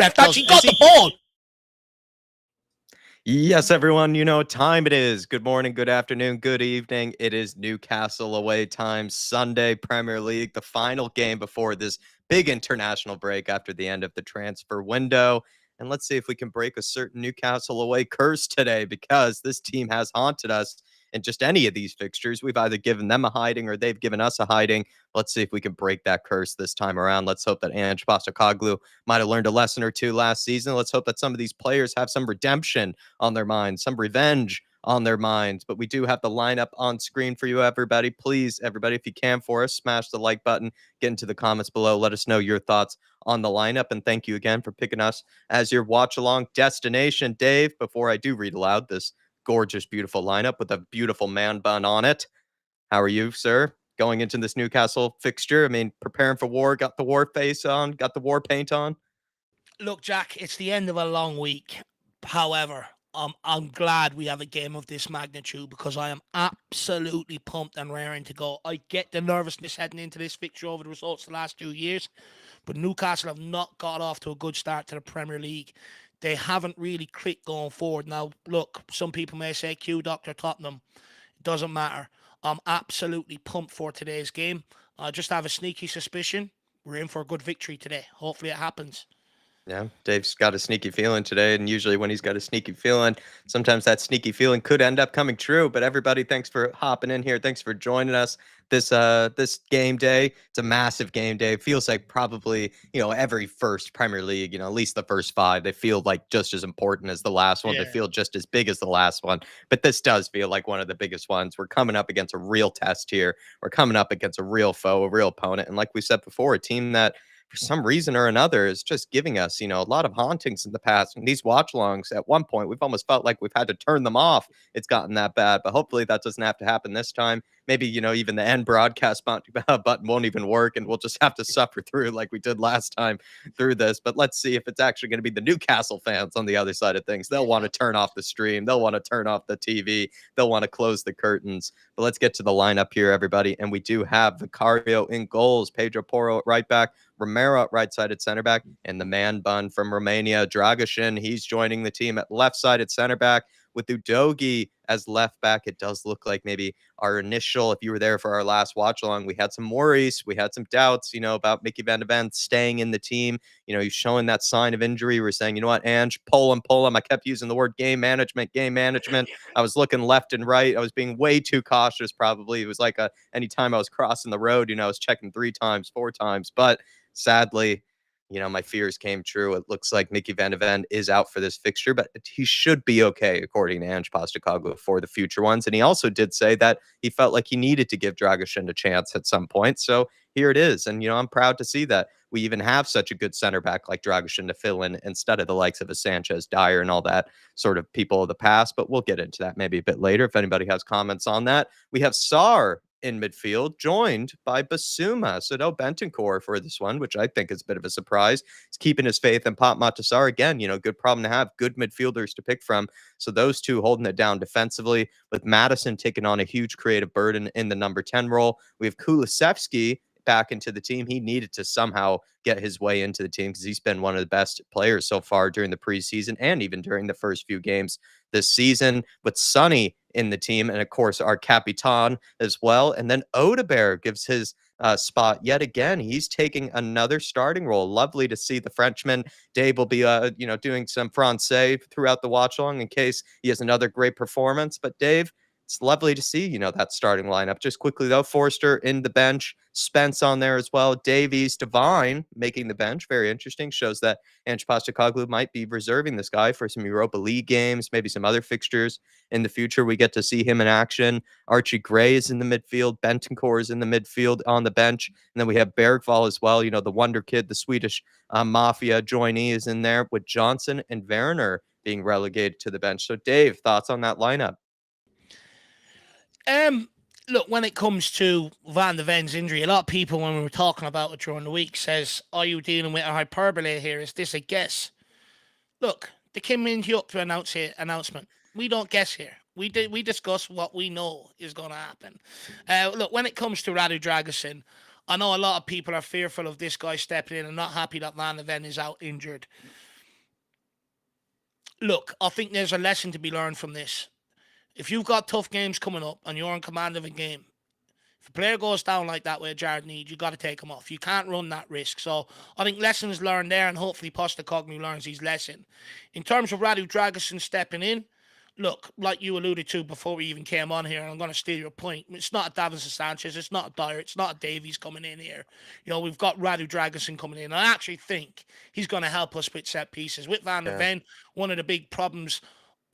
left. Actually got the ball. Yes, everyone, you know what time it is. Good morning, good afternoon, good evening. It is Newcastle away time, Sunday, Premier League, the final game before this big international break after the end of the transfer window. And let's see if we can break a certain Newcastle away curse today, because this team has haunted us in just any of these fixtures. We've either given them a hiding or they've given us a hiding. Let's see if we can break that curse this time around. Let's hope that Ange Postecoglou might have learned a lesson or two last season. Let's hope that some of these players have some redemption on their minds, some revenge on their minds. But we do have the lineup on screen for you, everybody. Please, everybody, if you can for us, smash the like button, get into the comments below. Let us know your thoughts on the lineup. And thank you again for picking us as your watch-along destination. Dave, before I do read aloud this gorgeous, beautiful lineup with a beautiful man bun on it, how are you, sir? Going into this Newcastle fixture, I mean, preparing for war, got the war face on, got the war paint on? Look, Jack, it's the end of a long week. However, I'm glad we have a game of this magnitude, because I am absolutely pumped and raring to go. I get the nervousness heading into this fixture over the results the last 2 years, but Newcastle have not got off to a good start to the Premier League. They haven't really clicked going forward. Now, look, some people may say, Q Dr. Tottenham. It doesn't matter. I'm absolutely pumped for today's game. I just have a sneaky suspicion we're in for a good victory today. Hopefully it happens. Yeah, Dave's got a sneaky feeling today, and usually when he's got a sneaky feeling, sometimes that sneaky feeling could end up coming true. But everybody, thanks for hopping in here. Thanks for joining us this game day. It's a massive game day. It feels like probably, every first Premier League, at least the first five, they feel like just as important as the last one. Yeah. They feel just as big as the last one. But this does feel like one of the biggest ones. We're coming up against a real test here. We're coming up against a real foe, a real opponent. And like we said before, a team that for some reason or another is just giving us, a lot of hauntings in the past. And these watch-alongs, at one point, we've almost felt like we've had to turn them off. It's gotten that bad, but hopefully that doesn't have to happen this time. Maybe, even the end broadcast button won't even work, and we'll just have to suffer through like we did last time through this. But let's see if it's actually going to be the Newcastle fans on the other side of things. They'll want to turn off the stream. They'll want to turn off the TV. They'll want to close the curtains. But let's get to the lineup here, everybody. And we do have Vicario in goals, Pedro Porro at right back, Romero at right-sided center back, and the man bun from Romania, Dragusin. He's joining the team at left-sided center back with Udogie as left back. It does look like maybe our initial, if you were there for our last watch along, we had some worries, we had some doubts, about Mickey Van de Ven staying in the team. He's showing that sign of injury. We're saying, you know what, Ange, pull him. I kept using the word game management. I was looking left and right. I was being way too cautious, probably. It was like anytime I was crossing the road, I was checking 3 times, 4 times. But sadly, my fears came true. It looks like Mickey Van de Ven is out for this fixture, but he should be okay, according to Ange Postecoglou, for the future ones. And he also did say that he felt like he needed to give Dragusin a chance at some point. So here it is. And, I'm proud to see that we even have such a good center back like Dragusin to fill in instead of the likes of a Sanchez, Dyer, and all that sort of people of the past. But we'll get into that maybe a bit later if anybody has comments on that. We have Sarr in midfield, joined by Basuma. So no Bentancur for this one, which I think is a bit of a surprise. He's keeping his faith in Pop Matasar. Again, good problem to have, good midfielders to pick from. So those two holding it down defensively, with Madison taking on a huge creative burden in the number 10 role. We have Kulusevski back into the team. He needed to somehow get his way into the team because he's been one of the best players so far during the preseason and even during the first few games this season, with Sonny in the team, and of course our Capitan as well. And then Odegaard gives his spot yet again. He's taking another starting role. Lovely to see the Frenchman. Dave will be doing some Francais throughout the watch along in case he has another great performance. But Dave, it's lovely to see, that starting lineup. Just quickly, though, Forster in the bench, Spence on there as well, Davies, Devine making the bench. Very interesting. Shows that Ange Postecoglou might be reserving this guy for some Europa League games, maybe some other fixtures in the future. We get to see him in action. Archie Gray is in the midfield. Bentancur is in the midfield on the bench. And then we have Bergvall as well, the wonder kid, the Swedish Mafia joinee is in there, with Johnson and Werner being relegated to the bench. So, Dave, thoughts on that lineup? Look, when it comes to Van de Ven's injury, a lot of people, when we were talking about it during the week, says, are you dealing with a hyperbole here? Is this a guess? Look, the Kim Min-hyuk to announcement. We don't guess here. We discuss what we know is going to happen. Look, when it comes to Radu Dragusin, I know a lot of people are fearful of this guy stepping in and not happy that Van de Ven is out injured. Look, I think there's a lesson to be learned from this. If you've got tough games coming up and you're in command of a game, if a player goes down like that with a jarred knee, you got to take him off. You can't run that risk. So I think lessons learned there, and hopefully Postecoglou learns his lesson. In terms of Radu Dragusin stepping in, look, like you alluded to before we even came on here, and I'm going to steal your point. It's not a Davinson Sanchez, it's not a Dyer, it's not a Davies coming in here. We've got Radu Dragusin coming in. I actually think he's going to help us with set pieces. With Van der Yeah. Ven, one of the big problems,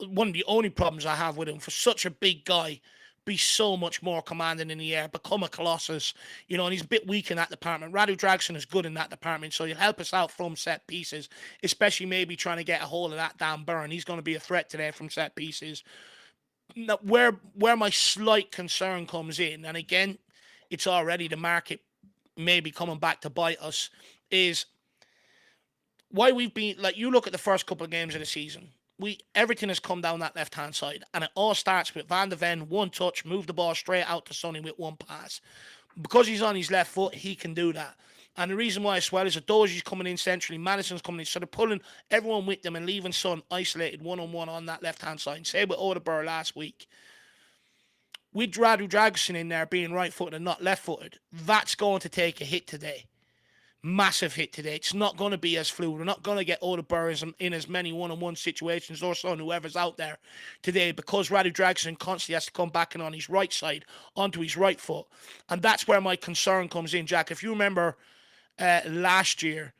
one of the only problems I have with him, for such a big guy, be so much more commanding in the air, become a colossus, and he's a bit weak in that department. Radu Dragusin is good in that department, so he'll help us out from set pieces, especially maybe trying to get a hold of that Dan Burn. He's going to be a threat today from set pieces. Now, where my slight concern comes in, and again, it's already the market maybe coming back to bite us, is why we've been, like, you look at the first couple of games of the season, everything has come down that left hand side, and it all starts with Van der Ven, one touch, move the ball straight out to Sonny with one pass. Because he's on his left foot, he can do that. And the reason why as well is that Dozier's coming in centrally, Madison's coming in, so they're pulling everyone with them and leaving Son isolated one-on-one on that left hand side. Say with Odegaard last week, with Radu Dragusin in there being right footed and not left footed, that's going to take a hit today. Massive hit today. It's not going to be as fluid. We're not going to get Odegaard in as many one-on-one situations, or so, whoever's out there today, because Radu Dragusin constantly has to come back in on his right side, onto his right foot. And that's where my concern comes in, Jack. If you remember last year,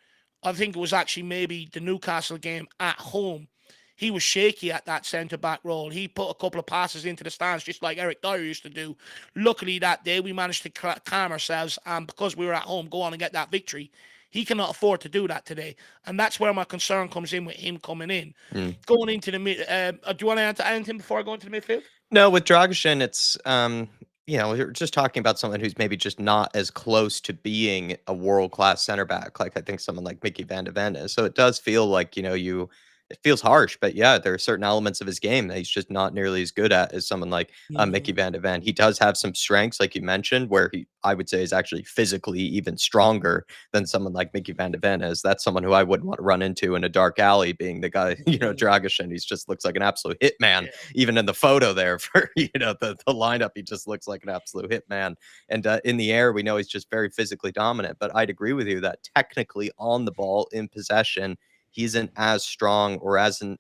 I think it was actually maybe the Newcastle game at home, he was shaky at that centre-back role. He put a couple of passes into the stands just like Eric Dyer used to do. Luckily that day we managed to calm ourselves, and because we were at home, go on and get that victory. He cannot afford to do that today. And that's where my concern comes in with him coming in. Going into the mid... do you want to add anything before I go into the midfield? No, with Dragusin, it's we're just talking about someone who's maybe just not as close to being a world-class center back, like I think someone like Mickey Van de Ven is. So it does feel like, it feels harsh, but yeah, there are certain elements of his game that he's just not nearly as good at as someone like Mickey Van de Ven. He does have some strengths, like you mentioned, where I would say, is actually physically even stronger than someone like Mickey Van de Ven is. That's someone who I wouldn't want to run into in a dark alley, being the guy, Dragusin. He just looks like an absolute hitman. Yeah. Even in the photo there for, the lineup, he just looks like an absolute hitman. And in the air, we know he's just very physically dominant. But I'd agree with you that technically on the ball, in possession, he isn't as strong or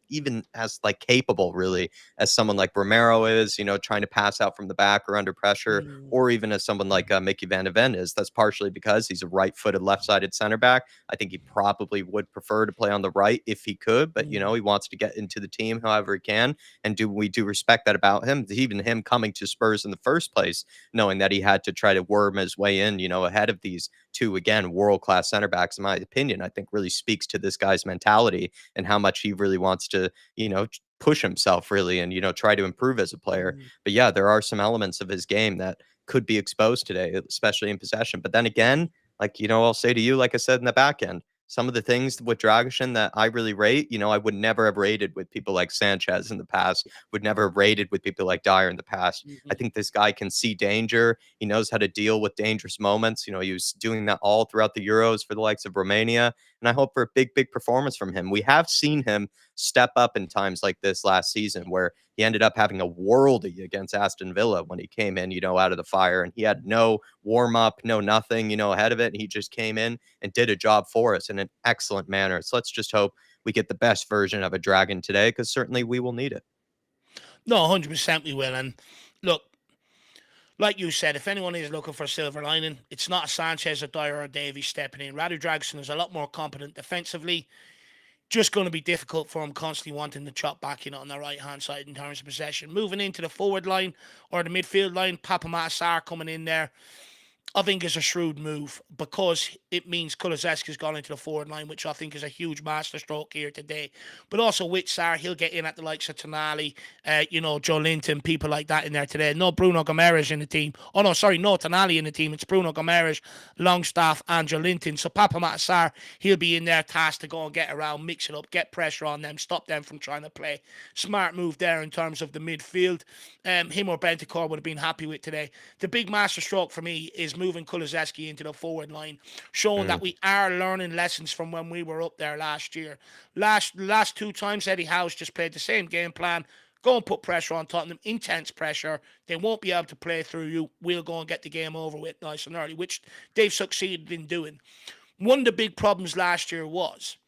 even as like capable really as someone like Romero is, trying to pass out from the back or under pressure, or even as someone like Mickey Van de Ven is. That's partially because he's a right-footed, left-sided center back. I think he probably would prefer to play on the right if he could, but he wants to get into the team however he can, and we do respect that about him. Even him coming to Spurs in the first place, knowing that he had to try to worm his way in, ahead of these two, again, world-class center backs, in my opinion, I think really speaks to this guy's mentality and how much he really wants to, push himself really and, try to improve as a player. But yeah, there are some elements of his game that could be exposed today, especially in possession. But then again, like, I'll say to you, like I said, in the back end, some of the things with Dragusin that I really rate, I would never have rated with people like Sanchez in the past, would never have rated with people like Dyer in the past. I think this guy can see danger. He knows how to deal with dangerous moments. He was doing that all throughout the Euros for the likes of Romania. And I hope for a big, big performance from him. We have seen him step up in times like this last season where he ended up having a worldie against Aston Villa when he came in, out of the fire, and he had no warm up, no nothing, ahead of it. And he just came in and did a job for us in an excellent manner. So let's just hope we get the best version of a Dragon today, because certainly we will need it. No, 100% we will. And look, like you said, if anyone is looking for a silver lining, it's not a Sanchez, a Dyer, or a Davies stepping in. Radu Dragusin is a lot more competent defensively. Just going to be difficult for him constantly wanting to chop back on the right-hand side in terms of possession. Moving into the forward line or the midfield line, Papa Matasar coming in there, I think is a shrewd move, because it means Kulusevski's gone into the forward line, which I think is a huge masterstroke here today. But also with Sarr, he'll get in at the likes of Tonali, Joe Linton, people like that in there today. No Bruno Gomes in the team. Oh, no, sorry, no Tonali in the team. It's Bruno Gomes, Longstaff, and Joe Linton. So Papa Matasar, he'll be in there tasked to go and get around, mix it up, get pressure on them, stop them from trying to play. Smart move there in terms of the midfield. Him or Bentancur would have been happy with today. The big masterstroke for me is moving Kulusevski into the forward line, showing that we are learning lessons from when we were up there last year. Last two times, Eddie Howe's just played the same game plan. Go and put pressure on Tottenham, intense pressure. They won't be able to play through you. We'll go and get the game over with nice and early, which they've succeeded in doing. One of the big problems last year was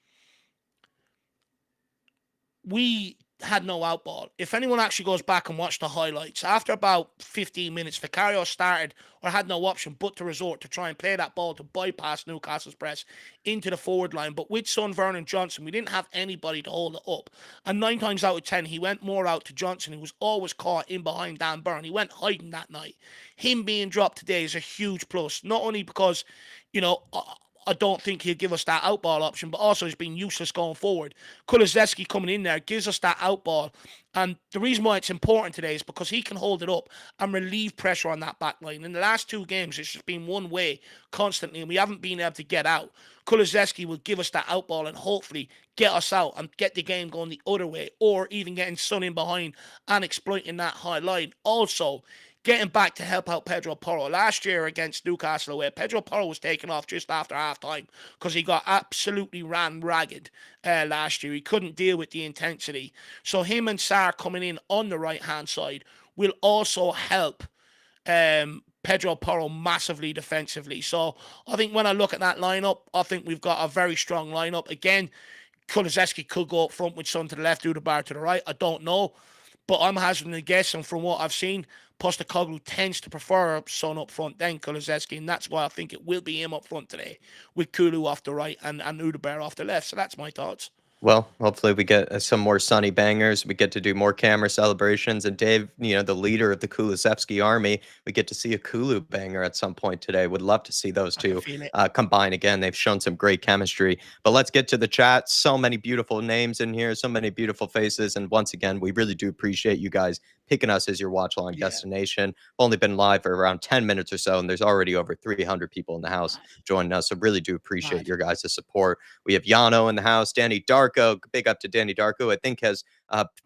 we had no outball. If anyone actually goes back and watch the highlights, after about 15 minutes, Vicario started or had no option but to resort to try and play that ball to bypass Newcastle's press into the forward line. But with Son, Vernon, Johnson, we didn't have anybody to hold it up. And 9 times out of 10, he went more out to Johnson, who was always caught in behind Dan Burn. He went hiding that night. Him being dropped today is a huge plus, not only because, I don't think he'll give us that outball option, but also he's been useless going forward. Kulusevski coming in there gives us that outball. And the reason why it's important today is because he can hold it up and relieve pressure on that back line. In the last 2 games, it's just been one way constantly, and we haven't been able to get out. Kulusevski will give us that outball and hopefully get us out and get the game going the other way, or even getting Son in behind and exploiting that high line. Also, getting back to help out Pedro Porro. Last year against Newcastle away, Pedro Porro was taken off just after half-time because he got absolutely ran ragged last year. He couldn't deal with the intensity. So him and Sarr coming in on the right-hand side will also help Pedro Porro massively defensively. So I think when I look at that lineup, I think we've got a very strong lineup. Again, Kulusevski could go up front with Son to the left, Udebar to the right. I don't know. But I'm hazarding a guess, and from what I've seen, Postecoglou tends to prefer Son up front than Kulusevski, and that's why I think it will be him up front today, with Kulu off the right and Udebar off the left. So that's my thoughts. Well, hopefully we get some more sunny bangers. We get to do more camera celebrations. And Dave, the leader of the Kulusevski army, we get to see a Kulu banger at some point today. Would love to see those two combine again. They've shown some great chemistry. But let's get to the chat. So many beautiful names in here, so many beautiful faces. And once again, we really do appreciate you guys picking us as your watch-along destination. Only been live for around 10 minutes or so, and there's already over 300 people in the house joining us. So really do appreciate your guys' support. We have Yano in the house, Danny Darko. Big up to Danny Darko. I think has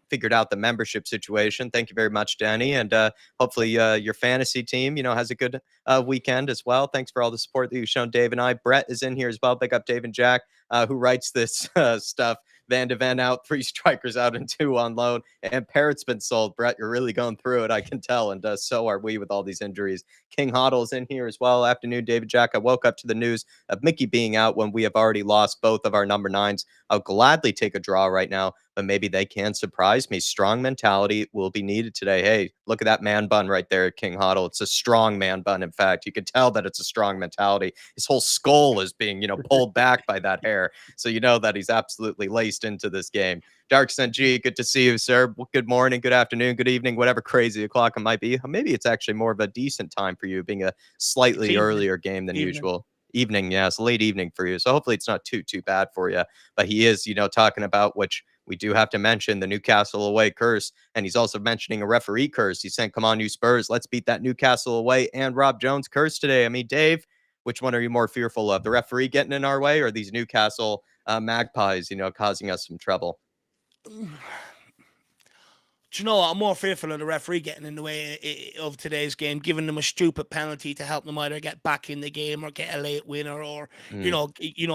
figured out the membership situation. Thank you very much, Danny. And hopefully your fantasy team, has a good weekend as well. Thanks for all the support that you've shown Dave and I. Brett is in here as well. Big up Dave and Jack, who writes this stuff. Van de Ven out, 3 strikers out and 2 on loan. And Parrot's been sold. Brett, you're really going through it, I can tell. And so are we with all these injuries. King Hoddle's in here as well. Afternoon, David Jack. I woke up to the news of Mickey being out when we have already lost both of our number 9s. I'll gladly take a draw right now, but maybe they can surprise me. Strong mentality will be needed today. Hey, look at that man bun right there, King Hoddle. It's a strong man bun. In fact, you can tell that it's a strong mentality. His whole skull is being, pulled back by that hair. So you know that he's absolutely laced into this game. Darkson G, good to see you, sir. Good morning, good afternoon, good evening, whatever crazy o'clock it might be. Maybe it's actually more of a decent time for you, being a slightly earlier game than usual. Evening, yes, late evening for you. So hopefully it's not too bad for you. But he is, talking about, which we do have to mention, the Newcastle away curse. And he's also mentioning a referee curse. He's saying, come on, you Spurs, let's beat that Newcastle away and Rob Jones curse today. I mean, Dave, which one are you more fearful of? The referee getting in our way, or these Newcastle Magpies, causing us some trouble? Do you know what? I'm more fearful of the referee getting in the way of today's game, giving them a stupid penalty to help them either get back in the game or get a late winner, or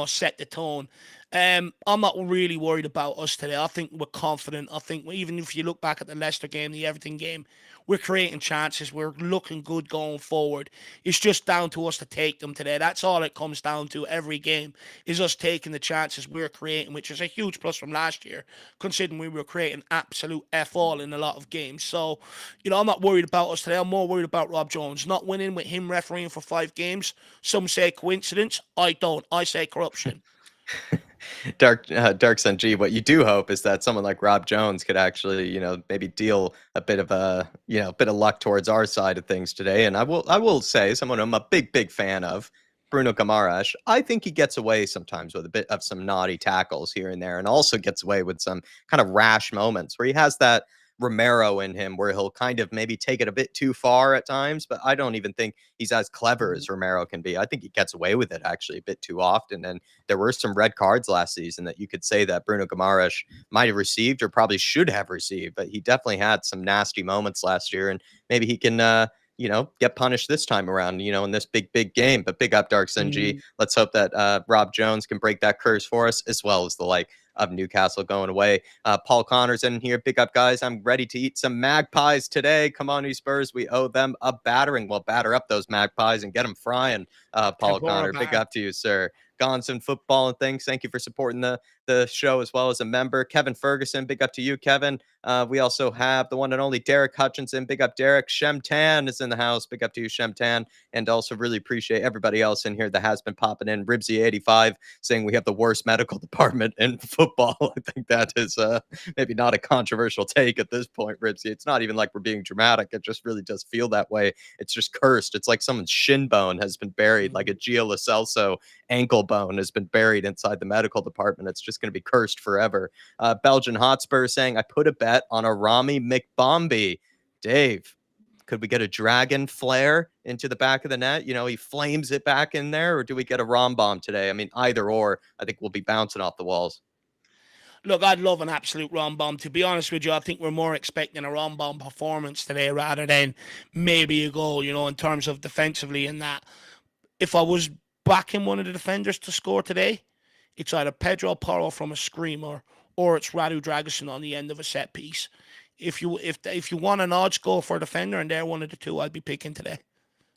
set the tone. I'm not really worried about us today. I think we're confident. I think even if you look back at the Leicester game, the Everton game, we're creating chances. We're looking good going forward. It's just down to us to take them today. That's all it comes down to. Every game is us taking the chances we're creating, which is a huge plus from last year, considering we were creating absolute F all in a lot of games. So, I'm not worried about us today. I'm more worried about Rob Jones. Not winning with him refereeing for 5 games. Some say coincidence. I don't. I say corruption. Dark Sun G, what you do hope is that someone like Rob Jones could actually, maybe deal a bit of bit of luck towards our side of things today. And I will say, someone I'm a big fan of, Bruno Guimaraes, I think he gets away sometimes with a bit of some naughty tackles here and there, and also gets away with some kind of rash moments where he has that Romero in him, where he'll kind of maybe take it a bit too far at times. But I don't even think he's as clever as Romero can be. I think he gets away with it actually a bit too often. And there were some red cards last season that you could say that Bruno Guimaraes might have received, or probably should have received. But he definitely had some nasty moments last year, and maybe he can get punished this time around, in this big game. But big up Darkson G. Let's hope that Rob Jones can break that curse for us, as well as the like of Newcastle going away. Paul Connor's in here. Big up, guys. I'm ready to eat some magpies today. Come on, you Spurs. We owe them a battering. Well, batter up those magpies and get them frying. Paul Connor, big up to you, sir. Gonson Football and things. Thank you for supporting the show as well as a member. Kevin Ferguson, big up to you, Kevin. We also have the one and only Derek Hutchinson. Big up, Derek. Shemtan is in the house. Big up to you, Shemtan. And also really appreciate everybody else in here that has been popping in. Ribsy85 saying we have the worst medical department in football. I think that is maybe not a controversial take at this point, Ribsy. It's not even like we're being dramatic. It just really does feel that way. It's just cursed. It's like someone's shin bone has been buried, like a Gio Lo Celso ankle bone has been buried inside the medical department. It's just going to be cursed forever. Belgian Hotspur saying, I put a bet on a Rami McBomby. Dave, could we get a dragon flair into the back of the net? He flames it back in there, or do we get a Rom bomb today? I mean, either or, I think we'll be bouncing off the walls. Look, I'd love an absolute Rom bomb. To be honest with you, I think we're more expecting a Rom bomb performance today rather than maybe a goal, in terms of defensively and that. If I was backing one of the defenders to score today, it's either Pedro Porro from a screamer or it's Radu Dragusin on the end of a set piece. If you want an odds goal for a defender and they're one of the two, I'd be picking today.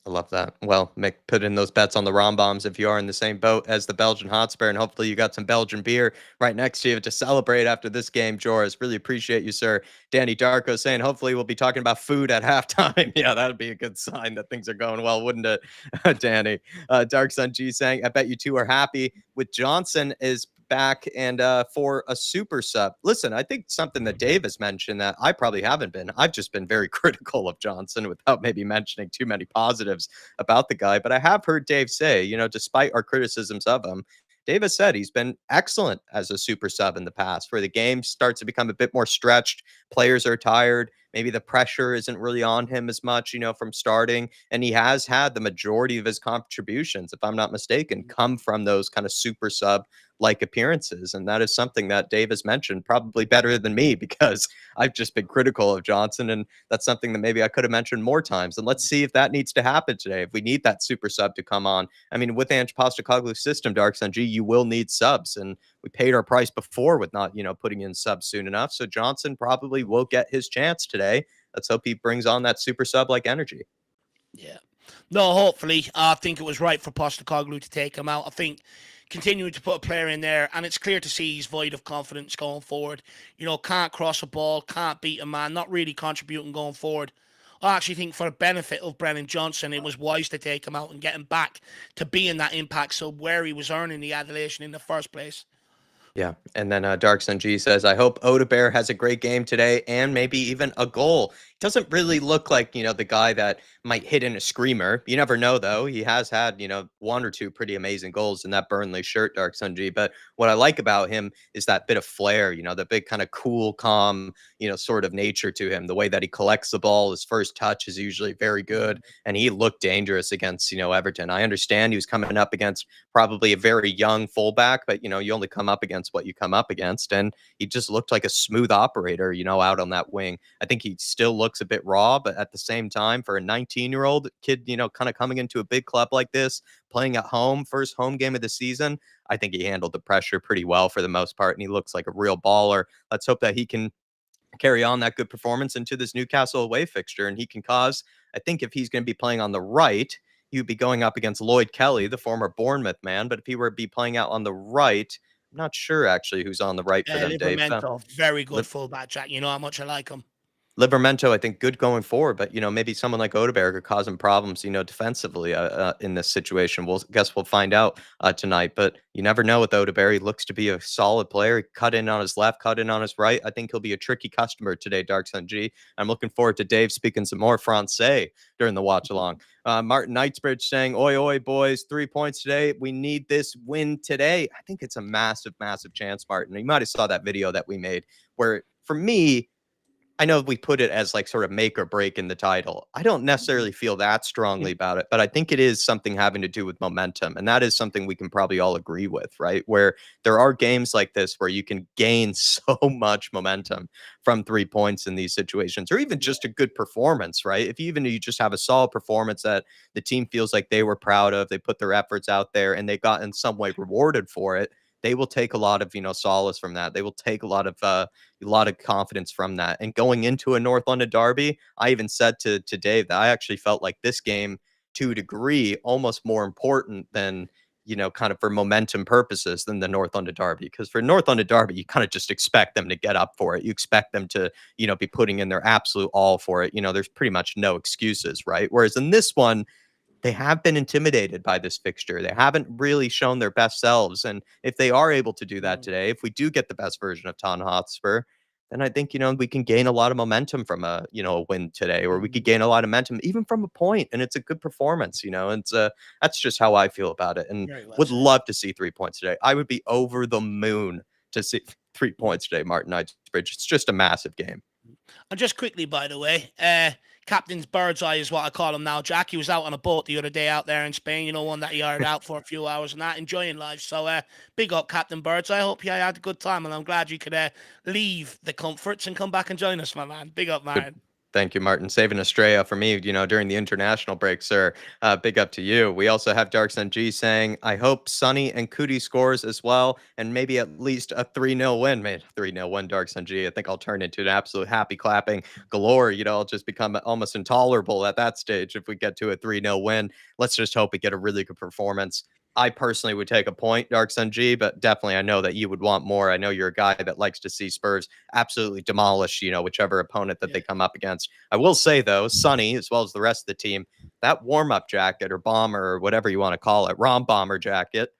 I love that. Well, Mick, put in those bets on the Rom bombs if you are in the same boat as the Belgian Hotspur, and hopefully you got some Belgian beer right next to you to celebrate after this game, Joris. Really appreciate you, sir. Danny Darko saying hopefully we'll be talking about food at halftime. Yeah, that'd be a good sign that things are going well, wouldn't it, Danny? Dark Sun G saying, I bet you two are happy with Johnson is back and for a super sub. Listen, I think something that Dave has mentioned that I probably haven't been. I've just been very critical of Johnson without maybe mentioning too many positives about the guy. But I have heard Dave say, despite our criticisms of him, Dave has said he's been excellent as a super sub in the past, where the game starts to become a bit more stretched. Players are tired. Maybe the pressure isn't really on him as much, from starting. And he has had the majority of his contributions, if I'm not mistaken, come from those kind of super sub like appearances. And that is something that Dave has mentioned probably better than me, because I've just been critical of Johnson. And that's something that maybe I could have mentioned more times. And let's see if that needs to happen today. If we need that super sub to come on. I mean, with Ange Postecoglou's system, Dark Sun G, you will need subs. And we paid our price before with not, putting in subs soon enough. So Johnson probably will get his chance today. Let's hope he brings on that super sub like energy. Yeah. No, hopefully. I think it was right for Postecoglou to take him out. I think continuing to put a player in there, and it's clear to see he's void of confidence going forward. Can't cross a ball, can't beat a man, not really contributing going forward. I actually think for the benefit of Brennan Johnson, it was wise to take him out and get him back to being that impact sub where he was earning the adulation in the first place. Yeah. And then Dark Sun G says, I hope Odebear has a great game today and maybe even a goal. Doesn't really look like, the guy that might hit in a screamer. You never know, though. He has had, one or two pretty amazing goals in that Burnley shirt, Dark Sun G. But what I like about him is that bit of flair, the big kind of cool, calm, sort of nature to him. The way that he collects the ball, his first touch is usually very good. And he looked dangerous against, Everton. I understand he was coming up against probably a very young fullback, but, you only come up against what you come up against. And he just looked like a smooth operator, out on that wing. I think he still looks a bit raw, but at the same time, for a 19-year-old kid, kind of coming into a big club like this, playing at home, first home game of the season, I think he handled the pressure pretty well for the most part, and he looks like a real baller. Let's hope that he can carry on that good performance into this Newcastle away fixture, and he can cause, I think if he's going to be playing on the right, he would be going up against Lloyd Kelly, the former Bournemouth man, but if he were to be playing out on the right, I'm not sure actually who's on the right for them, Dave. Very good fullback, Jack. You know how much I like him. Livramento, I think, good going forward, but maybe someone like Odeberg could cause him problems, defensively in this situation. We'll find out tonight, but you never know with Odeberg. He looks to be a solid player. He cut in on his left, cut in on his right. I think he'll be a tricky customer today, Dark Sun G. I'm looking forward to Dave speaking some more Francais during the watch along. Martin Knightsbridge saying, "Oi, oi, boys, 3 points today. We need this win today." I think it's a massive, massive chance, Martin. You might have saw that video that we made where, for me, I know we put it as like sort of make or break in the title. I don't necessarily feel that strongly about it, but I think it is something having to do with momentum. And that is something we can probably all agree with, right? Where there are games like this where you can gain so much momentum from 3 points in these situations, or even just a good performance, right? If you just have a solid performance that the team feels like they were proud of, they put their efforts out there and they got in some way rewarded for it, they will take a lot of, solace from that. They will take a lot of confidence from that. And going into a North London derby, I even said to Dave that I actually felt like this game, to a degree, almost more important than, kind of for momentum purposes than the North London derby. Because for North London derby, you kind of just expect them to get up for it. You expect them to, be putting in their absolute all for it. There's pretty much no excuses, right? Whereas in this one, they have been intimidated by this fixture. They haven't really shown their best selves. And if they are able to do that today, if we do get the best version of Tottenham Hotspur, then I think, we can gain a lot of momentum from a win today, or we could gain a lot of momentum even from a point. And it's a good performance, and that's just how I feel about it. And Very well would said. love to see 3 points today. I would be over the moon to see 3 points today, Martin Knightsbridge. It's just a massive game. And just quickly, by the way, Captain's Bird's Eye is what I call him now, Jack. He was out on a boat the other day out there in Spain, one that he hired out for a few hours and that, enjoying life. So big up, Captain Birds. I hope you had a good time, and I'm glad you could leave the comforts and come back and join us, my man. Big up, Good. Martin. Thank you, Martin. Saving Australia for me, during the international break, sir. Big up to you. We also have Darksun G saying, I hope Sonny and Cootie scores as well, and maybe at least a 3-0 win. Man, 3-0 win, Darksun G. I think I'll turn into an absolute happy clapping galore. I'll just become almost intolerable at that stage if we get to a 3-0 win. Let's just hope we get a really good performance. I personally would take a point, Darksun G, but definitely I know that you would want more. I know you're a guy that likes to see Spurs absolutely demolish, whichever opponent that they come up against. I will say, though, Sonny, as well as the rest of the team, that warm-up jacket or bomber or whatever you want to call it, Rom bomber jacket,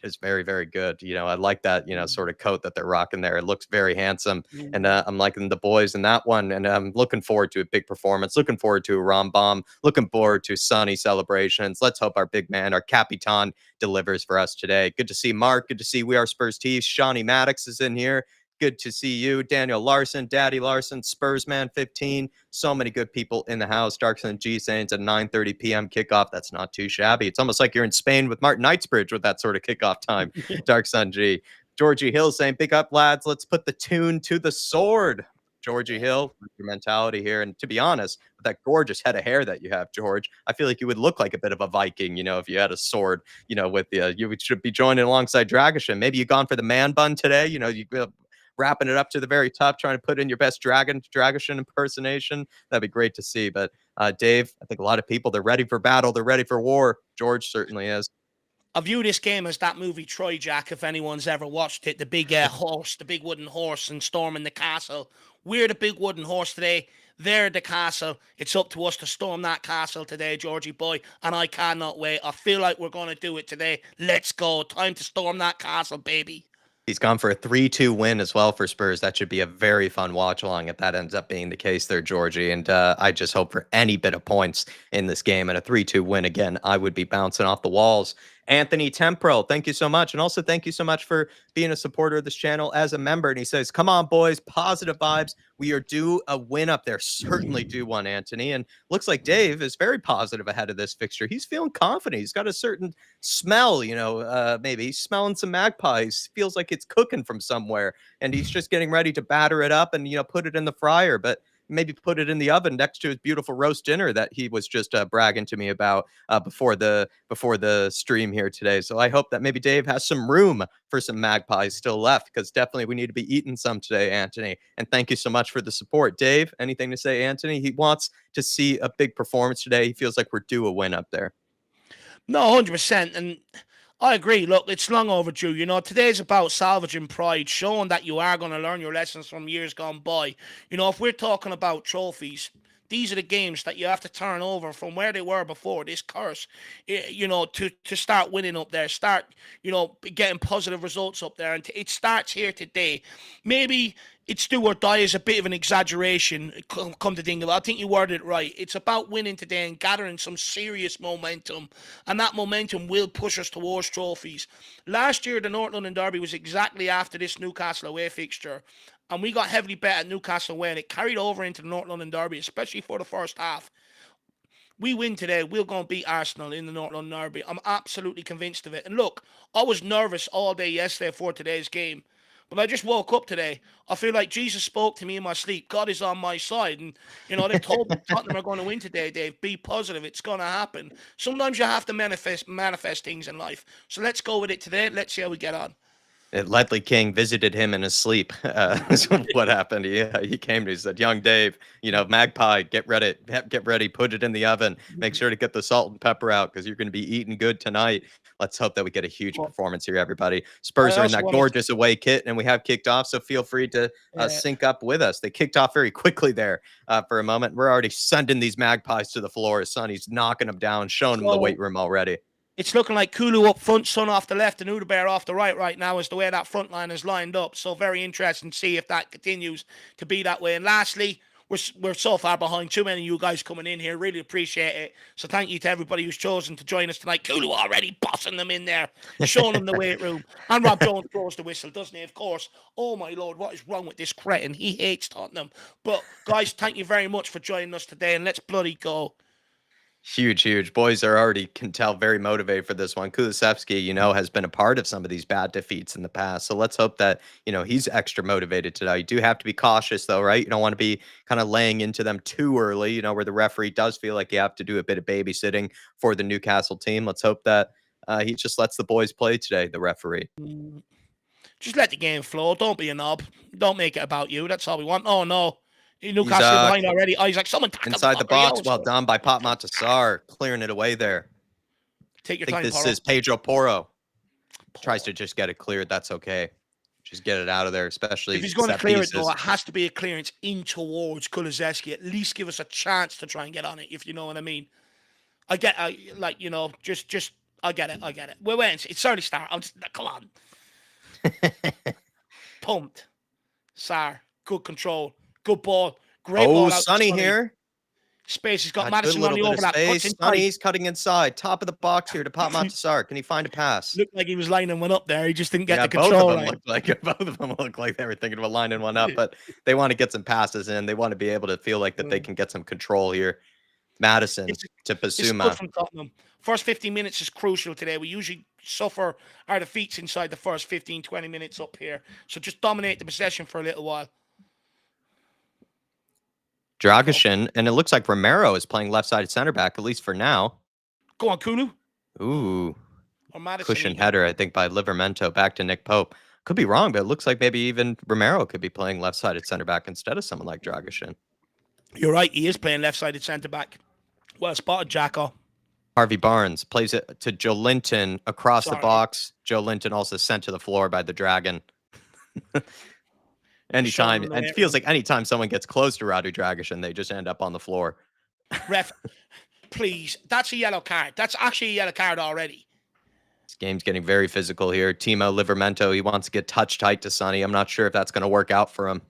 is very, very good. I like that, sort of coat that they're rocking there. It looks very handsome. And I'm liking the boys in that one. And I'm looking forward to a big performance, looking forward to a Rom bomb, looking forward to sunny celebrations. Let's hope our big man, our Capitan, delivers for us today. Good to see Mark. Good to see We Are Spurs T. Shawnee Maddox is in here. Good to see you, Daniel Larson, Daddy Larson, Spursman 15. So many good people in the house. Darksun G saying it's a 9:30 p.m. kickoff. That's not too shabby. It's almost like you're in Spain with Martin Knightsbridge with that sort of kickoff time. Darksun G. Georgie Hill saying, big up, lads. Let's put the tune to the sword. Georgie Hill, your mentality here. And to be honest, with that gorgeous head of hair that you have, George, I feel like you would look like a bit of a Viking, if you had a sword, with you. You should be joining alongside Dragusin. Maybe you've gone for the man bun today. You wrapping it up to the very top, trying to put in your best Dragusin impersonation. That'd be great to see. But Dave, I think a lot of people, they're ready for battle. They're ready for war. George certainly is. I view this game as that movie Troy, Jack, if anyone's ever watched it. The big horse, the big wooden horse and storming the castle. We're the big wooden horse today. They're the castle. It's up to us to storm that castle today, Georgie boy. And I cannot wait. I feel like we're going to do it today. Let's go. Time to storm that castle, baby. He's gone for a 3-2 win as well for Spurs. That should be a very fun watch along if that ends up being the case there, Georgie. And I just hope for any bit of points in this game. And a 3-2 win again, I would be bouncing off the walls. Anthony Temporal, thank you so much. And also thank you so much for being a supporter of this channel as a member. And he says, come on, boys, positive vibes. We are due a win up there. Certainly do one, Anthony. And looks like Dave is very positive ahead of this fixture. He's feeling confident. He's got a certain smell, maybe he's smelling some magpies. Feels like it's cooking from somewhere. And he's just getting ready to batter it up and, put it in the fryer. But maybe put it in the oven next to his beautiful roast dinner that he was just bragging to me about before the stream here today. So I hope that maybe Dave has some room for some magpies still left, because definitely we need to be eating some today, Anthony. And thank you so much for the support. Dave, anything to say, Anthony? He wants to see a big performance today. He feels like we're due a win up there. No, 100%. And I agree. Look, it's long overdue. Today's about salvaging pride, showing that you are going to learn your lessons from years gone by. If we're talking about trophies, these are the games that you have to turn over from where they were before this curse, to start winning up there, start, getting positive results up there. And it starts here today. Maybe it's do or die is a bit of an exaggeration, come to think of it. I think you worded it right. It's about winning today and gathering some serious momentum, and that momentum will push us towards trophies. Last year, the North London Derby was exactly after this Newcastle away fixture, and we got heavily bet at Newcastle away, and it carried over into the North London Derby, especially for the first half. We win today, we're going to beat Arsenal in the North London Derby. I'm absolutely convinced of it. And look, I was nervous all day yesterday for today's game, but I just woke up today. I feel like Jesus spoke to me in my sleep. God is on my side. And, they told me Tottenham are going to win today, Dave. Be positive. It's going to happen. Sometimes you have to manifest things in life. So let's go with it today. Let's see how we get on. Ledley King visited him in his sleep. So what happened? He came to. He said, "Young Dave, Magpie, get ready, put it in the oven. Make sure to get the salt and pepper out because you're going to be eating good tonight." Let's hope that we get a huge performance here, everybody. Spurs are in that gorgeous away kit, and we have kicked off. So feel free to sync up with us. They kicked off very quickly there for a moment. We're already sending these Magpies to the floor. Sonny's knocking them down, showing them the weight room already. It's looking like Kulu up front, Son off the left, and Udebear off the right now is the way that front line is lined up. So very interesting to see if that continues to be that way. And lastly, we're so far behind. Too many of you guys coming in here. Really appreciate it. So thank you to everybody who's chosen to join us tonight. Kulu already bossing them in there, showing them the weight room. And Rob Jones blows the whistle, doesn't he? Of course. Oh, my Lord, what is wrong with this cretin? He hates Tottenham. But, guys, thank you very much for joining us today, and let's bloody go. Huge. Boys are already, can tell, very motivated for this one. Kulusevski, has been a part of some of these bad defeats in the past. So let's hope that, he's extra motivated today. You do have to be cautious, though, right? You don't want to be kind of laying into them too early, where the referee does feel like you have to do a bit of babysitting for the Newcastle team. Let's hope that he just lets the boys play today, the referee. Just let the game flow. Don't be a knob. Don't make it about you. That's all we want. Oh, no. Newcastle behind already. Isaac, someone inside the box. Well done by Pop Montasar, clearing it away there. Take your time, this is Pedro Porro. Tries to just get it cleared. That's okay. Just get it out of there, especially if he's going to clear it, though, it has to be a clearance in towards Kulusevski. At least give us a chance to try and get on it, if you know what I mean. I get it. I get it. We're waiting. It's early start. Come on. Pumped. Sar, good control. Good ball. Great ball. Oh, Sonny here. Space. He's got Madison on the overlap. Sonny's cutting inside. Top of the box here to Pop Montasar. Can he find a pass? Looked like he was lining one up there. He just didn't get the control. Both of them look like they were thinking of lining one up, but they want to get some passes in. They want to be able to feel like that they can get some control here. Madison to Basuma. From Tottenham. First 15 minutes is crucial today. We usually suffer our defeats inside the first 15, 20 minutes up here. So just dominate the possession for a little while. Dragusin, and it looks like Romero is playing left-sided center back, at least for now. Go on, Kulu. Ooh. Or Madison. Cushion header, I think, by Livermento back to Nick Pope. Could be wrong, but it looks like maybe even Romero could be playing left-sided center back instead of someone like Dragusin. You're right. He is playing left-sided center back. Well spotted, Jacko. Harvey Barnes plays it to Joe Linton across the box. Joe Linton also sent to the floor by the Dragon. Anytime, and it feels like anytime someone gets close to Radu Dragusin, they just end up on the floor. Ref, please. That's a yellow card. That's actually a yellow card already. This game's getting very physical here. Timo Livermento, he wants to get touch tight to Sonny. I'm not sure if that's going to work out for him.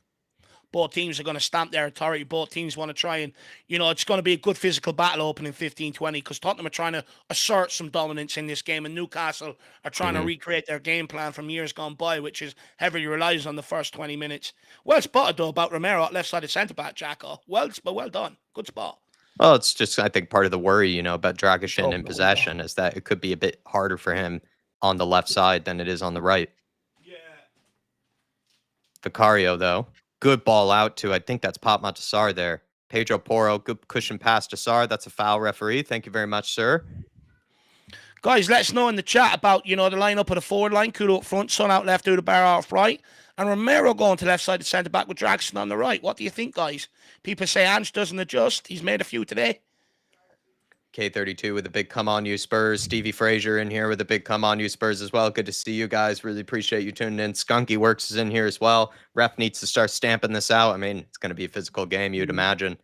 Both teams are going to stamp their authority. Both teams want to try and, it's going to be a good physical battle opening 15-20 because Tottenham are trying to assert some dominance in this game and Newcastle are trying to recreate their game plan from years gone by, which is heavily relies on the first 20 minutes. Well spotted, though, about Romero at left-sided centre-back, Jacko. Well done. Good spot. Well, it's just, I think, part of the worry, about Dragusin in possession is that it could be a bit harder for him on the left side than it is on the right. Yeah. Vicario, though. Good ball out to, I think that's Pop Montasar there. Pedro Porro, good cushion pass to Sar. That's a foul, referee. Thank you very much, sir. Guys, let us know in the chat about, the lineup of the forward line. Kulu up front, Son out left, Udebear off right. And Romero going to left side of centre back with Dragusin on the right. What do you think, guys? People say Ange doesn't adjust. He's made a few today. K32 with a big come on you Spurs. Stevie Frazier in here with a big come on you Spurs as well. Good to see you guys. Really appreciate you tuning in. Skunky Works is in here as well. Ref needs to start stamping this out. I mean, it's going to be a physical game, you'd imagine.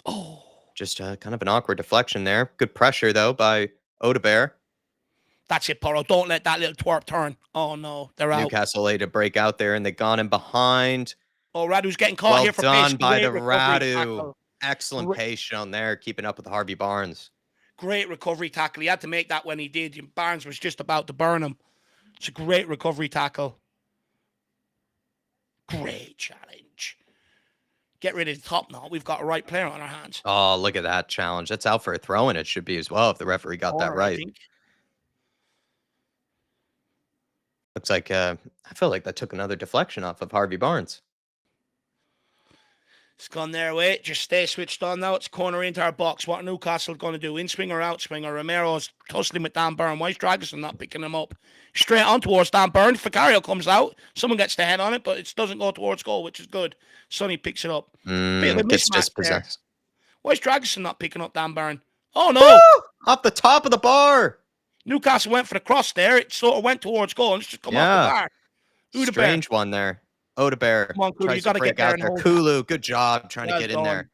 Oh, just kind of an awkward deflection there. Good pressure though by Udebear. That's it, Porro. Don't let that little twerp turn. Oh no, they're out. Newcastle able to break out there and they gone in behind. Oh, Radu's getting caught here for pace. Well done by the Radu. Excellent pace shown there, keeping up with Harvey Barnes. Great recovery tackle. He had to make that when he did. Barnes was just about to burn him. It's a great recovery tackle. Great challenge. Get rid of the top knot. We've got a right player on our hands. Oh, look at that challenge. That's out for a throw, and it should be as well if the referee got that Corner, I right. think. Looks like I feel like that took another deflection off of Harvey Barnes. It's gone their way. Just stay switched on now. It's corner into our box. What are Newcastle going to do? In swing or out swing? Or Romero's tussling with Dan Burn. Why is Dragusin not picking him up? Straight on towards Dan Burn. Vicario comes out. Someone gets the head on it, but it doesn't go towards goal, which is good. Sonny picks it up. Bit of a Gets mismatch there. dispossessed. Why is Dragusin not picking up Dan Burn? Oh, no. Woo! Off the top of the bar. Newcastle went for the cross there. It sort of went towards goal and it's just come off the bar. Strange one there. Odebear Come on, Kulu, tries you got to to get break there out and there. hold Kulu, good job trying to Well get in done. there.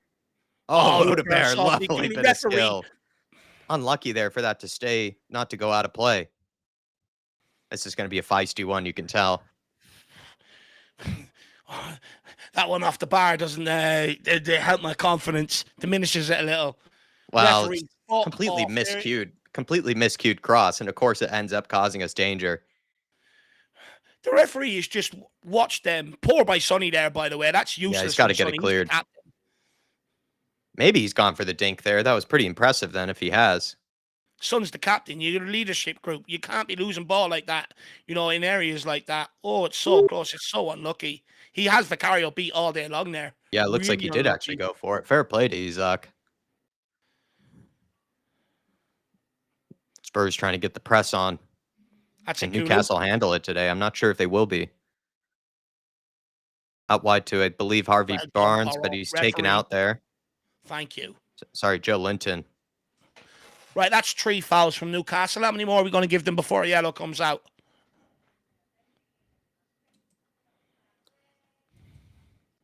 Oh, Oh, Odebear, Odebear, softly. lovely Kulu bit of referee. skill. Unlucky there for that to stay, not to go out of play. This is going to be a feisty one, you can tell. That one off the bar doesn't they help my confidence, diminishes it a little. Well, Referee, it's completely miscued. Completely miscued cross, and of course it ends up causing us danger. The referee has just watched them. Poor by Sonny there, by the way. That's useless. Yeah, he's got to get it cleared. Maybe he's gone for the dink there. That was pretty impressive then, if he has. Son's the captain. You're a leadership group. You can't be losing ball like that, in areas like that. Oh, it's so close. It's so unlucky. He has Vicario beat all day long there. Yeah, it looks like he did actually go for it. Fair play to Isaac. Spurs trying to get the press on. Can Newcastle handle it today? I'm not sure if they will be. Out wide to, I believe, Harvey Barnes, but he's taken out there. Thank you. Sorry, Joe Linton. Right, that's 3 fouls from Newcastle. How many more are we going to give them before a yellow comes out?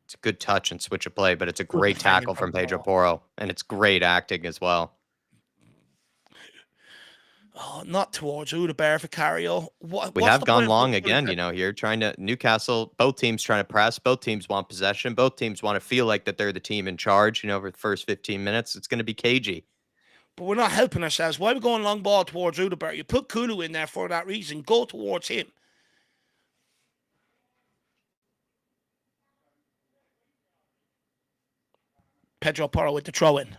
It's a good touch and switch of play, but it's a great tackle from Pedro Porro, and it's great acting as well. Oh, not towards Odebear, Vicario. We have gone long again, here trying to Newcastle. Both teams trying to press. Both teams want possession. Both teams want to feel like that they're the team in charge. For the first 15 minutes, it's going to be cagey. But we're not helping ourselves. Why are we going long ball towards Odebear? You put Kulu in there for that reason. Go towards him. Pedro Porro with the throw-in.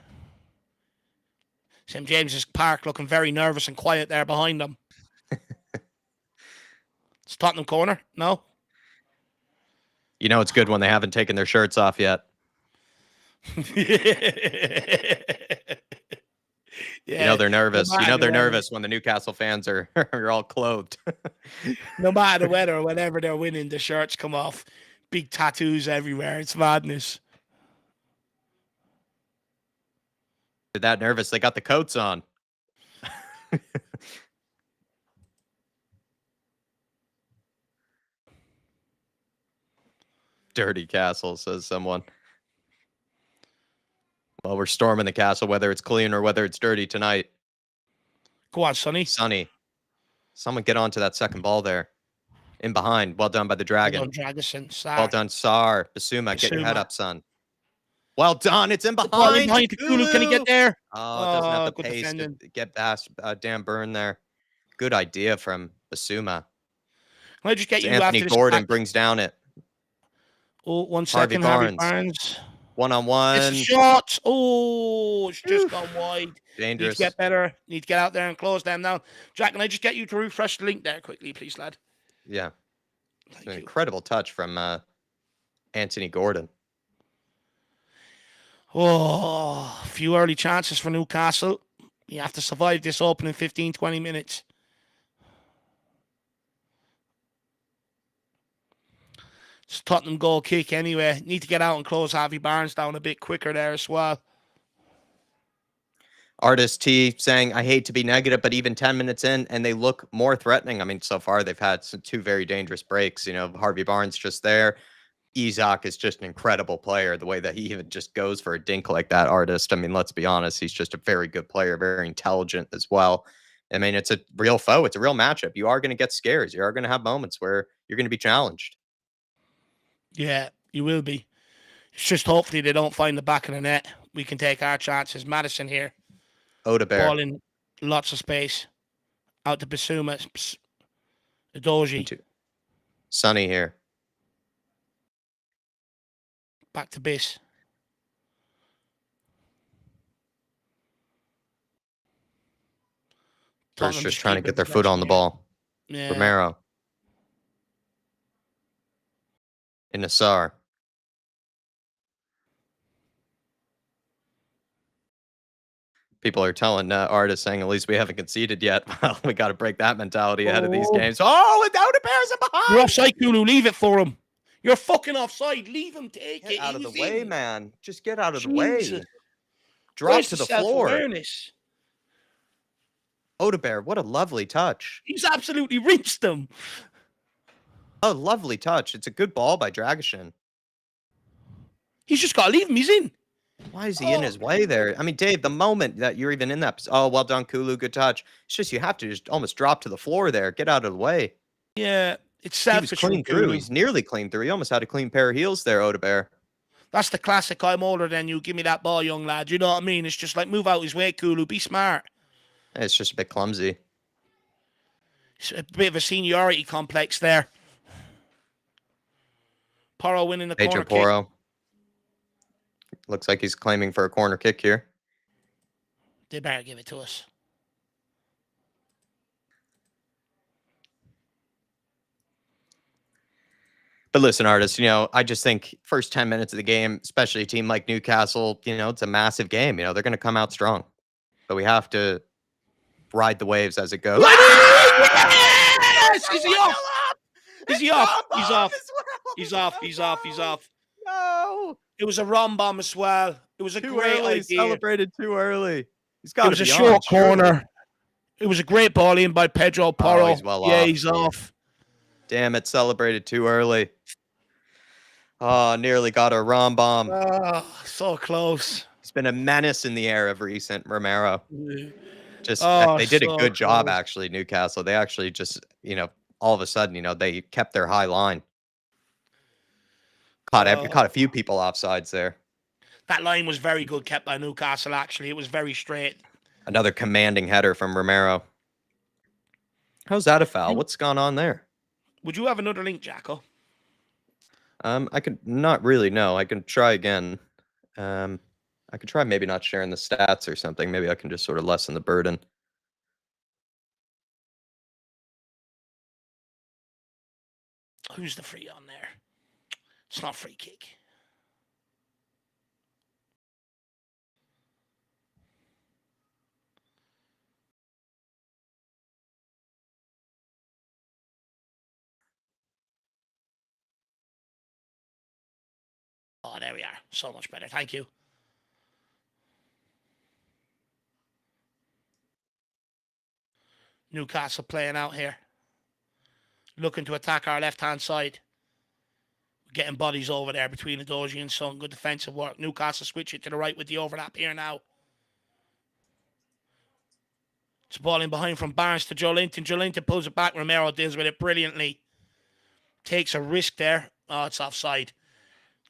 St. James's Park looking very nervous and quiet there behind them. It's Tottenham corner. No? It's good when they haven't taken their shirts off yet. Yeah, they're nervous. They're nervous when the Newcastle fans are all clothed. No matter the weather or whenever they're winning, the shirts come off. Big tattoos everywhere. It's madness. They're that nervous. They got the coats on. Dirty castle, says someone. Well, we're storming the castle, whether it's clean or whether it's dirty tonight. Go on, Sonny. Sonny. Someone get onto that second ball there. In behind. Well done by the Dragon. Well done, Dragusin. Sar. Well done, Sar. Basuma, get your head up, son. Well done. It's in behind. Kulu. Can he get there? Oh, it doesn't have the pace to get past Dan Burn there. Good idea from Basuma. Can I just get you Anthony after Gordon brings down it. Oh, 1 second. Harvey Barnes. One-on-one. It's a shot. Oh, it's just gone wide. Dangerous. Need to get better. Need to get out there and close them down. Jack, can I just get you to refresh the link there quickly, please, lad? Yeah. It's an incredible touch from Anthony Gordon. Oh, a few early chances for Newcastle. You have to survive this opening 15, 20 minutes. It's Tottenham goal kick anyway. Need to get out and close Harvey Barnes down a bit quicker there as well. Artist T saying, I hate to be negative, but even 10 minutes in, and they look more threatening. I mean, so far they've had 2 very dangerous breaks. Harvey Barnes just there. Isaac is just an incredible player. The way that he even just goes for a dink like that, Artist. I mean, let's be honest. He's just a very good player, very intelligent as well. I mean, it's a real foe. It's a real matchup. You are going to get scares. You are going to have moments where you're going to be challenged. Yeah, you will be. It's just hopefully they don't find the back of the net. We can take our chances. Madison here. Odebear. Ball in lots of space. Out to Basuma. Doji. Sonny here. Back to base. Spurs Tottenham just trying to keeping get their foot on the possession, ball. Yeah. Romero. And Nassar. People are telling artists saying at least we haven't conceded yet. Well, we got to break that mentality ahead of these games. Oh, without a bears are behind. You're offside, Kulu. Leave it for him. You're fucking offside. Leave him take Get it. out of the way, man. Just get out of the Jesus. way. Drop Where's to the the floor. self-awareness? Odebear, what a lovely touch. He's absolutely rinsed them. Oh, lovely touch. It's a good ball by Dragusin. He's just got to leave him. He's in. Why is he in his way there? I mean, Dave, the moment that you're even in that, oh, well done, Kulu, good touch. It's just you have to just almost drop to the floor there. Get out of the way. Yeah, it's He was selfish. clean through. He's nearly clean through. He almost had a clean pair of heels there, Odebear. That's the classic. I'm older than you. Give me that ball, young lad. You know what I mean? It's just like move out his way, Kulu. Be smart. It's just a bit clumsy. It's a bit of a seniority complex there. Porro winning the Pedro corner Porro. kick. Looks like he's claiming for a corner kick here. They better give it to us. But listen, artists, I just think first 10 minutes of the game, especially a team like Newcastle, it's a massive game. They're going to come out strong. But we have to ride the waves as it goes. Yes! Is he off? Is he off? He's off. He's off. He's off. He's off. No. It was a run bomb as well. It was a great idea. Celebrated too early. He's got It was a short corner. It was a great ball in by Pedro Porro. He's well yeah, off. he's off. Damn it, celebrated too early. Oh, nearly got a rom bomb. Oh, so close. He's been a menace in the air of recent, Romero. Just they did a good job, actually, Newcastle. They actually just, all of a sudden, they kept their high line. Caught a few people offsides there. That line was very good, kept by Newcastle, actually. It was very straight. Another commanding header from Romero. How's that a foul? What's gone on there? Would you have another link, Jacko? I could not really, no. I can try again. I could try maybe not sharing the stats or something. Maybe I can just sort of lessen the burden. Who's the free on there? It's not free kick. Oh, there we are. So much better. Thank you. Newcastle playing out here. Looking to attack our left-hand side. Getting bodies over there between Adoji and Son. Good defensive work. Newcastle switch it to the right with the overlap here now. It's ball in behind from Barnes to Joelinton. Joelinton pulls it back. Romero deals with it brilliantly. Takes a risk there. Oh, it's offside.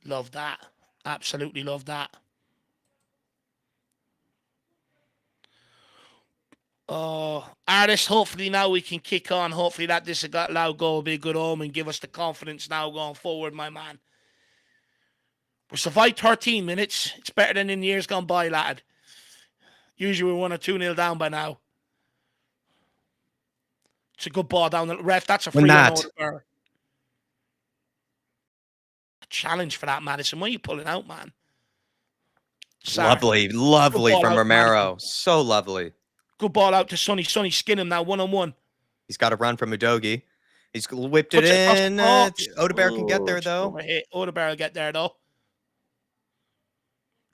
Love that. Absolutely love that. Oh, artists, hopefully now we can kick on. Hopefully that this loud goal will be a good omen and give us the confidence now going forward, my man. We survived 13 minutes. It's better than in years gone by, lad. Usually we're 1 or 2-0 down by now. It's a good ball down the ref. That's a free on Odegaard. A challenge for that, Madison. Why are you pulling out, man? Sorry. Lovely from Romero. Madison. So lovely. Good ball out to Sonny. Sonny skin him now, 1-on-1. He's got a run from Udogi. He's whipped it in. Odegaard can get there, though. Odegaard will get there, though.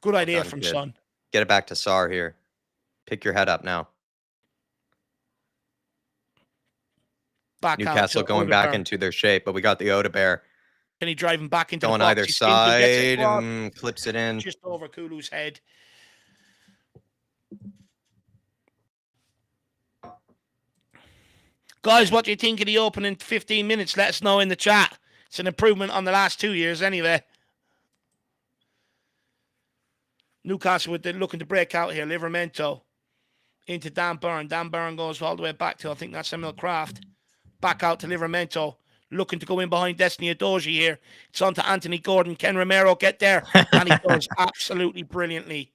Good idea from Son. Get it back to Sar here. Pick your head up now. Newcastle going back into their shape, but we got the Odegaard. Can he drive him back into the box? On either side and clips it in. Just over Kulu's head. Guys, what do you think of the opening 15 minutes? Let us know in the chat. It's an improvement on the last 2 years anyway. Newcastle looking to break out here. Livramento into Dan Burn. Dan Burn goes all the way back to, I think that's Emil Kraft. Back out to Livramento. looking to go in behind Destiny Adoji here. It's on to Anthony Gordon. Can Romero get there? And he does absolutely brilliantly.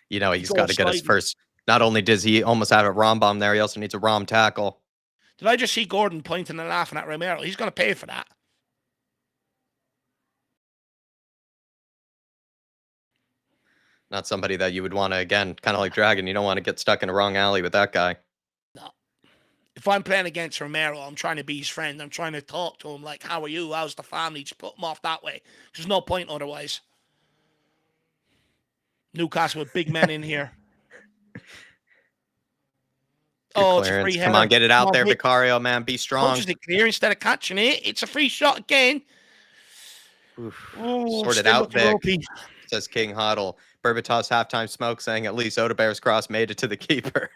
You know, He he's got to goes get his sliding. first. Not only does he almost have a rom bomb there, he also needs a rom tackle. Did I just see Gordon pointing and laughing at Romero? He's going to pay for that. Not somebody that you would want to, again, kind of like Dragon. You don't want to get stuck in a wrong alley with that guy. No. If I'm playing against Romero, I'm trying to be his friend. I'm trying to talk to him like, how are you? How's the family? Just put him off that way. There's no point otherwise. Newcastle with big men in here. Good It's a free clearance. header. Come on, get it out there, hit. Vicario, man. Be strong. Punches it clear instead of catching it. It's a free shot again. Sort it out, Vic, says King Huddle. Berbatov halftime smoke saying at least Odebear's cross made it to the keeper.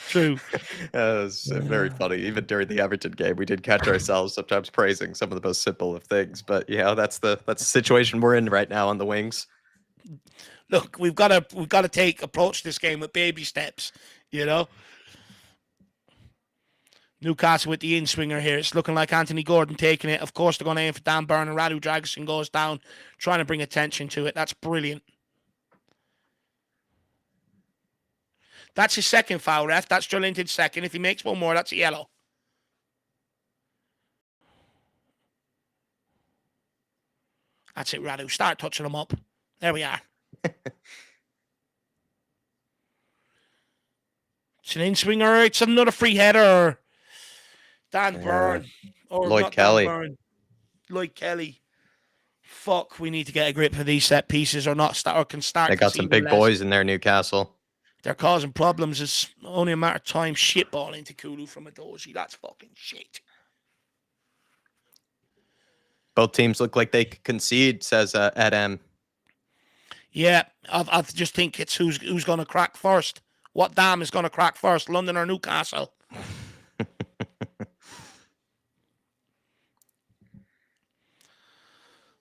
True. It was very funny. Even during the Everton game, we did catch ourselves sometimes praising some of the most simple of things. But yeah, that's the situation we're in right now on the wings. Look, we've got to approach this game with baby steps, you know. Newcastle with the in-swinger here. It's looking like Anthony Gordon taking it. Of course, they're going to aim for Dan Burn, and Radu Dragusin goes down, trying to bring attention to it. That's brilliant. That's his second foul, ref. That's Joelinton's second. If he makes one more, that's a yellow. That's it, Radu. Start touching them up. There we are. It's an in-swinger. It's another free header. Dan Burn. Or Lloyd Kelly. Lloyd Kelly. Fuck, we need to get a grip for these set pieces or not start or can start. They got some big boys in there, Newcastle. They're causing problems. It's only a matter of time. Shitball into Kulu from Adoji. That's fucking shit. Both teams look like they could concede, says Ed M. Yeah, I just think it's who's going to crack first. What dam is going to crack first, London or Newcastle?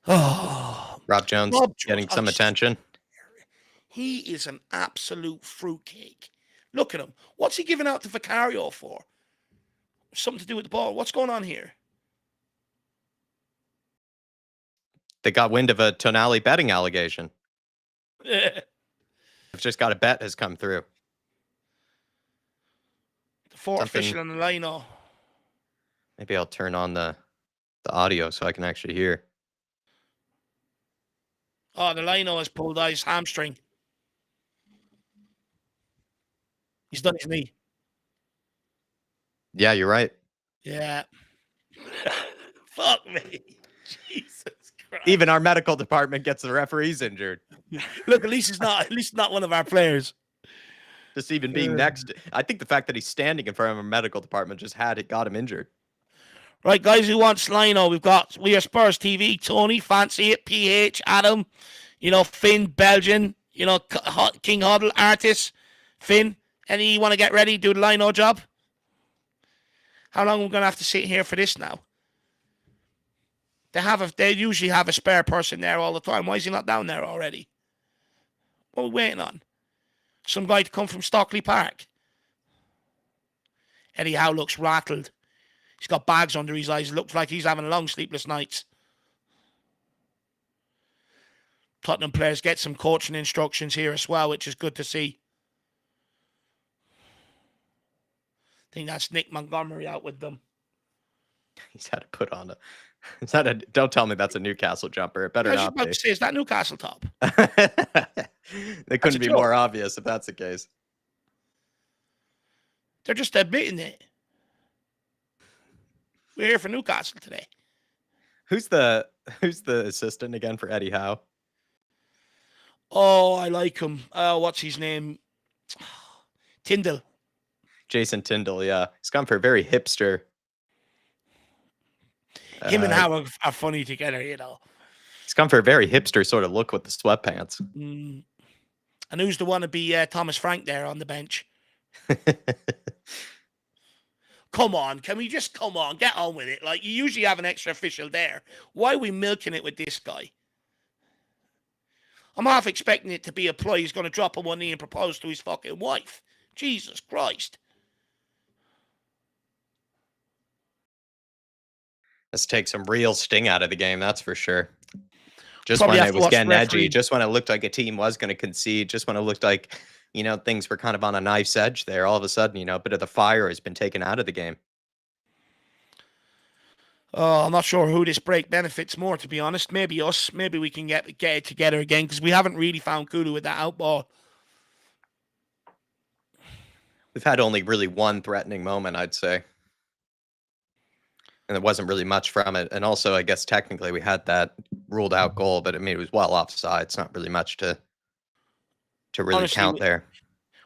Rob Jones getting some attention. He is an absolute fruitcake. Look at him. What's he giving out to Vicario for? Something to do with the ball. What's going on here? They got wind of a Tonali betting allegation. I've just got a bet has come through. The fourth official on the line. Maybe I'll turn on the audio so I can actually hear. Oh, the lino has pulled out his hamstring. He's done his knee. Yeah, you're right. Yeah. Fuck me. Jesus Christ. Even our medical department gets the referees injured. Look, at least it's not one of our players. Just even being next. I think the fact that he's standing in front of our medical department just got him injured. Right, guys, who wants Lino? We are Spurs TV. Tony, fancy it. PH, Adam, Finn, Belgian, King Huddle, Artist, Finn. Any you want to get ready, do the Lino job? How long are we going to have to sit here for this now? They usually have a spare person there all the time. Why is he not down there already? What are we waiting on? Some guy to come from Stockley Park. Eddie Howe looks rattled. He's got bags under his eyes. It looks like he's having long sleepless nights. Tottenham players get some coaching instructions here as well, which is good to see. I think that's Nick Montgomery out with them. He's had to put on don't tell me that's a Newcastle jumper. It better not be. I was about to say, is that Newcastle top? They couldn't be more obvious if that's the case. They're just admitting it. We're here for Newcastle today. Who's the assistant again for Eddie Howe? Oh, I like him. What's his name? Tyndall. Jason Tyndall, yeah. He's gone for a very hipster. Him and Howe are funny together, He's gone for a very hipster sort of look with the sweatpants. And who's the one to be Thomas Frank there on the bench? Come on, can we just get on with it? Like, you usually have an extra official there. Why are we milking it with this guy? I'm half expecting it to be a ploy. He's going to drop on one knee and propose to his fucking wife. Jesus Christ. Let's take some real sting out of the game, that's for sure. Just Probably when have it to was watch the getting edgy, referee. just when it looked like a team was going to concede, just when it looked like, things were kind of on a knife's edge there, all of a sudden, a bit of the fire has been taken out of the game. I'm not sure who this break benefits more, to be honest. Maybe us. Maybe we can get it together again, because we haven't really found Kulu with that outball. We've had only really one threatening moment, I'd say. And there wasn't really much from it. And also, I guess technically we had that ruled out goal, but I mean, it was well offside. It's not really much to really Honestly, count there.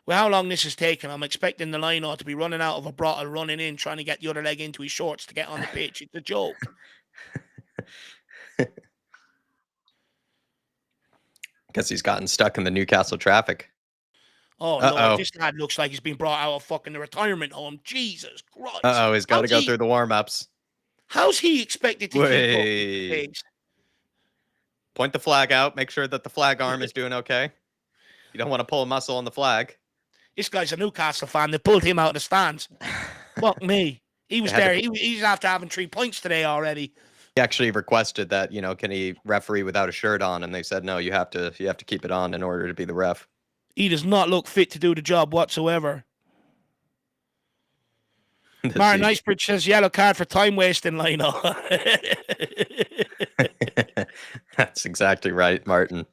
With how long this has taken, I'm expecting the line ought to be running out of a bottle, running in, trying to get the other leg into his shorts to get on the pitch. It's a joke. Guess he's gotten stuck in the Newcastle traffic. Oh, no, this lad looks like he's been brought out of fucking the retirement home. Jesus Christ. He's got to go through the warm-ups. How's he expected to keep up with the pace? Point the flag out. Make sure that the flag arm is doing okay. You don't want to pull a muscle on the flag. This guy's a Newcastle fan. They pulled him out of the stands. Fuck me. He was there. He's after having 3 points today already. He actually requested that, can he referee without a shirt on? And they said, no, you have to keep it on in order to be the ref. He does not look fit to do the job whatsoever. Martin Icebridge says yellow card for time wasting, Lino. That's exactly right, Martin.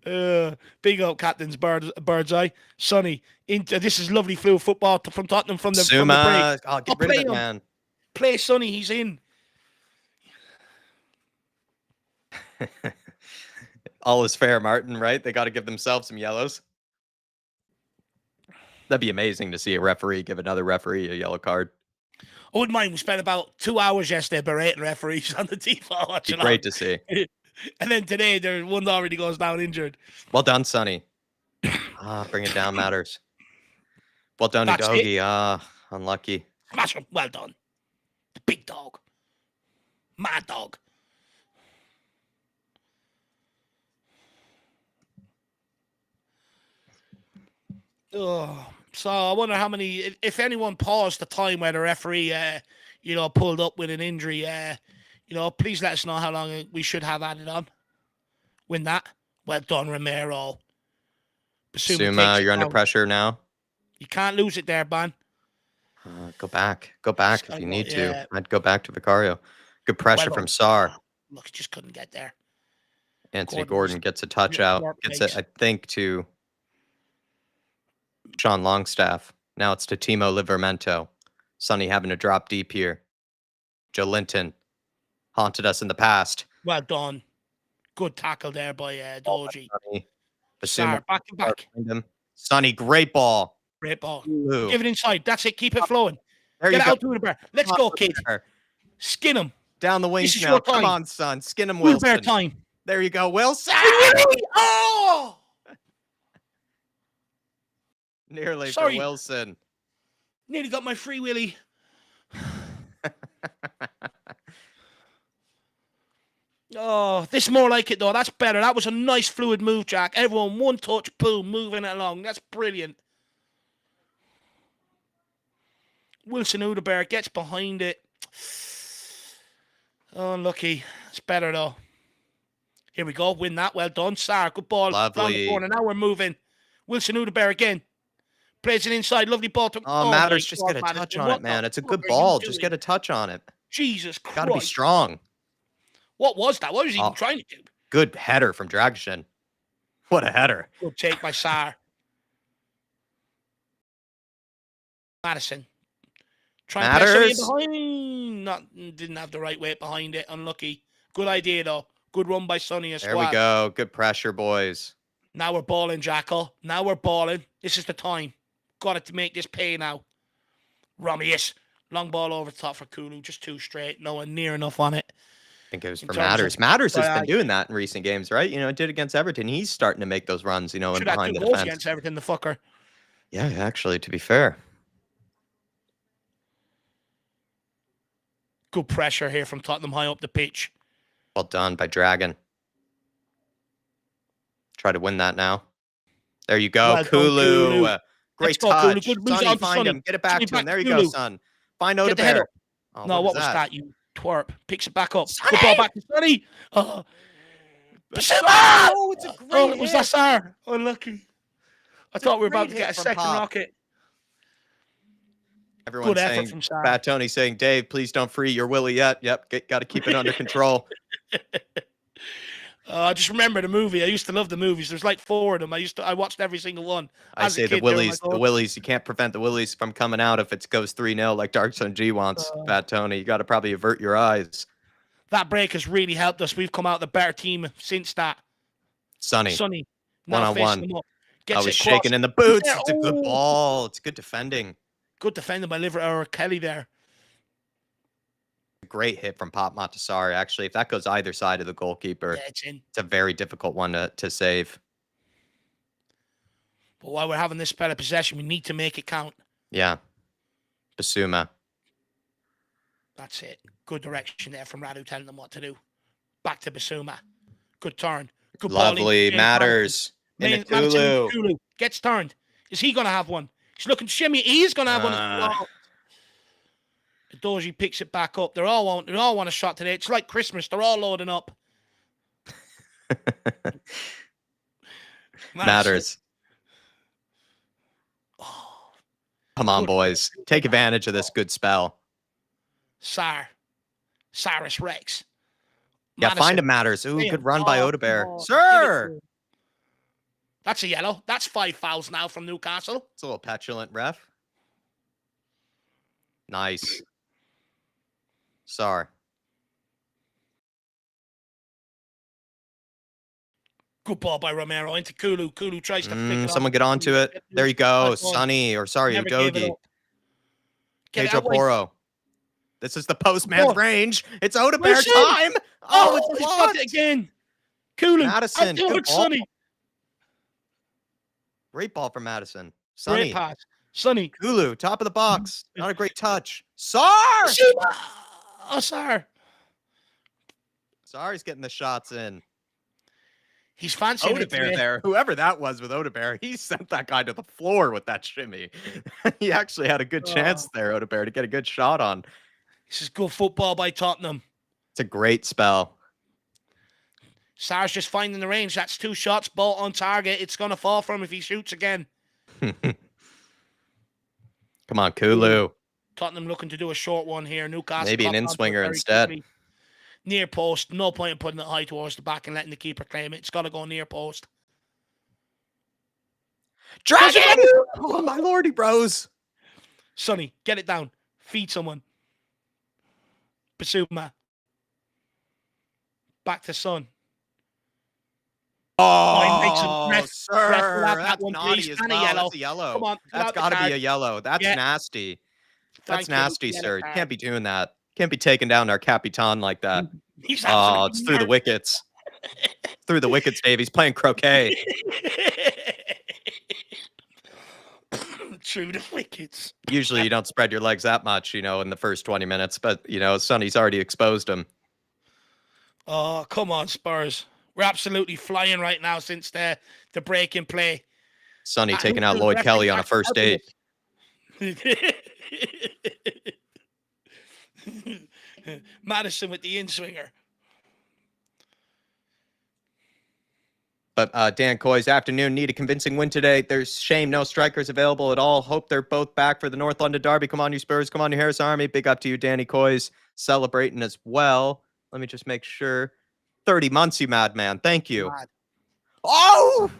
Big up Captain's bird's eye. Sonny, this is lovely fluid football from Tottenham from the break. I'll get rid of it, man. Play Sonny, he's in. All is fair, Martin, right? They got to give themselves some yellows. That'd be amazing to see a referee give another referee a yellow card. I wouldn't mind. We spent about 2 hours yesterday berating referees on the default watching. Great to see. And then today, one already goes down injured. Well done, Sonny. Bring it down matters. Well done, Udogie. Unlucky. Smash him. Well done. The big dog. Mad dog. Oh, so I wonder how many, if anyone paused the time where the referee, pulled up with an injury, please let us know how long we should have added on. Win that. Well done, Romero. Basuma, you're under pressure now. You can't lose it there, Ban. Go back. Go back if you need to. I'd go back to Vicario. Good pressure from Sarr. Look, he just couldn't get there. Anthony Gordon gets a touch out. Gets it, I think, to Sean Longstaff. Now it's to Timo Livramento. Sonny having to drop deep here. Joe Linton haunted us in the past. Well done. Good tackle there by Doji. Basuma, back to back. Sonny, great ball. Great ball. Ooh. Give it inside. That's it. Keep it flowing. Get out to the bear. Let's go, kid. Skin him. Down the wings now. Come on, son. Skin him, Wilson. Bear time. There you go, Wilson. Oh! Nearly for Wilson. Nearly got my free willy. Oh, this is more like it, though. That's better. That was a nice fluid move, Jack. Everyone, one touch, boom, moving it along. That's brilliant. Wilson Udebert gets behind it. Oh, unlucky. It's better, though. Here we go. Win that. Well done. Sarr, good ball. Lovely. Round the corner. Now we're moving. Wilson Udebert again. Plays it inside. Lovely ball. Matters. Just get a touch on it, man. It's a good ball. Just get a touch on it. Jesus Christ. Got to be strong. What was that? What was he even trying to do? Good header from Dragusin. What a header. Good take by Sarr. Madison. Trying to press behind. Didn't have the right weight behind it. Unlucky. Good idea, though. Good run by Sonny as well. There we go. Good pressure, boys. Now we're balling, Jackal. Now we're balling. This is the time. Got it to make this pay now. Romius. Long ball over the top for Kulu. Just too straight. No one near enough on it. I think it was for Matters. Matters has been doing that in recent games, right? It did against Everton. He's starting to make those runs, and behind the defense. Against Everton, the fucker. Yeah, actually, to be fair. Good pressure here from Tottenham high up the pitch. Well done by Dragon. Try to win that now. There you go, well Kulu. Great touch. Sonny, find him. Get it back to him. There you go, son. Find Odebert. No, what was that? You Twerp picks it back up. Sonny! Good ball back to Sonny. Oh, Basuma! Oh, it's a great Oh, it was hit. Assar. Unlucky. I thought we were about to great get a hit from second Pop. rocket. Everyone's effort saying, from Sarr. Fat Tony saying, Dave, please don't free your Willie yet. Yep, got to keep it under control. I just remember the movie. I used to love the movies. There's like 4 of them. I watched every single one. I As a say the kid, they were Willies, like, the Willies. You can't prevent the Willies from coming out if it goes 3-0 like Dark Sun G wants. Fat Tony, you got to probably avert your eyes. That break has really helped us. We've come out the better team since that. Sonny, now one-on-one. facing them up. I Gets was it shaking crossed. in the boots. Yeah, It's a good oh. ball. It's good defending. Good defending by Kelly there. Great hit from Pop Montessori. Actually, if that goes either side of the goalkeeper, Yeah, it's in. it's a very difficult one to save. But while we're having this spell of possession, we need to make it count. Yeah. Basuma. That's it. Good direction there from Radu telling them what to do. Back to Basuma. Good turn. Good Lovely. ball. Matters. Kulu gets turned. Is he going to have one? He's looking shimmy. He's going to have one. Doji picks it back up. They all want a shot today. It's like Christmas. They're all loading up. Matters. Oh, come on, boys. Take advantage of this good spell. Cyrus Rex. Yeah, Madison. find a Matters. Ooh, good run by Odebear. Oh, Sir! That's a yellow. That's 5 fouls now from Newcastle. It's a little petulant, ref. Nice. Sar. Good ball by Romero into Kulu. Kulu tries to flick it. Someone get onto it. There you go. Sonny, or sorry, Udogi. Pedro Porro. This is the postman's range. It's Odebear time. Oh, it's blocked again. Kulu. Madison. Good ball. Sonny. Great ball from Madison. Sonny. Great pass. Sonny. Kulu, top of the box. Not a great touch. Sar! Oh, Sar. Sar's getting the shots in. He's fancying Odebear there. Whoever that was with Odebear, he sent that guy to the floor with that shimmy. He actually had a good chance there, Odebear, to get a good shot on. This is good football by Tottenham. It's a great spell. Sar's just finding the range. That's 2 shots, ball on target. It's going to fall for him if he shoots again. Come on, Kulu. Tottenham looking to do a short one here. Newcastle. Maybe an in-swinger instead. Quickly. Near post. No point in putting it high towards the back and letting the keeper claim it. It's got to go near post. Dragon! Oh, my lordy, bros. Sonny, get it down. Feed someone. Basuma. Back to Son. Oh, sir. That's naughty as well. That's a yellow. Come on, that's got to be a yellow. That's nasty. That's nasty, sir. You can't be doing that. Can't be taking down our Capitan like that. Oh, it's through the wickets. Through the wickets, Dave. He's playing croquet. Through the wickets. Usually you don't spread your legs that much, in the first 20 minutes. But, Sonny's already exposed him. Oh, come on, Spurs. We're absolutely flying right now since the break in play. Sonny taking out Lloyd Kelly on a first date. Madison with the in-swinger. But Dan Coy's afternoon need a convincing win today. There's shame no strikers available at all. Hope they're both back for the North London derby. Come on, you Spurs. Come on, you Harris Army. Big up to you, Danny Coy's celebrating as well. Let me just make sure. 30 months, you madman. Thank you. God. Oh!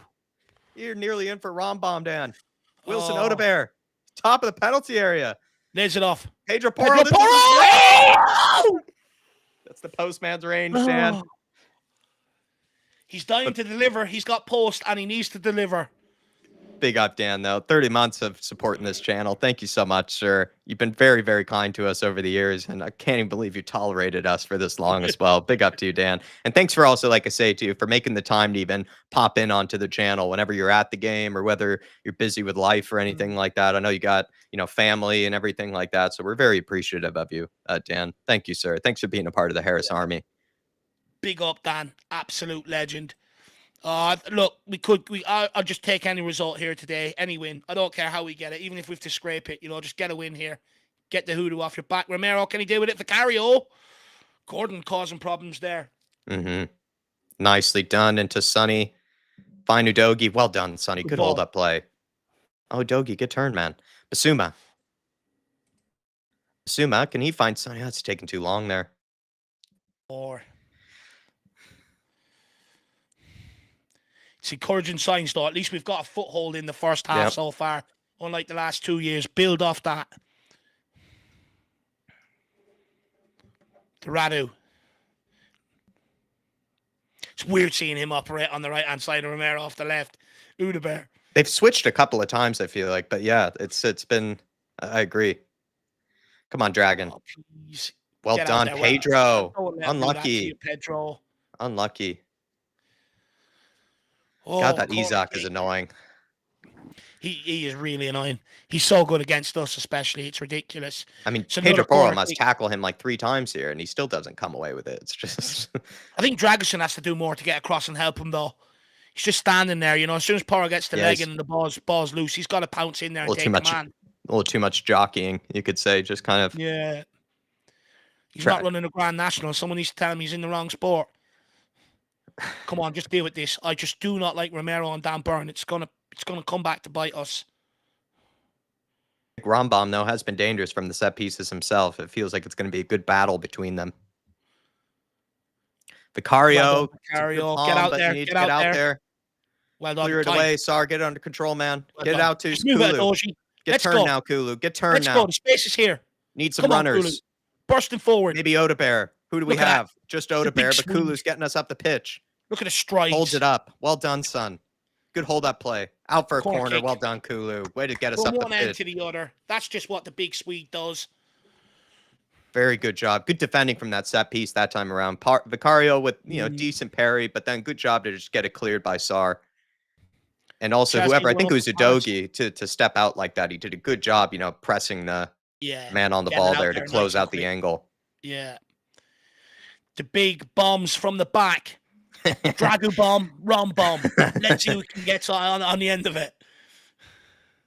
You're nearly in for Rom Bomb, Dan. Wilson Odebear. Top of the penalty area. There's it off. Pedro Porro. That's the postman's range, Dan. He's dying to deliver. He's got post and he needs to deliver. Big up, Dan, though. 30 months of supporting this channel. Thank you so much, sir. You've been very, very kind to us over the years, and I can't even believe you tolerated us for this long as well. Big up to you, Dan. And thanks for also, like I say to you, for making the time to even pop in onto the channel whenever you're at the game or whether you're busy with life or anything like that. I know you got, family and everything like that, so we're very appreciative of you, Dan. Thank you, sir. Thanks for being a part of the Harris Army. Big up, Dan. Absolute legend. Look, I'll just take any result here today, any win. I don't care how we get it, even if we have to scrape it. Just get a win here. Get the hoodoo off your back. Romero, can he do with it? Vicario. Gordon causing problems there. Mm-hmm. Nicely done into Sonny. Fine Udogi. Well done, Sonny. Good Good ball. hold-up play. Oh, Udogi, good turn, man. Basuma. Basuma, can he find Sonny? That's taking too long there. Or it's encouraging signs, though. At least we've got a foothold in the first half so far, unlike the last 2 years. Build off that. To Radu. It's weird seeing him operate on the right-hand side of Romero off the left. Udebear. They've switched a couple of times, I feel like. But yeah, it's been... I agree. Come on, Dragon. Oh, please. Well Get out done, there. Pedro. Don't let him do that to you, Unlucky. Pedro. Unlucky. Oh, God, that corner Isak is kick. annoying. He is really annoying. He's so good against us, especially. It's ridiculous. I mean, It's Pedro another Porro corner must kick. tackle him like 3 times here, and he still doesn't come away with it. It's just... I think Dragusin has to do more to get across and help him, though. He's just standing there, you know. As soon as Porro gets the leg and the ball's loose, he's got to pounce in there and take command. A little too much jockeying, you could say. Just kind of... Yeah. He's not running a Grand National. Someone needs to tell him he's in the wrong sport. Come on, just deal with this. I just do not like Romero and Dan Burn. It's gonna come back to bite us. Rambam, though, has been dangerous from the set pieces himself. It feels like it's going to be a good battle between them. Vicario, Vicario, get out there. Get out there. Well done. Clear it away, Sar. Get it under control, man. Well Get done. it out to Kulu. Get turned now, Kulu. Get turned now. Let's go. The space is here. Need some runners. Bursting forward. Maybe Odebear. Who do we have? Just Odebear, but Kulu's getting us up the pitch. Look at the strides. Holds it up. Well done, son. Good hold-up play. Out for a corner. Kick. Well done, Kulu. Way to get us From up the one end pitch. to the other. That's just what the big Swede does. Very good job. Good defending from that set piece that time around. Vicario with decent parry, but then good job to just get it cleared by Sar. And also whoever, I think it was Udogi, to step out like that. He did a good job, pressing the man on the ball there to close out the angle. Yeah. The big bombs from the back. Dragu bomb, Rom bomb. Let's see who can get on the end of it.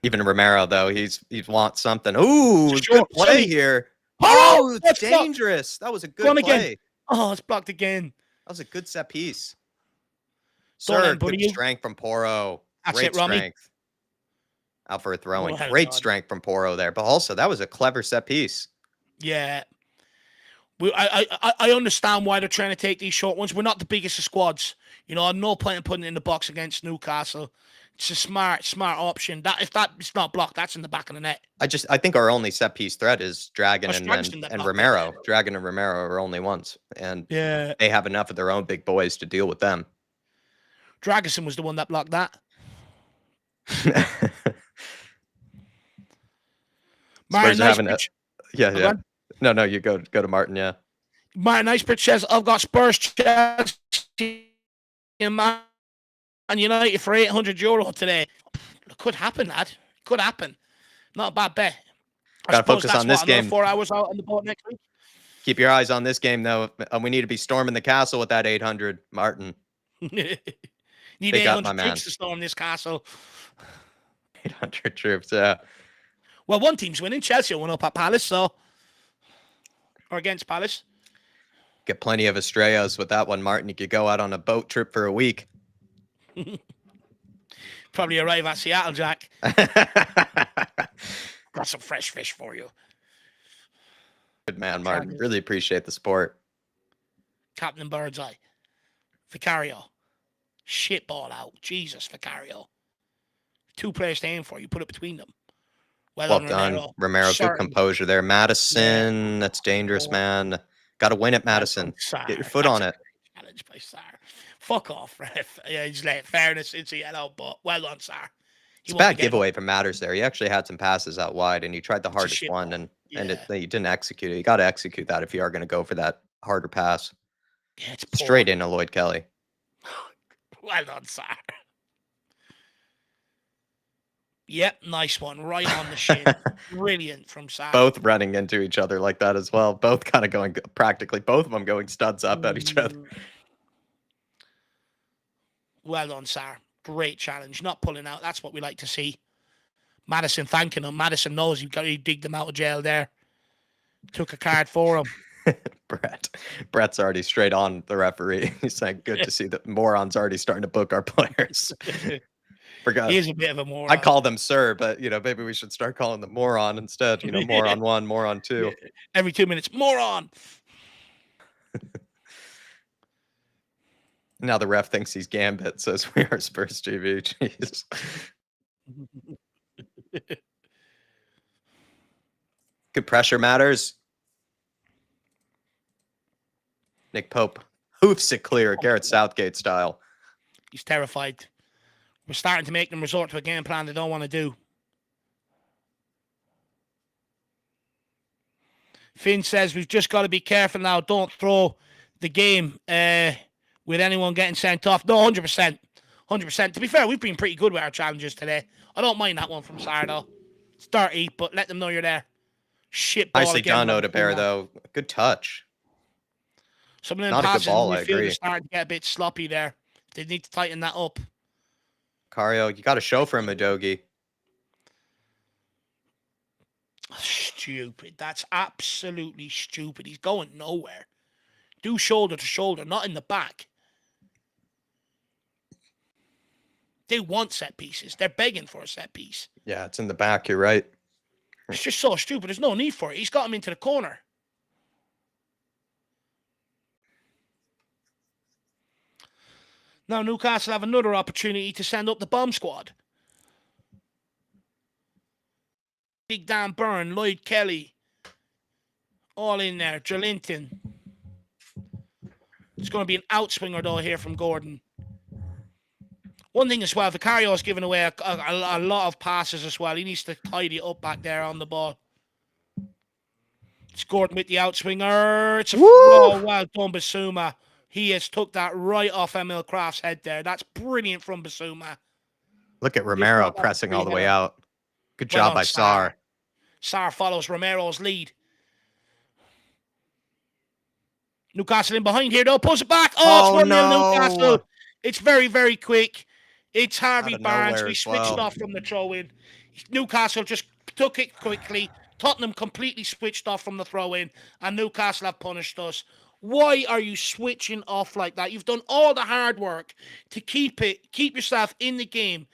Even Romero, though, he wants something. Ooh, good play here. Oh, it's dangerous. That was a good play. Again. Oh, it's blocked again. That was a good set piece. Sir, good strength from Porro. Great strength. Out for a throw-in. Great strength from Porro there. But also, that was a clever set piece. Yeah. I understand why they're trying to take these short ones. We're not the biggest of squads. I'm no point in putting it in the box against Newcastle. It's a smart option. If it's not blocked, that's in the back of the net. I think our only set piece threat is Dragon and Romero. Dragon and Romero are only ones. And they have enough of their own big boys to deal with them. Dragusin was the one that blocked that. Spurs having it. Yeah. No, you go to Martin, yeah. Martin Icebridge says, I've got Spurs, Chelsea, and Man United for €800 today. It could happen, lad. It could happen. Not a bad bet. Got to focus on this game. 4 hours out on the boat next week. Keep your eyes on this game, though. We need to be storming the castle with that 800, Martin. Need 800 troops to storm this castle. 800 troops, yeah. Well, one team's winning. Chelsea won up at Palace, so... Or against Palace. Get plenty of Estrellas with that one, Martin. You could go out on a boat trip for a week. Probably arrive at Seattle, Jack. Got some fresh fish for you. Good man, Martin. Really appreciate the sport. Captain Birdseye. Vicario. Shit ball out. Jesus, Vicario. 2 players to aim for. You put it between them. Well done. Romero, good composure there. Madison, that's dangerous, man. Got to win it, Madison. Get your foot on it. Challenge by Sar. Fuck off, ref. Yeah, just let fairness into yellow, but well done, Sar. It's a bad giveaway from Matters there. He actually had some passes out wide, and he tried the hardest one, and he didn't execute it. You got to execute that if you are going to go for that harder pass. Yeah, it's straight into Lloyd Kelly. Well done, Sar. Yep, nice one. Right on the shin. Brilliant from Sar. Both running into each other like that as well. Both kind of going, practically both of them going studs up at each other. Well done, Sar. Great challenge. Not pulling out. That's what we like to see. Madison thanking him. Madison knows he digged him out of jail there. Took a card for him. Brett's already straight on the referee. He's saying, good to see that morons already starting to book our players. Forgot. He is a bit of a moron. I call them sir, but maybe we should start calling them moron instead. Moron 1, moron 2. Every 2 minutes, moron. Now the ref thinks he's Gambit, says we are Spurs TV. Jeez. Good pressure matters. Nick Pope hoofs it clear, Gareth Southgate style. He's terrified. We're starting to make them resort to a game plan they don't want to do. Finn says we've just got to be careful now. Don't throw the game with anyone getting sent off. No, 100%. 100%. To be fair, we've been pretty good with our challenges today. I don't mind that one from Sardo. It's dirty, but let them know you're there. Shit ball Nicely again. done, Odebear, though. Good touch. Some of them Not a good passes ball, in I the midfield agree. are starting to get a bit sloppy there. They need to tighten that up. Cario, you got to show for him, Udogie. Stupid. That's absolutely stupid. He's going nowhere. Do shoulder to shoulder, not in the back. They want set pieces. They're begging for a set piece. Yeah, it's in the back. You're right. It's just so stupid. There's no need for it. He's got him into the corner. Now Newcastle have another opportunity to send up the bomb squad. Big Dan Byrne, Lloyd Kelly, all in there. Jolinton. It's going to be an outswinger, though, here from Gordon. One thing as well, Vicario's given away a lot of passes as well. He needs to tidy it up back there on the ball. It's Gordon with the outswinger. It's a well done, Basuma. He has took that right off Emil Kraft's head there. That's brilliant from Basuma. Look at Romero pressing all the way out. Good job by Sarr. Sarr follows Romero's lead. Newcastle in behind here, though. Pulls it back. Oh, it's 1-0 Newcastle. It's very, very quick. It's Harvey Barnes. We switched off from the throw-in. Newcastle just took it quickly. Tottenham completely switched off from the throw-in, and Newcastle have punished us. Why are you switching off like that? You've done all the hard work to keep yourself in the game.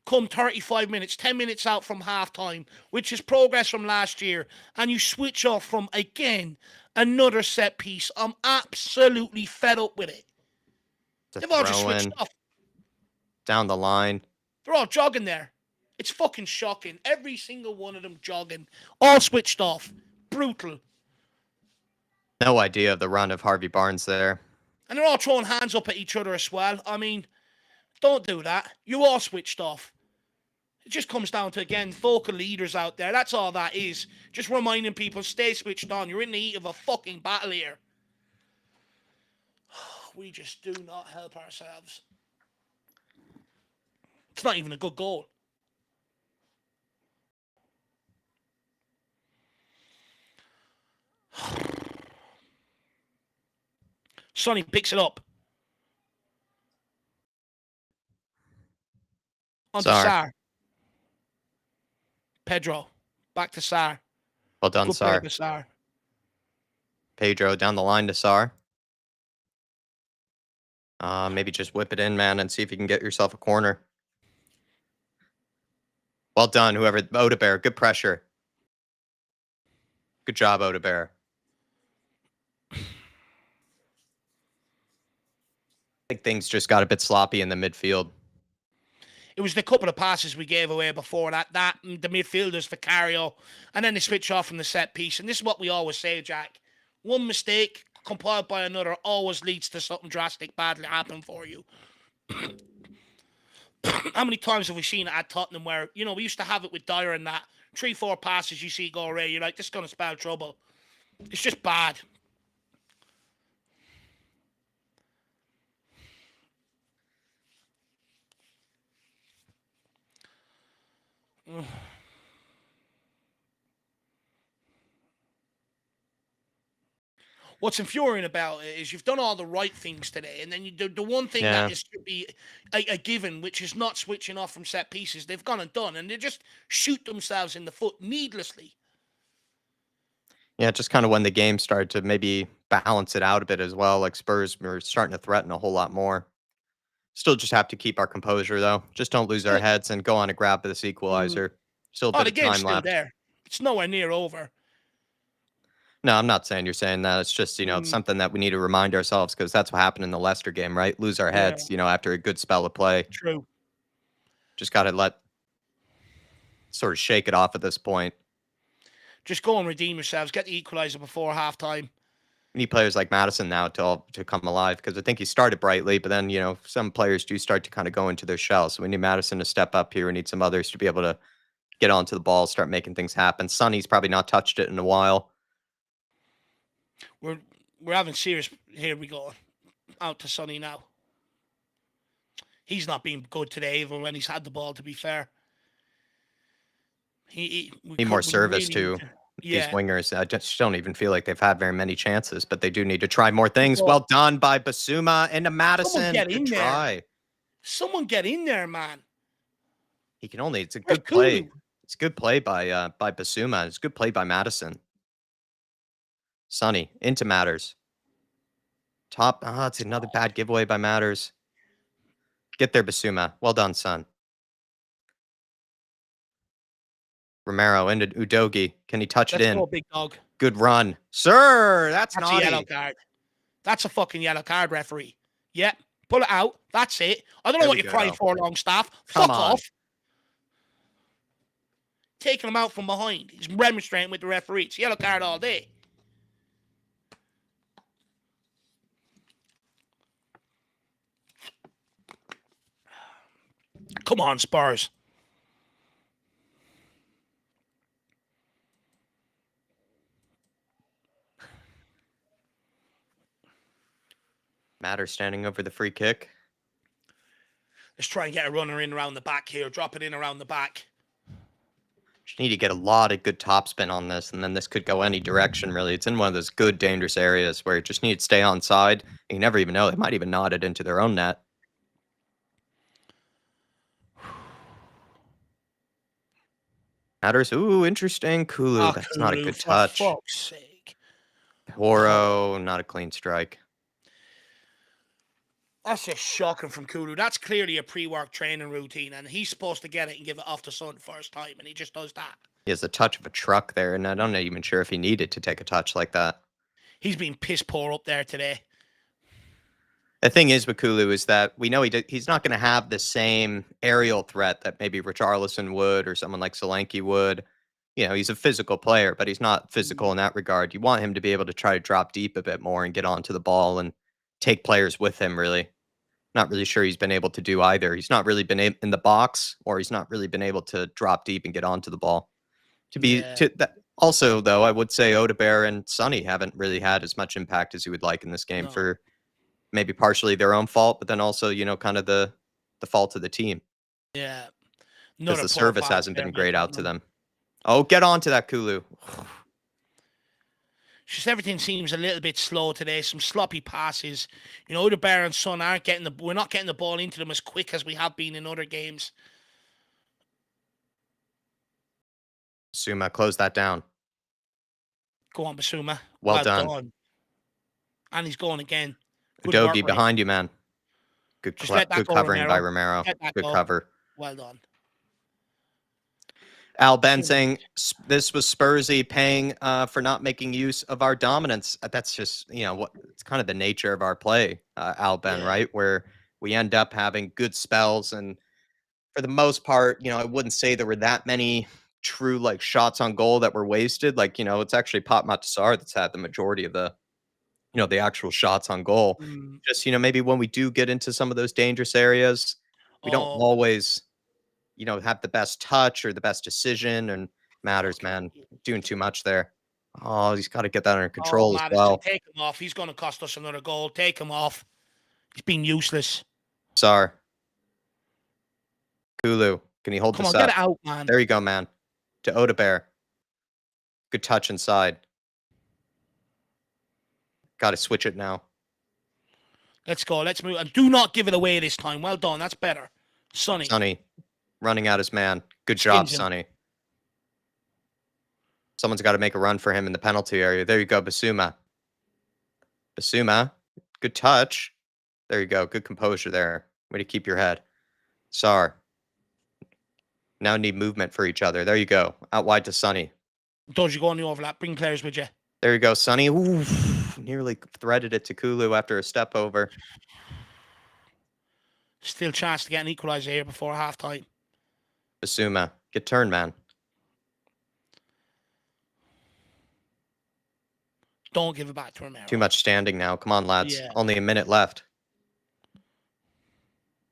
Come 35 minutes, 10 minutes out from half-time, which is progress from last year, and you switch off from, again, another set piece. I'm absolutely fed up with it. They've all just switched off. Down the line. They're all jogging there. It's fucking shocking. Every single one of them jogging. All switched off. Brutal. No idea of the run of Harvey Barnes there. And they're all throwing hands up at each other as well. I mean, don't do that. You all switched off. It just comes down to, again, vocal leaders out there. That's all that is. Just reminding people, stay switched on. You're in the heat of a fucking battle here. We just do not help ourselves. It's not even a good goal. Sonny picks it up. On to Sarr. Pedro. Back to Sarr. Well done, Sarr. Pedro down the line to Sarr. Maybe just whip it in, man, and see if you can get yourself a corner. Well done, whoever. Odebear, good pressure. Good job, Odebear. I think things just got a bit sloppy in the midfield. It was the couple of passes we gave away before that the midfielders, Vicario, and then they switch off from the set piece. And this is what we always say, Jack. One mistake compiled by another always leads to something drastic badly happen for you. How many times have we seen it at Tottenham where, we used to have it with Dyer and that. 3-4 passes you see go away, you're like, this is going to spell trouble. It's just bad. What's infuriating about it is you've done all the right things today, and then you do the one thing that should be a given, which is not switching off from set pieces. They've gone and done, and they just shoot themselves in the foot needlessly. Yeah, just kind of when the game started to maybe balance it out a bit as well. Like Spurs were starting to threaten a whole lot more. Still just have to keep our composure though. Just don't lose our Yeah. heads and go on to grab this Mm. equalizer. Still a Oh, bit the of game's time still left. there. It's nowhere near over. No, I'm not saying you're saying that. It's just, it's Mm. something that we need to remind ourselves because that's what happened in the Leicester game, right? Lose our Yeah, heads, after a good spell of play. true. Just got to sort of shake it off at this point. Just go and redeem yourselves. Get the equaliser before halftime. We need players like Madison now to come alive because I think he started brightly, but then, some players do start to kind of go into their shell. So we need Madison to step up here. We need some others to be able to get onto the ball, start making things happen. Sonny's probably not touched it in a while. We're having serious. Here we go. Out to Sonny now. He's not been good today, even when he's had the ball. To be fair, we Need more service really too. These yeah. wingers, I just don't even feel like they've had very many chances, but they do need to try more things. Well, Well done by Basuma into someone Madison. get Good in there. try. Someone get in there, man. It's a Where's good play. Kulu? It's a good play by Basuma. It's a good play by Madison. Sonny into Matters. It's another bad giveaway by Matters. Get there, Basuma. Well done, son. Romero into Udogi. Can he touch it Let's in? go, big dog. Good run. Sir, that's That's a yellow naughty. card. That's a fucking yellow card, referee. Yep. Pull it out. That's it. I don't know There what we you're crying go. for, Longstaff. Come Fuck on. off. Taking him out from behind. He's remonstrating with the referee. It's yellow card all day. Come on, Spurs. Matter standing over the free kick. Let's try and get a runner in around the back here. Drop it in around the back. Just need to get a lot of good topspin on this, and then this could go any direction, really. It's in one of those good, dangerous areas where you just need to stay on side. You never even know. They might even nod it into their own net. Matters. Ooh, interesting. Kulu. Oh, That's not a Kulu, good for touch. fuck's sake. Poro, not a clean strike. That's just shocking from Kulu. That's clearly a pre-work training routine, and he's supposed to get it and give it off the sun first time, and he just does that. He has the touch of a truck there, and I'm not even sure if he needed to take a touch like that. He's been piss poor up there today. The thing is with Kulu is that we know he's not going to have the same aerial threat that maybe Richarlison would or someone like Solanke would. He's a physical player, but he's not physical in that regard. You want him to be able to try to drop deep a bit more and get onto the ball and take players with him, really. Not really sure he's been able to do either. He's not really been in the box, or he's not really been able to drop deep and get onto the ball. Also, though, I would say Odebear and Sonny haven't really had as much impact as you would like in this game for maybe partially their own fault, but then also, kind of the fault of the team. Yeah. Because the service hasn't been great out to them. Oh, get on to that, Kulu. Just everything seems a little bit slow today. Some sloppy passes. The Bear and Son aren't we're not getting the ball into them as quick as we have been in other games. Basuma, close that down. Go on, Basuma. Well done. And he's going again. Udogi behind you, man. Good covering by Romero. Good cover. Well done. Al Ben saying this was Spursy paying for not making use of our dominance. That's just, it's kind of the nature of our play, Al Ben, right? Where we end up having good spells. And for the most part, I wouldn't say there were that many true shots on goal that were wasted. It's actually Pop Matasar that's had the majority of the, the actual shots on goal. Just, maybe when we do get into some of those dangerous areas, we don't always have the best touch or the best decision, and Matters, man, doing too much there. Oh, he's got to get that under control as well. Take him off. He's going to cost us another goal. Take him off. He's been useless. Sar. Kulu, can he hold this up? Come on, get it out, man. There you go, man. To Odebear. Good touch inside. Got to switch it now. Let's go. Let's move. And do not give it away this time. Well done. That's better. Sonny. Running out his man. Good job, Sonny. Someone's got to make a run for him in the penalty area. There you go, Basuma. Basuma, good touch. There you go, good composure there. Way to keep your head. Sar. Now need movement for each other. There you go. Out wide to Sonny. Don't you go on the overlap. Bring players with you. There you go, Sonny. Ooh, nearly threaded it to Kulu after a step over. Still chance to get an equaliser here before half-time. Basuma, get turned, man. Don't give it back to Romero. Too much standing now. Come on, lads. Yeah. Only a minute left.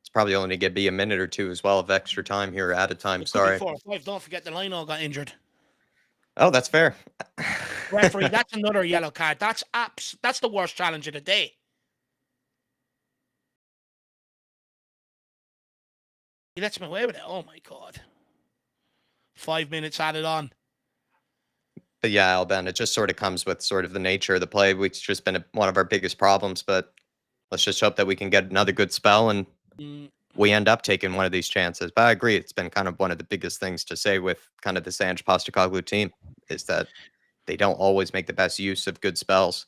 It's probably only going to be a minute or two as well of extra time here at a time. Sorry. 4 or 5. Don't forget the line all got injured. Oh, that's fair. Referee, that's another yellow card. That's the worst challenge of the day. He lets me away with it. Oh my God. 5 minutes added on. But yeah, Alben, it just sort of comes with sort of the nature of the play, which has just been one of our biggest problems. But let's just hope that we can get another good spell and we end up taking one of these chances. But I agree, it's been kind of one of the biggest things to say with kind of the Ange Postecoglou team is that they don't always make the best use of good spells.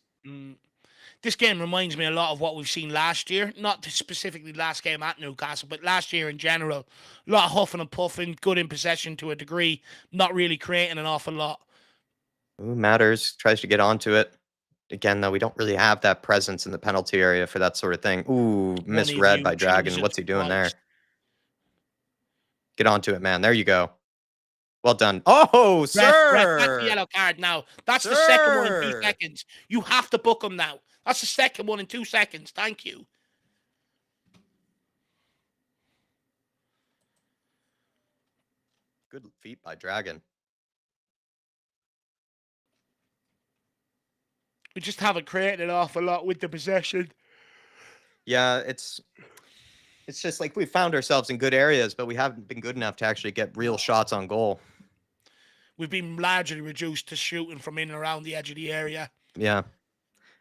This game reminds me a lot of what we've seen last year. Not specifically last game at Newcastle, but last year in general. A lot of huffing and puffing, good in possession to a degree, not really creating an awful lot. Ooh, Matters tries to get onto it. Again, though, we don't really have that presence in the penalty area for that sort of thing. Ooh, misread by Dragon. What's he doing there? Get onto it, man. There you go. Well done. Oh, sir! Ref, that's the yellow card now. That's the second one in 2 seconds. You have to book him now. That's the second one in 2 seconds. Thank you. Good feet by Dragon. We just haven't created an awful lot with the possession. Yeah, it's just like we found ourselves in good areas, but we haven't been good enough to actually get real shots on goal. We've been largely reduced to shooting from in and around the edge of the area. Yeah.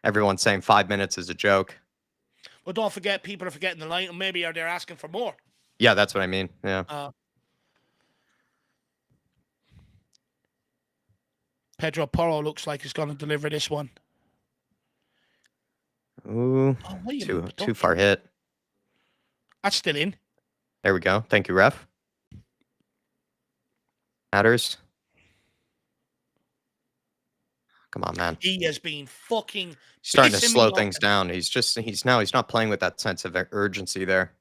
Everyone's saying 5 minutes is a joke. Well, don't forget, people are forgetting the line, and maybe they're asking for more. Yeah, that's what I mean. Yeah. Pedro Porro looks like he's going to deliver this one. Ooh, too far hit. That's still in. There we go. Thank you, ref. Matters. Come on, man. He has been fucking starting to slow things down. He's not playing with that sense of urgency there.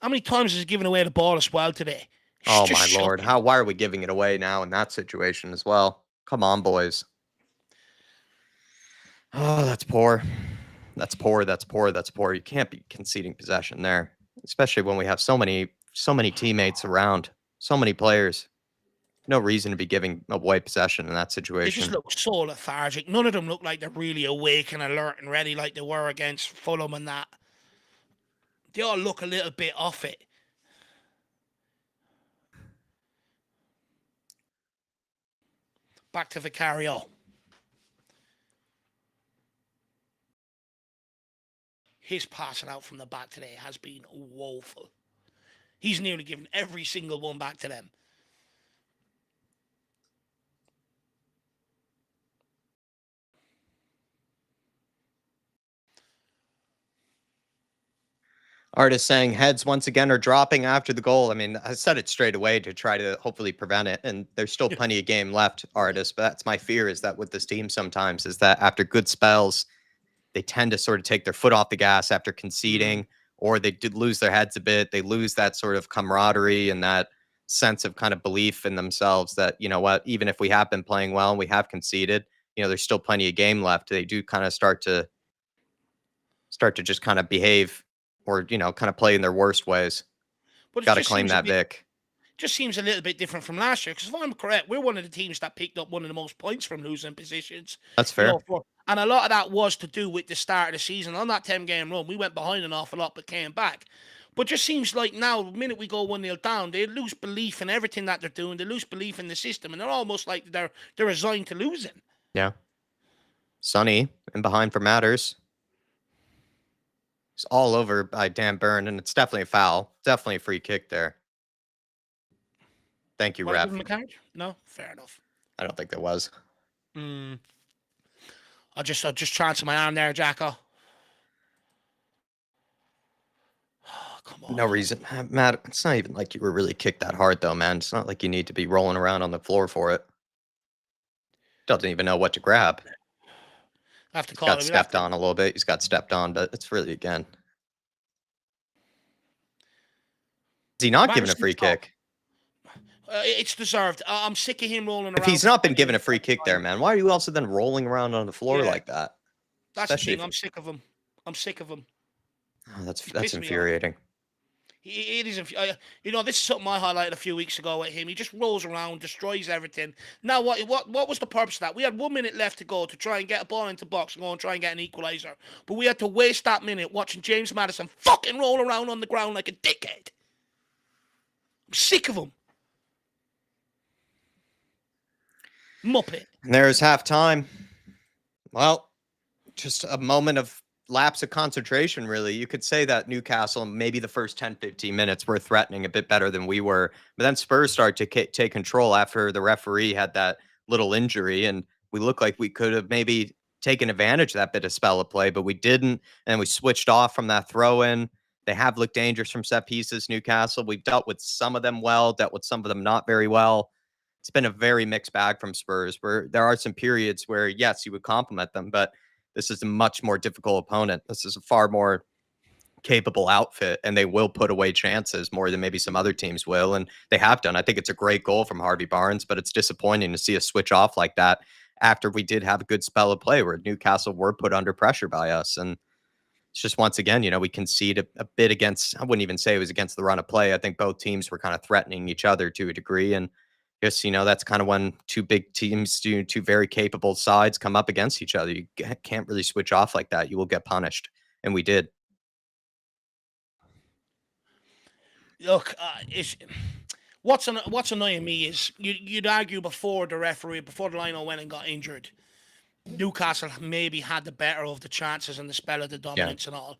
How many times has he given away the ball as well today? Oh my Lord. Why are we giving it away now in that situation as well? Come on, boys. Oh, that's poor. That's poor. You can't be conceding possession there, especially when we have so many teammates around, so many players. No reason to be giving away possession in that situation. They just look so lethargic. None of them look like they're really awake and alert and ready like they were against Fulham and that. They all look a little bit off it. Back to Vicario. His passing out from the back today has been woeful. He's nearly given every single one back to them. Artist saying heads once again are dropping after the goal. I mean, I said it straight away to try to hopefully prevent it. And there's still plenty of game left, Artist. But that's my fear, is that with this team sometimes is that after good spells, they tend to sort of take their foot off the gas after conceding, or they did lose their heads a bit. They lose that sort of camaraderie and that sense of kind of belief in themselves that, you know what, even if we have been playing well and we have conceded, you know, there's still plenty of game left. They do kind of start to just kind of behave or, you know, kind of play in their worst ways. Got to claim that, Vic. Just seems a little bit different from last year, because if I'm correct, we're one of the teams that picked up one of the most points from losing positions. That's fair. You know, and a lot of that was to do with the start of the season. On that 10-game run, we went behind an awful lot, but came back. But just seems like now, the minute we go 1-0 down, they lose belief in everything that they're doing. They lose belief in the system, and they're almost like they're resigned to losing. Yeah. Sonny in behind for Matters. He's all over by Dan Byrne, and it's definitely a foul. Definitely a free kick there. Thank you, ref. No? Fair enough. I don't think there was. Mm. I just transfer my arm there, Jacko. Oh, come on. No reason. Matt, it's not even like you were really kicked that hard, though, man. It's not like you need to be rolling around on the floor for it. Doesn't even know what to grab. I have to He's call got it. stepped on a little bit. He's got stepped on, but it's really, again. Is he not given a free kick? It's deserved. I'm sick of him rolling around. If he's not been given a free kick there, man, why are you also then rolling around on the floor like that? That's the thing. I'm sick of him. Oh, that's infuriating. It is. This is something I highlighted a few weeks ago with him. He just rolls around, destroys everything. Now, what was the purpose of that? We had 1 minute left to go to try and get a ball into the box and go and try and get an equaliser. But we had to waste that minute watching James Maddison fucking roll around on the ground like a dickhead. I'm sick of him. Muppet. And there's halftime. Well, just a moment of lapse of concentration, really. You could say that Newcastle, maybe the first 10, 15 minutes, were threatening a bit better than we were. But then Spurs started to take control after the referee had that little injury. And we looked like we could have maybe taken advantage of that bit of spell of play, but we didn't. And we switched off from that throw in. They have looked dangerous from set pieces, Newcastle. We've dealt with some of them well, dealt with some of them not very well. It's been a very mixed bag from Spurs, where there are some periods where, yes, you would compliment them, but this is a much more difficult opponent. This is a far more capable outfit, and they will put away chances more than maybe some other teams will, and they have done. I think it's a great goal from Harvey Barnes, but it's disappointing to see us switch off like that after we did have a good spell of play where Newcastle were put under pressure by us. And it's just, once again, we concede a bit against, I wouldn't even say it was against the run of play. I think both teams were kind of threatening each other to a degree, and just, that's kind of when two big teams, two very capable sides come up against each other. You can't really switch off like that. You will get punished. And we did. Look, what's annoying me is you'd argue before the Lionel went and got injured, Newcastle maybe had the better of the chances and the spell of the dominance and all.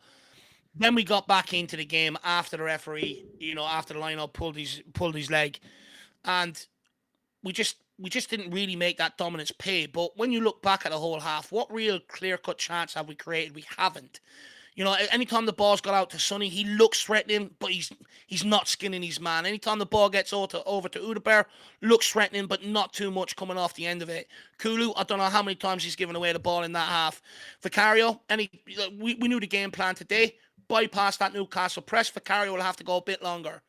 Then we got back into the game after the referee, after the Lionel pulled his leg, and we just didn't really make that dominance pay. But when you look back at the whole half, what real clear-cut chance have we created? We haven't. Anytime the ball's got out to Sonny, he looks threatening, but he's not skinning his man. Anytime the ball gets over to Udebert, looks threatening, but not too much coming off the end of it. Kulu, I don't know how many times he's given away the ball in that half. Vicario, we knew the game plan today. Bypass that Newcastle press. Vicario will have to go a bit longer.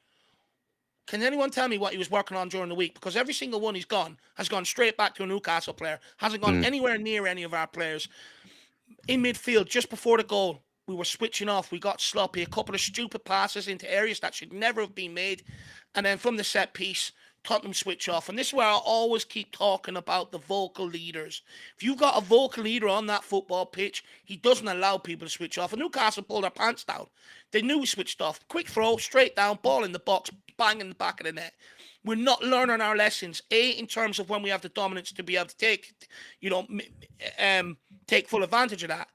Can anyone tell me what he was working on during the week? Because every single one has gone straight back to a Newcastle player. Hasn't gone anywhere near any of our players. In midfield, just before the goal, we were switching off. We got sloppy. A couple of stupid passes into areas that should never have been made. And then from the set piece, Tottenham switch off. And this is where I always keep talking about the vocal leaders. If you've got a vocal leader on that football pitch, he doesn't allow people to switch off. And Newcastle pulled their pants down. They knew we switched off. Quick throw, straight down, ball in the box, bang in the back of the net. We're not learning our lessons, in terms of when we have the dominance to be able to take full advantage of that.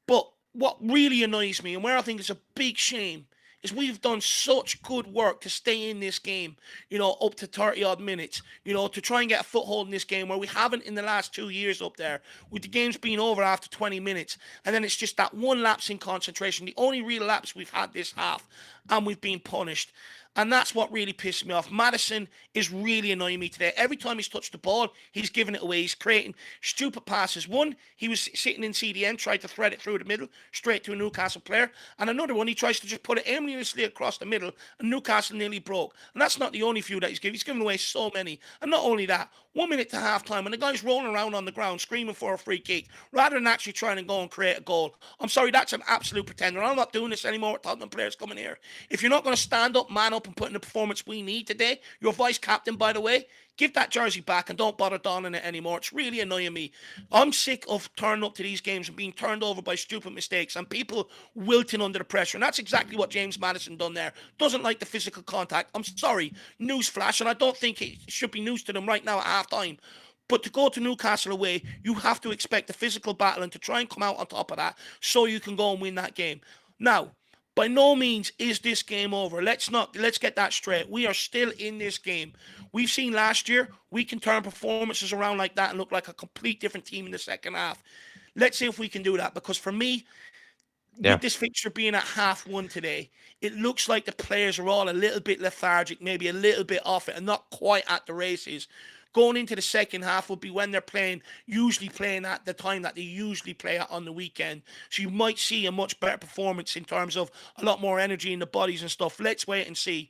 But what really annoys me, and where I think it's a big shame, is we've done such good work to stay in this game, up to 30-odd minutes, to try and get a foothold in this game where we haven't in the last 2 years up there, with the games being over after 20 minutes. And then it's just that one lapse in concentration, the only real lapse we've had this half, and we've been punished. And that's what really pisses me off. Maddison is really annoying me today. Every time he's touched the ball, he's giving it away. He's creating stupid passes. One, he was sitting in CDM, tried to thread it through the middle, straight to a Newcastle player. And another one, he tries to just put it aimlessly across the middle, and Newcastle nearly broke. And that's not the only few that he's given. He's given away so many. And not only that, 1 minute to half-time, and the guy's rolling around on the ground screaming for a free kick, rather than actually trying to go and create a goal. I'm sorry, that's an absolute pretender. I'm not doing this anymore with Tottenham players coming here. If you're not going to stand up, man up, and put in the performance we need today, your vice captain, by the way, give that jersey back and don't bother donning it anymore. It's really annoying me. I'm sick of turning up to these games and being turned over by stupid mistakes and people wilting under the pressure. And that's exactly what James Maddison done there. Doesn't like the physical contact. I'm sorry. Newsflash, and I don't think it should be news to them right now at half-time. But to go to Newcastle away, you have to expect the physical battle and to try and come out on top of that so you can go and win that game. Now, By no means is this game over. Let's get that straight. We are still in this game. We've seen last year we can turn performances around like that and look like a complete different team in the second half. Let's see if we can do that, because for me, Yeah. with this fixture being at half one today, it looks like the players are all a little bit lethargic, maybe a little bit off it, and not quite at the races. Going into the second half would be when they're usually playing at the time that they usually play at on the weekend. So you might see a much better performance in terms of a lot more energy in the bodies and stuff. Let's wait and see.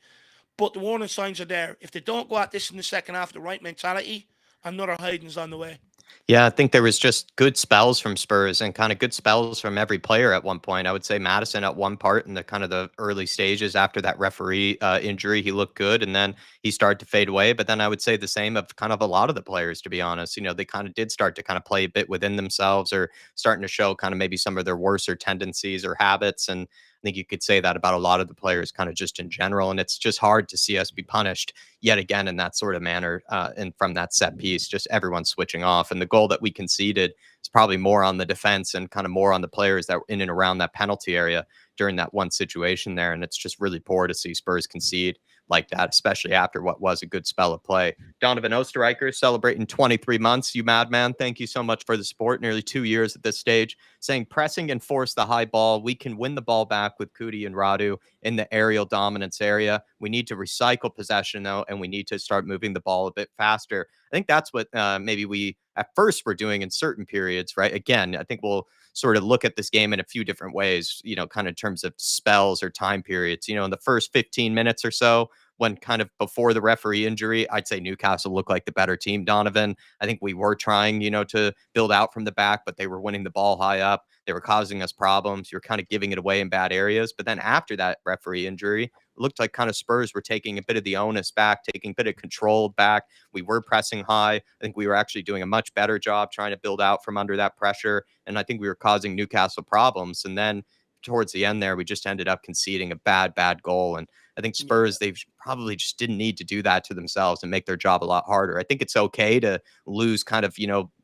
But the warning signs are there. If they don't go at this in the second half, the right mentality, another hiding's on the way. Yeah, I think there was just good spells from Spurs and kind of good spells from every player at one point. I would say Madison at one part in the kind of the early stages after that referee injury, he looked good and then he started to fade away. But then I would say the same of kind of a lot of the players, to be honest. They kind of did start to kind of play a bit within themselves or starting to show kind of maybe some of their worser tendencies or habits. And I think you could say that about a lot of the players kind of just in general. And it's just hard to see us be punished yet again in that sort of manner and from that set piece, just everyone switching off. And the goal that we conceded is probably more on the defense and kind of more on the players that were in and around that penalty area during that one situation there. And it's just really poor to see Spurs concede like that, especially after what was a good spell of play. Donovan Osterreicher celebrating 23 months. You madman. Thank you so much for the support. Nearly 2 years at this stage. Saying pressing and force the high ball. We can win the ball back with Kuti and Radu in the aerial dominance area. We need to recycle possession, though, and we need to start moving the ball a bit faster. I think that's what maybe we at first were doing in certain periods, right? Again, I think we'll sort of look at this game in a few different ways, kind of in terms of spells or time periods. In the first 15 minutes or so, when kind of before the referee injury, I'd say Newcastle looked like the better team, Donovan. I think we were trying, to build out from the back, but they were winning the ball high up. They were causing us problems. You're kind of giving it away in bad areas. But then after that referee injury, it looked like kind of Spurs were taking a bit of the onus back, taking a bit of control back. We were pressing high. I think we were actually doing a much better job trying to build out from under that pressure. And I think we were causing Newcastle problems. And then towards the end there, we just ended up conceding a bad goal. And I think Spurs, they probably just didn't need to do that to themselves and make their job a lot harder. I think it's okay to lose kind of,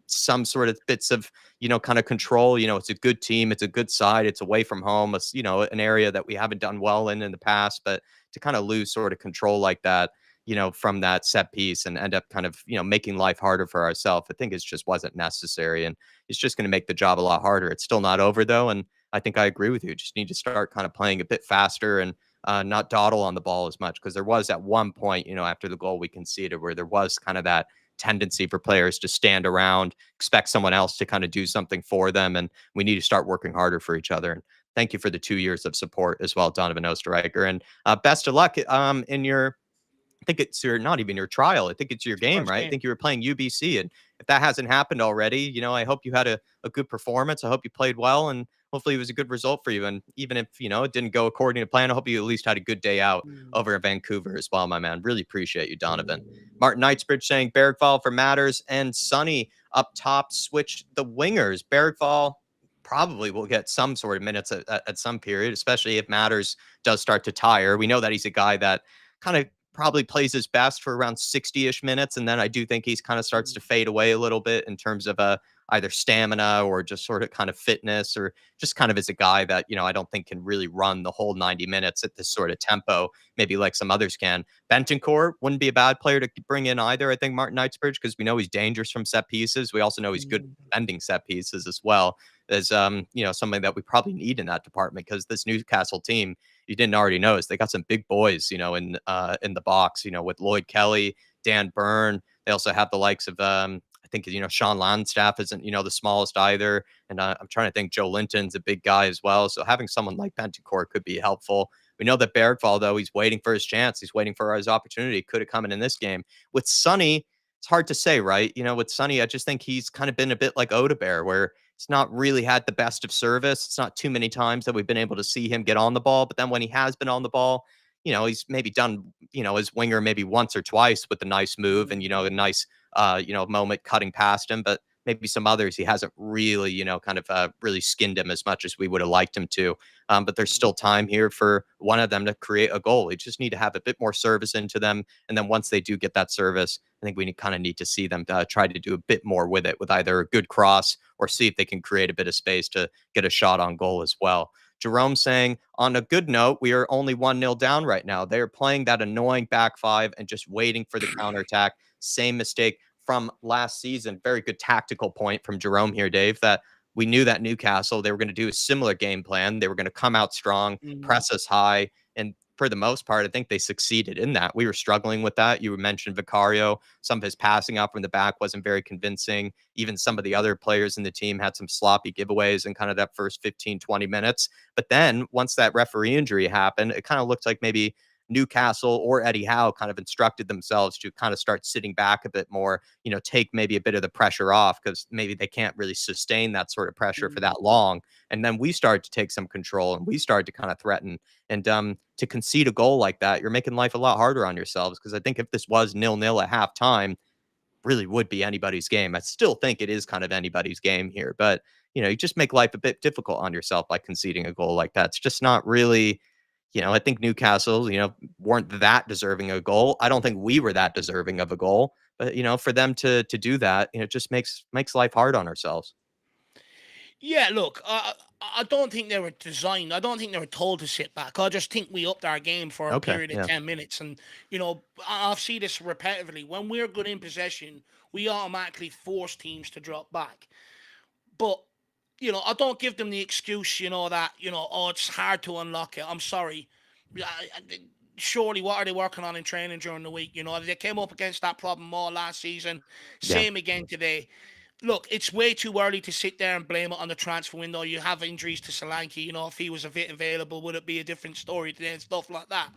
some sort of bits of, kind of control. It's a good team. It's a good side. It's away from home. It's, an area that we haven't done well in the past. But to kind of lose sort of control like that, from that set piece and end up kind of, making life harder for ourselves, I think it just wasn't necessary. And it's just going to make the job a lot harder. It's still not over, though. And I think I agree with you. Just need to start kind of playing a bit faster and not dawdle on the ball as much, because there was at one point, after the goal we conceded, where there was kind of that tendency for players to stand around, expect someone else to kind of do something for them. And we need to start working harder for each other. And thank you for the 2 years of support as well, Donovan Osterreicher. And best of luck in your, I think it's not even your trial. I think it's your game, First right? I game. think you were playing UBC. And if that hasn't happened already, I hope you had a good performance. I hope you played well. And hopefully it was a good result for you. And even if, it didn't go according to plan, I hope you at least had a good day out over in Vancouver as well, my man. Really appreciate you, Donovan. Martin Knightsbridge saying Bergvall for Matters and Sonny up top switch the wingers. Bergvall probably will get some sort of minutes at some period, especially if Matters does start to tire. We know that he's a guy that kind of probably plays his best for around 60-ish minutes. And then I do think he's kind of starts to fade away a little bit in terms of either stamina or just sort of kind of fitness, or just kind of as a guy that, I don't think can really run the whole 90 minutes at this sort of tempo, maybe like some others can. Bentoncourt wouldn't be a bad player to bring in either, I think, Martin Knightsbridge, because we know he's dangerous from set pieces. We also know he's good defending set pieces as well as, something that we probably need in that department, because this Newcastle team, you didn't already notice, they got some big boys, in the box, with Lloyd Kelly, Dan Byrne. They also have the likes of, I think, Sean Landstaff isn't, the smallest either. And I'm trying to think, Joe Linton's a big guy as well. So having someone like Bentoncourt could be helpful. We know that Bergvall, though, he's waiting for his chance. He's waiting for his opportunity. Could have come in this game. With Sonny, it's hard to say, right? With Sonny, I just think he's kind of been a bit like Odebear, where it's not really had the best of service. It's not too many times that we've been able to see him get on the ball. But then when he has been on the ball, he's maybe done, his winger maybe once or twice with a nice move and, a nice, moment cutting past him. But maybe some others, he hasn't really, kind of really skinned him as much as we would have liked him to. But there's still time here for one of them to create a goal. We just need to have a bit more service into them. And then once they do get that service, I think we kind of need to see them try to do a bit more with it, with either a good cross or see if they can create a bit of space to get a shot on goal as well. Jerome saying, on a good note, we are only 1-0 down right now. They are playing that annoying back five and just waiting for the counterattack. Same mistake from last season. Very good tactical point from Jerome here, Dave, that we knew that Newcastle, they were going to do a similar game plan. They were going to come out strong, press us high. And for the most part, I think they succeeded in that. We were struggling with that. You mentioned Vicario. Some of his passing up from the back wasn't very convincing. Even some of the other players in the team had some sloppy giveaways in kind of that first 15, 20 minutes. But then once that referee injury happened, it kind of looked like maybe Newcastle or Eddie Howe kind of instructed themselves to kind of start sitting back a bit more, take maybe a bit of the pressure off, because maybe they can't really sustain that sort of pressure for that long. And then we started to take some control and we started to kind of threaten. And to concede a goal like that, you're making life a lot harder on yourselves, because I think if this was 0-0 at halftime, really would be anybody's game. I still think it is kind of anybody's game here, but you just make life a bit difficult on yourself by conceding a goal like that. It's just not really, I think Newcastle, weren't that deserving of a goal. I don't think we were that deserving of a goal, but for them to do that, it just makes life hard on ourselves. Yeah, look, I don't think they were designed. I don't think they were told to sit back. I just think we upped our game for a period of 10 minutes. And, I've seen this repetitively. When we're good in possession, we automatically force teams to drop back. But, I don't give them the excuse, that, oh, it's hard to unlock it. I'm sorry. Surely, what are they working on in training during the week? They came up against that problem all last season. Same again today. Look, it's way too early to sit there and blame it on the transfer window. You have injuries to Solanke. If he was a bit available, would it be a different story today and stuff like that?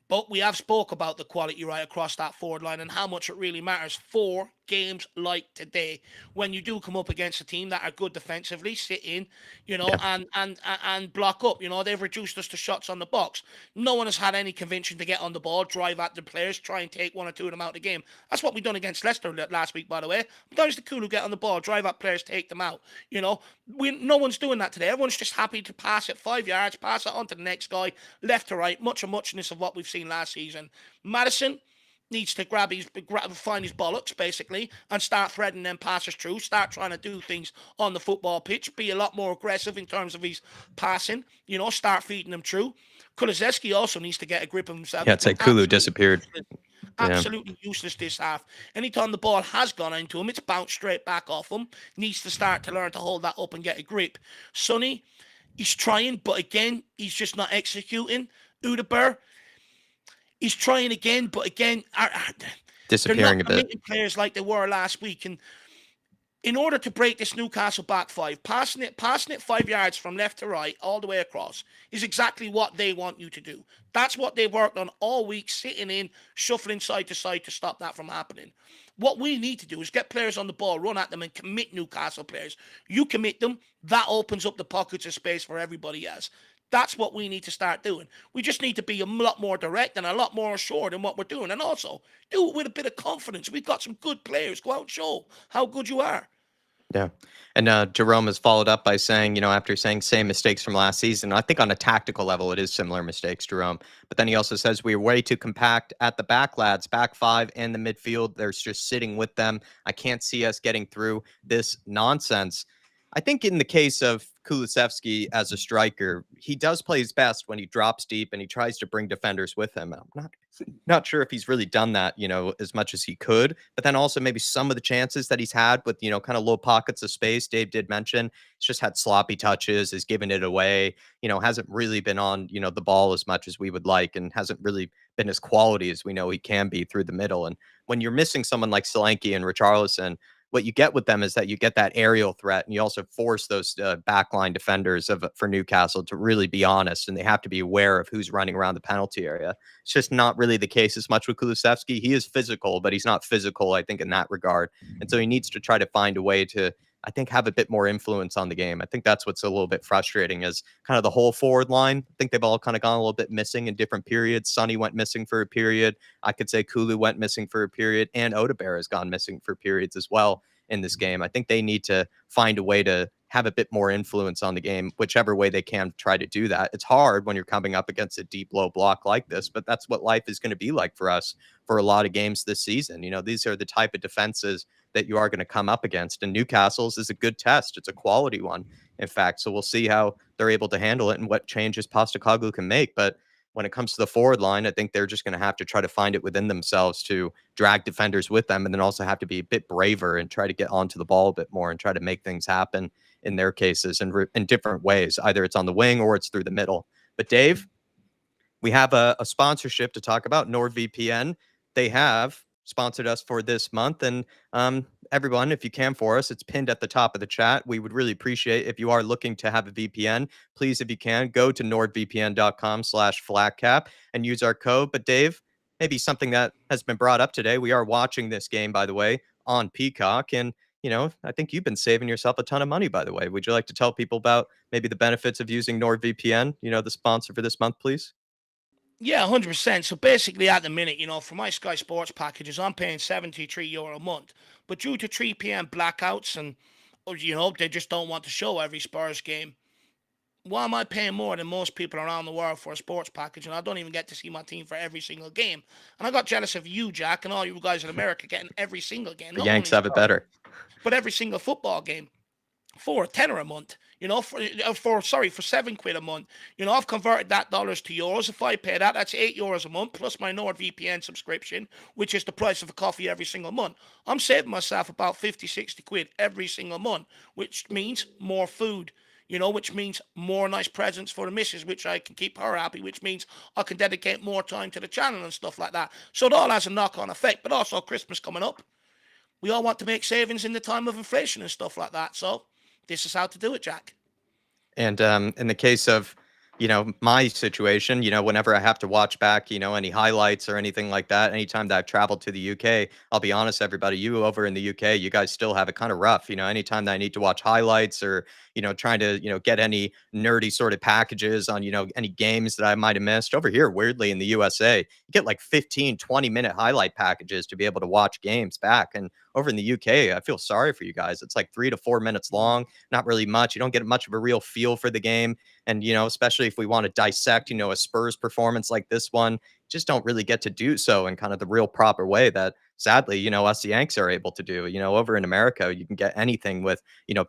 But we have spoke about the quality right across that forward line and how much it really matters for games like today, when you do come up against a team that are good defensively, sit in, and block up. They've reduced us to shots on the box. No one has had any conviction to get on the ball, drive at the players, try and take one or two of them out of the game. That's what we done against Leicester last week, by the way. Sometimes the cool who get on the ball, drive at players, take them out. No one's doing that today. Everyone's just happy to pass it 5 yards, pass it on to the next guy, left to right. Muchness of what we've seen last season. Maddison needs to find his bollocks, basically, and start threading them passes through, start trying to do things on the football pitch, be a lot more aggressive in terms of his passing, start feeding them through. Kulusevski also needs to get a grip of himself. Yeah, it's like Kulu disappeared. Absolutely useless this half. Anytime the ball has gone into him, it's bounced straight back off him. Needs to start to learn to hold that up and get a grip. Sonny, he's trying, but again, he's just not executing. Udabur, he's trying again, but again, disappearing a bit. Players like they were last week, and in order to break this Newcastle back five, passing it 5 yards from left to right all the way across is exactly what they want you to do. That's what they've worked on all week, sitting in, shuffling side to side to stop that from happening. What we need to do is get players on the ball, run at them, and commit Newcastle players. You commit them, that opens up the pockets of space for everybody else. That's what we need to start doing. We just need to be a lot more direct and a lot more assured in what we're doing. And also, do it with a bit of confidence. We've got some good players. Go out and show how good you are. Yeah. And Jerome has followed up by saying, after saying same mistakes from last season, I think on a tactical level, it is similar mistakes, Jerome. But then he also says we are way too compact at the back, lads, back five and the midfield. There's just sitting with them. I can't see us getting through this nonsense. I think in the case of Kulusevski as a striker, he does play his best when he drops deep and he tries to bring defenders with him. I'm not sure if he's really done that, as much as he could. But then also maybe some of the chances that he's had with, kind of low pockets of space, Dave did mention, he's just had sloppy touches, has given it away, hasn't really been on, the ball as much as we would like, and hasn't really been as quality as we know he can be through the middle. And when you're missing someone like Solanke and Richarlison, what you get with them is that you get that aerial threat, and you also force those backline defenders for Newcastle to really be honest, and they have to be aware of who's running around the penalty area. It's just not really the case as much with Kulusevski. He is physical, but he's not physical, I think, in that regard. And so he needs to try to find a way to, I think, have a bit more influence on the game. I think that's what's a little bit frustrating, is kind of the whole forward line. I think they've all kind of gone a little bit missing in different periods. Sonny went missing for a period. I could say Kulu went missing for a period, and Odebear has gone missing for periods as well in this game. I think they need to find a way to have a bit more influence on the game, whichever way they can try to do that. It's hard when you're coming up against a deep, low block like this, but that's what life is going to be like for us for a lot of games this season. These are the type of defenses that you are going to come up against, and Newcastle's is a good test. It's a quality one. in fact. So we'll see how they're able to handle it and what changes Postecoglou can make. But when it comes to the forward line, I think they're just going to have to try to find it within themselves to drag defenders with them, and then also have to be a bit braver and try to get onto the ball a bit more and try to make things happen in their cases in different ways. Either it's on the wing or it's through the middle. But Dave, we have a sponsorship to talk about. NordVPN, they have sponsored us for this month. And everyone, if you can for us, it's pinned at the top of the chat. We would really appreciate if you are looking to have a VPN. Please, if you can, go to nordvpn.com/flatcap and use our code. But Dave, maybe something that has been brought up today. We are watching this game, by the way, on Peacock. And, I think you've been saving yourself a ton of money, by the way. Would you like to tell people about maybe the benefits of using NordVPN, the sponsor for this month, please? Yeah, 100%. So basically, at the minute, for my Sky Sports packages, I'm paying €73 a month. But due to 3 p.m. blackouts and, they just don't want to show every Spurs game, why am I paying more than most people around the world for a sports package, and I don't even get to see my team for every single game? And I got jealous of you, Jack, and all you guys in America getting every single game. The Not Yanks only have it better. but every single football game for a tenner a month, for £7 a month. I've converted that dollars to euros. If I pay that, that's €8 a month plus my NordVPN subscription, which is the price of a coffee every single month. I'm saving myself about 50, 60 quid every single month, which means more food, which means more nice presents for the missus, which I can keep her happy, which means I can dedicate more time to the channel and stuff like that. So it all has a knock-on effect, but also Christmas coming up. We all want to make savings in the time of inflation and stuff like that. So this is how to do it, Jack. And in the case of, my situation, whenever I have to watch back, any highlights or anything like that, anytime that I've traveled to the UK, I'll be honest, everybody, you over in the UK, you guys still have it kind of rough. Anytime that I need to watch highlights or, trying to, get any nerdy sort of packages on, any games that I might have missed over here, weirdly in the USA, you get like 15, 20-minute highlight packages to be able to watch games back. And over in the UK, I feel sorry for you guys. It's like 3 to 4 minutes long, not really much. You don't get much of a real feel for the game. And, especially if we want to dissect, a Spurs performance like this one, just don't really get to do so in kind of the real proper way that sadly, us Yanks are able to do. Over in America, you can get anything with,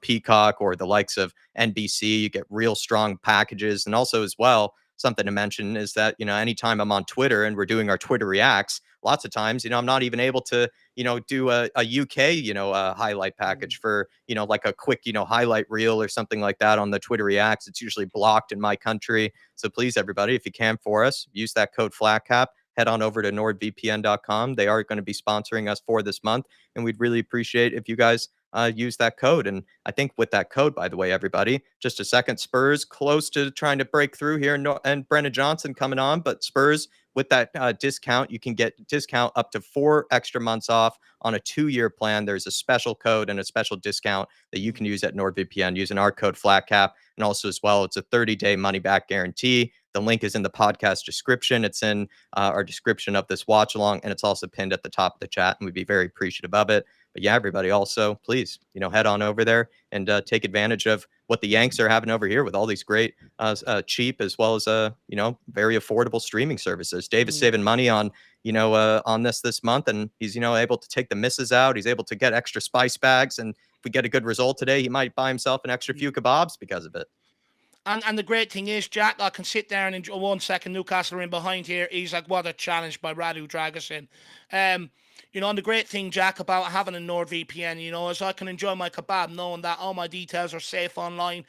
Peacock or the likes of NBC. You get real strong packages. And also as well, something to mention is that, anytime I'm on Twitter and we're doing our Twitter reacts, lots of times, I'm not even able to, do a UK, highlight package for, like a quick, highlight reel or something like that on the Twitter reacts. It's usually blocked in my country. So please, everybody, if you can for us, use that code FLATCAP. Head on over to nordvpn.com. They are going to be sponsoring us for this month. And we'd really appreciate if you guys use that code. And I think with that code, by the way, everybody, just a second, Spurs close to trying to break through here, and Brennan Johnson coming on. But Spurs, with that discount, you can get discount up to 4 extra months off on a 2-year plan. There's a special code and a special discount that you can use at NordVPN using our code FLATCAP. And also as well, it's a 30-day money-back guarantee. The link is in the podcast description. It's in our description of this watch along, and it's also pinned at the top of the chat, and we'd be very appreciative of it. But yeah, everybody, also please, head on over there and take advantage of what the Yanks are having over here with all these great, cheap as well as very affordable streaming services. Dave is saving money on on this month, and he's able to take the misses out. He's able to get extra spice bags, and if we get a good result today, he might buy himself an extra few kebabs because of it. And the great thing is, Jack, I can sit there and enjoy 1 second. Newcastle are in behind here. He's like, what a challenge by Radu Dragusin. And the great thing, Jack, about having a NordVPN, is I can enjoy my kebab knowing that all my details are safe online,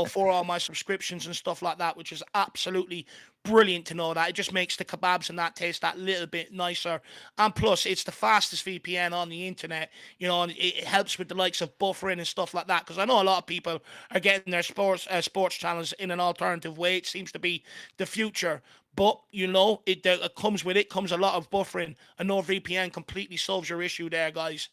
for all my subscriptions and stuff like that, which is absolutely brilliant to know that. It just makes the kebabs and that taste that little bit nicer. And plus, it's the fastest VPN on the internet, and it helps with the likes of buffering and stuff like that. Because I know a lot of people are getting their sports channels in an alternative way. It seems to be the future. But, it comes with it comes a lot of buffering. A NordVPN completely solves your issue there, guys.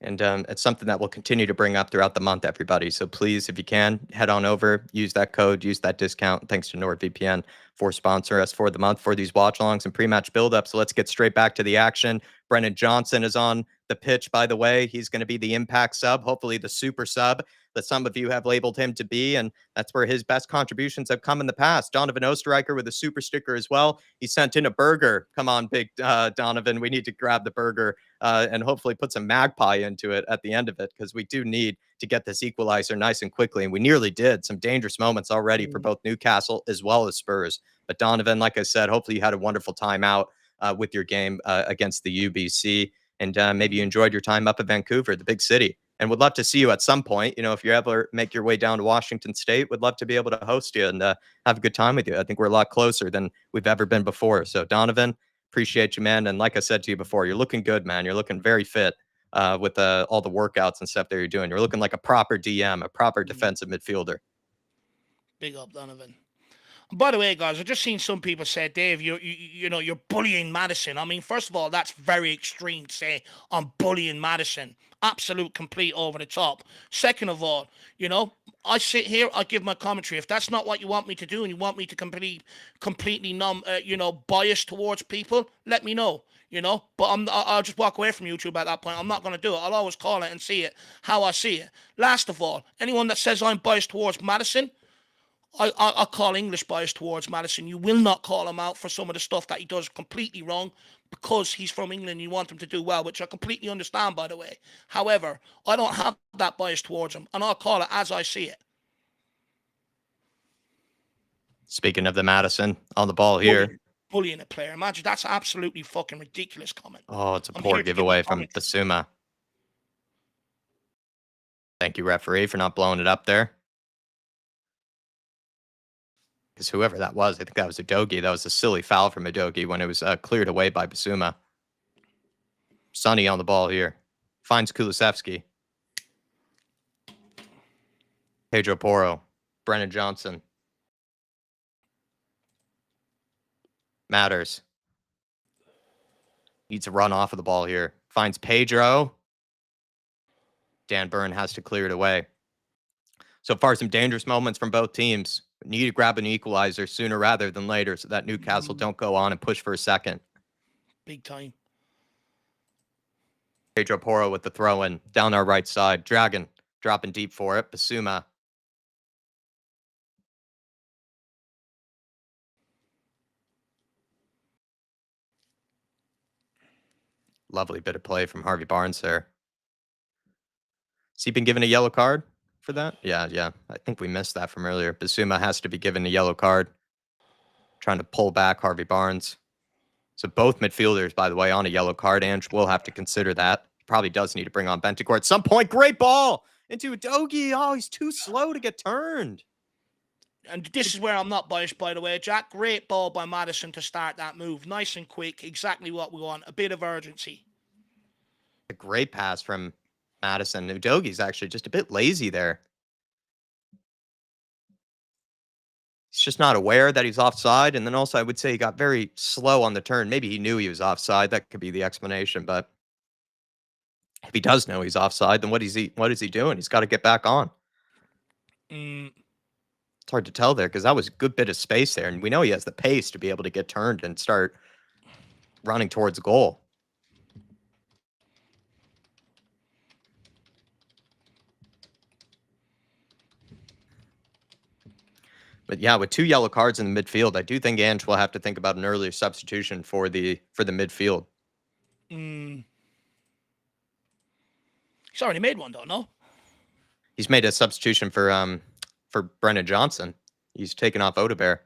And it's something that we'll continue to bring up throughout the month, everybody. So please, if you can, head on over, use that code, use that discount. Thanks to NordVPN for sponsor us for the month for these watch-alongs and pre-match build-ups. So let's get straight back to the action. Brennan Johnson is on the pitch, by the way. He's going to be the impact sub, hopefully the super sub that some of you have labeled him to be, and that's where his best contributions have come in the past. Donovan Osterreicher with a super sticker as well. He sent in a burger. Come on, big Donovan. We need to grab the burger and hopefully put some magpie into it at the end of it, because we do need to get this equalizer nice and quickly, and we nearly did. Some dangerous moments already for both Newcastle as well as Spurs. But Donovan, like I said, hopefully you had a wonderful time out with your game against the UBC, and maybe you enjoyed your time up in Vancouver, the big city. And would love to see you at some point. You know, if you ever make your way down to Washington State, would love to be able to host you and have a good time with you. I think we're a lot closer than we've ever been before. So Donovan, appreciate you, man. And like I said to you before, you're looking good, man. You're looking very fit with all the workouts and stuff that you're doing. You're looking like a proper DM, a proper defensive midfielder. Big up, Donovan. By the way, guys, I've just seen some people say, Dave, you're bullying Madison. I mean, first of all, that's very extreme to say I'm bullying Madison. Absolute, complete, over the top. Second of all, I sit here, I give my commentary. If that's not what you want me to do, and you want me to completely biased towards people, let me know. But I'll just walk away from YouTube at that point. I'm not going to do it. I'll always call it and see it how I see it. Last of all, anyone that says I'm biased towards Madison, I call English bias towards Madison. You will not call him out for some of the stuff that he does completely wrong because he's from England and you want him to do well, which I completely understand, by the way. However, I don't have that bias towards him, and I'll call it as I see it. Speaking of the Madison, on the ball here. Bullying a player. Imagine, that's absolutely fucking ridiculous comment. Oh, it's a poor giveaway from Basuma. Thank you, referee, for not blowing it up there. Because whoever that was, I think that was Udogie. That was a silly foul from Udogie when it was cleared away by Basuma. Sonny on the ball here. Finds Kulusevski. Pedro Porro. Brennan Johnson. Matters. Needs to run off of the ball here. Finds Pedro. Dan Burn has to clear it away. So far, some dangerous moments from both teams. Need to grab an equalizer sooner rather than later so that Newcastle don't go on and push for a second. Big time. Pedro Porro with the throw-in down our right side. Dragon dropping deep for it. Basuma. Lovely bit of play from Harvey Barnes there. Has he been given a yellow card for that? Yeah. I think we missed that from earlier. Basuma has to be given a yellow card. Trying to pull back Harvey Barnes. So both midfielders, by the way, on a yellow card. Ange will have to consider that. Probably does need to bring on Bentancur at some point. Great ball into Udogie. Oh, he's too slow to get turned. And this is where I'm not biased, by the way, Jack. Great ball by Madison to start that move. Nice and quick. Exactly what we want. A bit of urgency. A great pass from Madison. Udogie's actually just a bit lazy there. He's just not aware that he's offside. And then also, I would say he got very slow on the turn. Maybe he knew he was offside. That could be the explanation. But if he does know he's offside, then what is he doing? He's got to get back on. It's hard to tell there because that was a good bit of space there. And we know he has the pace to be able to get turned and start running towards goal. But yeah, with 2 yellow cards in the midfield, I do think Ange will have to think about an earlier substitution for the midfield. He's already made one, though, no? He's made a substitution for Brennan Johnson. He's taken off Odebear.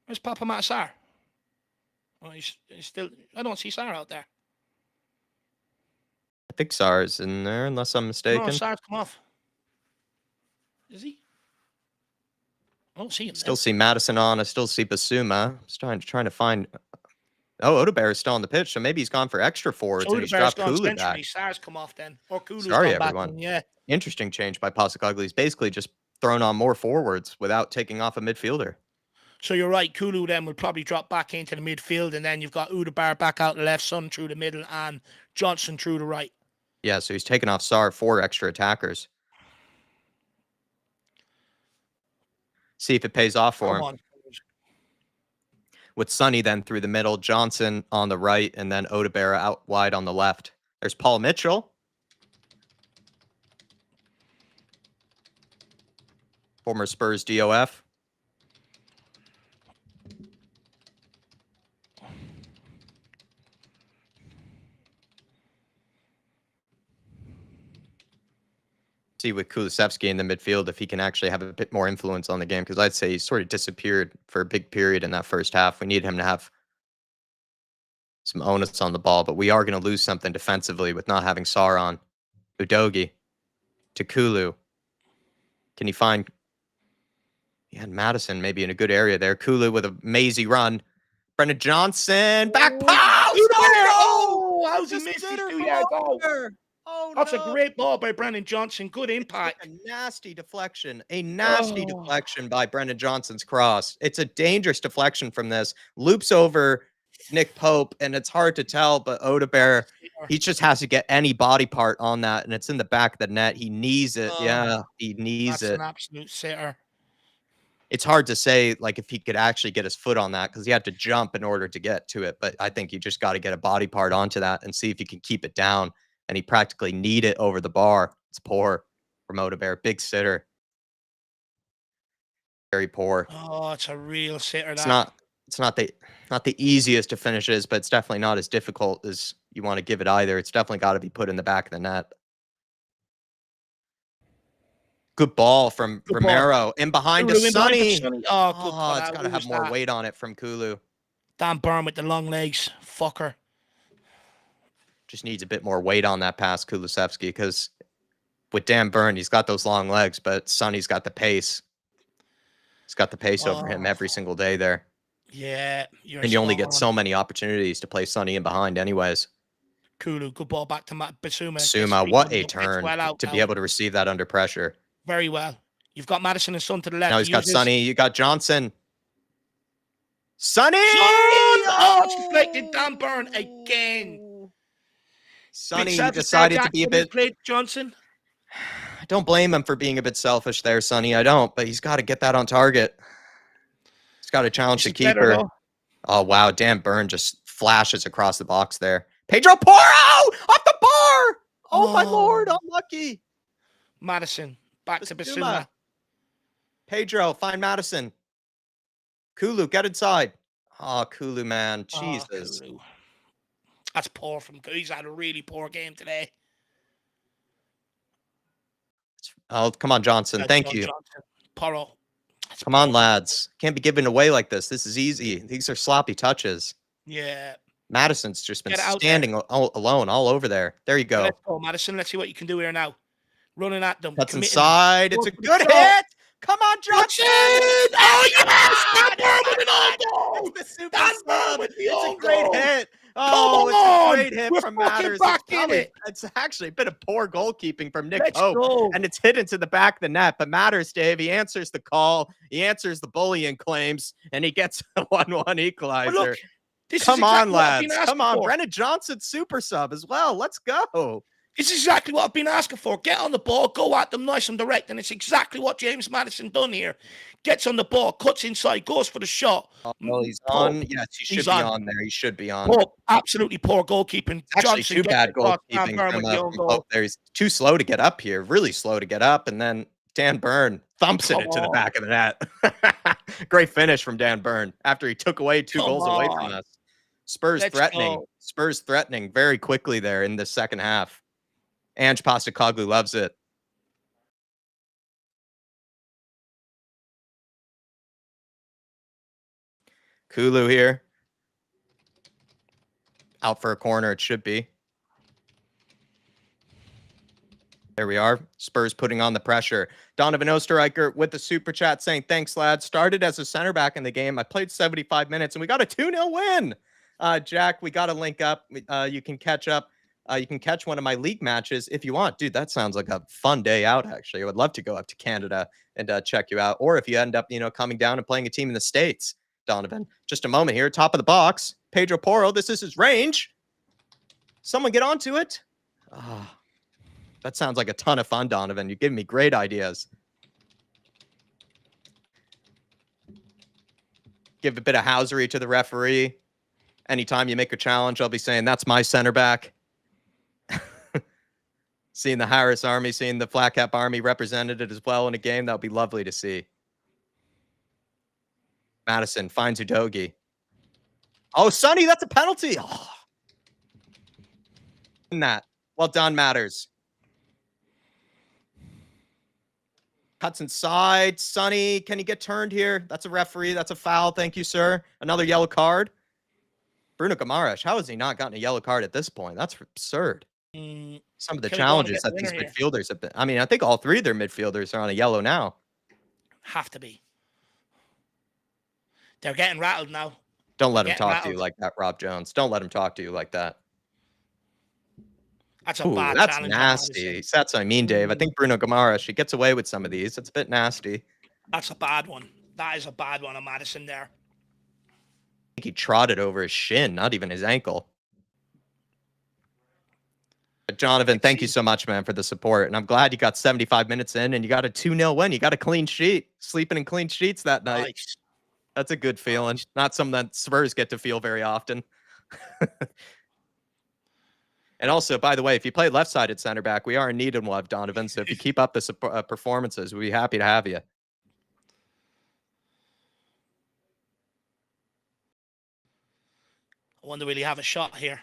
Where's Papa Matasar? Well, he's still. I don't see Sarr out there. I think Sarr's in there, unless I'm mistaken. No, Sarr's come off. Is he? I don't see him. Still see Madison on. I still see Basuma. I'm trying to find. Oh, Odebear is still on the pitch, so maybe he's gone for extra forwards and he's dropped Kulu back. Sarr's come off then, or Kulu's Sorry, gone everyone. back. Yeah. Interesting change by Postecoglou. He's basically just thrown on more forwards without taking off a midfielder. So you're right. Kulu then will probably drop back into the midfield, and then you've got Odebear back out the left, Son through the middle, and Johnson through the right. Yeah, so he's taken off Sarr, 4 extra attackers. See if it pays off for him. With Sonny then through the middle, Johnson on the right, and then Odebear out wide on the left. There's Paul Mitchell. Former Spurs DOF. See with Kulusevski in the midfield if he can actually have a bit more influence on the game, because I'd say he sort of disappeared for a big period in that first half. We need him to have some onus on the ball, but we are going to lose something defensively with not having Sar on. Udogi to Kulu. Can he find... Yeah, Madison maybe in a good area there. Kulu with a mazy run. Brendan Johnson, back post! Oh, how's he Just missed his sitter 2 from yard over goal? there. Oh, That's no. a great ball by Brendan Johnson. Good impact. A nasty deflection. A nasty Oh. deflection by Brendan Johnson's cross. It's a dangerous deflection from this. Loops over Nick Pope, and it's hard to tell, but Odebear, he just has to get any body part on that, and it's in the back of the net. He knees it. Yeah, he knees That's it. an absolute sitter. It's hard to say, like, if he could actually get his foot on that, because he had to jump in order to get to it. But I think you just got to get a body part onto that and see if you can keep it down. And he practically kneed it over the bar. It's poor from Odebear. Big sitter. Very poor. Oh, it's a real sitter. It's not the easiest of finishes, but it's definitely not as difficult as you want to give it either. It's definitely got to be put in the back of the net. Good ball from Romero. In behind to Sonny. Oh, good. Oh, it's got to have more weight on it from Kulu. Dan Burn with the long legs. Fucker. Just needs a bit more weight on that pass, Kulusevski, because with Dan Burn, he's got those long legs, but Sonny's got the pace. He's got the pace over him every single day there. Yeah. And you only get so many opportunities to play Sonny in behind anyways. Kulu, good ball back to Basuma. Basuma, what a turn to be able to receive that under pressure. Very well. You've got Madison and Son to the left. Now he's got Sonny. You got Johnson. Sonny! Oh, it's deflected. Dan Burn again. Sonny decided to be a bit... Johnson. I don't blame him for being a bit selfish there, Sonny. I don't, but he's got to get that on target. He's got to challenge the keeper. Oh, wow. Dan Burn just flashes across the box there. Pedro Porro! Off the bar! Oh, my Lord. Unlucky. Madison. Back to Basuma. Pedro, find Madison. Kulu, get inside. Oh, Kulu, man. Jesus. Kulu. That's poor from Kulu. He's had a really poor game today. Oh, come on, Johnson. Thank you. Porro. Come on, lads. Can't be given away like this. This is easy. These are sloppy touches. Yeah. Madison's just been standing alone all over there. There you go. Let's go, Madison. Let's see what you can do here now. Running at them. That's inside. It's a good hit. Come on, Johnson. Oh, yes! Dan Burn with an own goal. The super sub. It's a great hit. Oh, it's a great hit from Matters. It's actually a bit of poor goalkeeping from Nick Pope, and it's hit into the back of the net. But Matters, Dave, he answers the call. He answers the bullying claims, and he gets a 1-1 equalizer. Look, come on, lads. Come on. Brennan Johnson, super sub as well. Let's go. It's exactly what I've been asking for. Get on the ball, go at them nice and direct, and it's exactly what James Madison done here. Gets on the ball, cuts inside, goes for the shot. Oh, well, he's on. Yes, he should be on there. He should be on. Absolutely poor goalkeeping. Actually, too bad goalkeeping from Pope there. He's too slow to get up here. Really slow to get up, and then Dan Burn thumps it into the back of the net. Great finish from Dan Burn after he took away two goals away from us. Spurs threatening. Spurs threatening very quickly there in the second half. Ange Postecoglou loves it. Kulu here. Out for a corner, it should be. There we are. Spurs putting on the pressure. Donovan Osterreicher with the super chat saying, thanks, lads. Started as a center back in the game. I played 75 minutes, and we got a 2-0 win. Jack, we got to link up. You can catch up. You can catch one of my league matches if you want. Dude, that sounds like a fun day out, actually. I would love to go up to Canada and check you out. Or if you end up, coming down and playing a team in the States, Donovan. Just a moment here. Top of the box. Pedro Porro. This is his range. Someone get onto it. Oh, that sounds like a ton of fun, Donovan. You're giving me great ideas. Give a bit of housery to the referee. Anytime you make a challenge, I'll be saying, that's my center back. Seeing the Harris Army, seeing the Flat Cap Army represented as well in a game, that would be lovely to see. Madison finds Udogi. Oh, Sonny, that's a penalty. Oh. That. Well done, Matters. Cuts inside. Sonny, can he get turned here? That's a referee. That's a foul. Thank you, sir. Another yellow card. Bruno Guimaraes, how has he not gotten a yellow card at this point? That's absurd. Some of the challenges that these midfielders have been. I mean, I think all three of their midfielders are on a yellow now. Have to be. They're getting rattled now. Don't let him talk to you like that, Rob Jones. Don't let him talk to you like that. That's a bad that's challenge. Nasty. That's what I mean, Dave. I think Bruno Guimaraes, she gets away with some of these. It's a bit nasty. That's a bad one. That is a bad one on Madison there. I think he trotted over his shin, not even his ankle. But Jonathan, thank you so much, man, for the support. And I'm glad you got 75 minutes in and you got a 2-0 win. You got a clean sheet. Sleeping in clean sheets that night. Nice. That's a good feeling. Not something that Spurs get to feel very often. And also, by the way, if you play left-sided center back, we are in need of one, Donovan. So if you keep up the performances, we'd be happy to have you. I wonder will he have a shot here?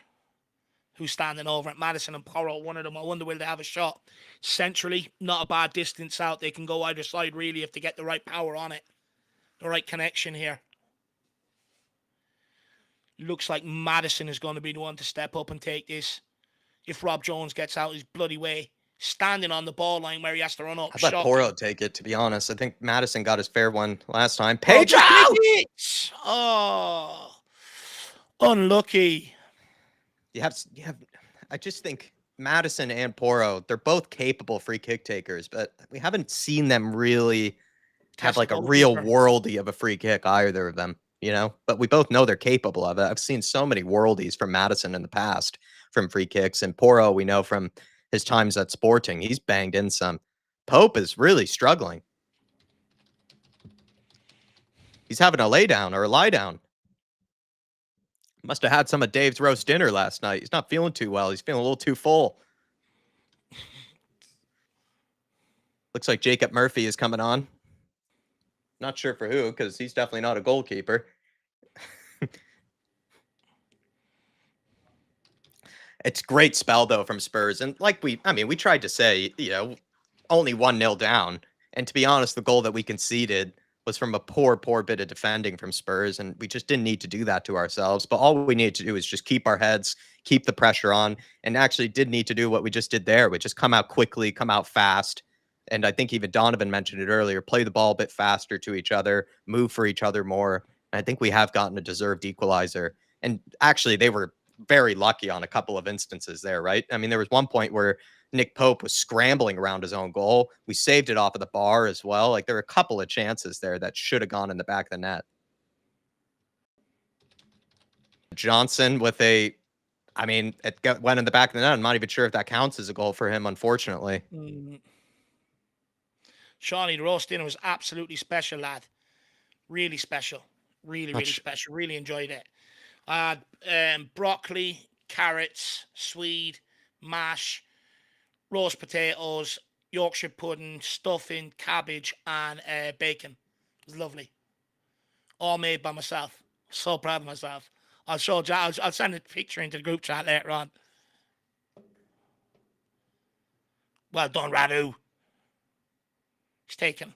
Who's standing over at Madison and Porro? One of them. I wonder will they have a shot? Centrally, not a bad distance out. They can go either side, really, if they get the right power on it. The right connection here. Looks like Madison is going to be the one to step up and take this. If Rob Jones gets out his bloody way, standing on the ball line where he has to run up. I bet Porro take it, to be honest. I think Madison got his fair one last time. Pedro! Oh, unlucky. You have. I just think Madison and Porro, they're both capable free kick takers, but we haven't seen them really have like a real worldie of a free kick, either of them, you know? But we both know they're capable of it. I've seen so many worldies from Madison in the past from free kicks, and Porro, we know from his times at Sporting, he's banged in some. Pope is really struggling. He's having a lay down or a lie down. Must have had some of Dave's roast dinner last night. He's not feeling too well. He's feeling a little too full. Looks like Jacob Murphy is coming on. Not sure for who, because he's definitely not a goalkeeper. It's great spell, though, from Spurs. And like we tried to say, you know, only 1-0 down. And to be honest, the goal that we conceded was from a poor bit of defending from Spurs. And we just didn't need to do that to ourselves. But all we needed to do is just keep our heads, keep the pressure on, and actually did need to do what we just did there, which is come out quickly, come out fast. And I think even Donovan mentioned it earlier, play the ball a bit faster to each other, move for each other more. And I think we have gotten a deserved equalizer. And actually, they were very lucky on a couple of instances there, right? I mean, there was one point where Nick Pope was scrambling around his own goal. We saved it off of the bar as well. Like, there were a couple of chances there that should have gone in the back of the net. Johnson with it went in the back of the net. I'm not even sure if that counts as a goal for him, unfortunately. Shawnee, the roast dinner was absolutely special, lad. Really special. Really special. Really enjoyed it. I had broccoli, carrots, swede, mash, roast potatoes, Yorkshire pudding, stuffing, cabbage, and bacon. It was lovely. All made by myself. So proud of myself. I'll show Jack. I'll send a picture into the group chat later on. Well done, Radu. He's taken.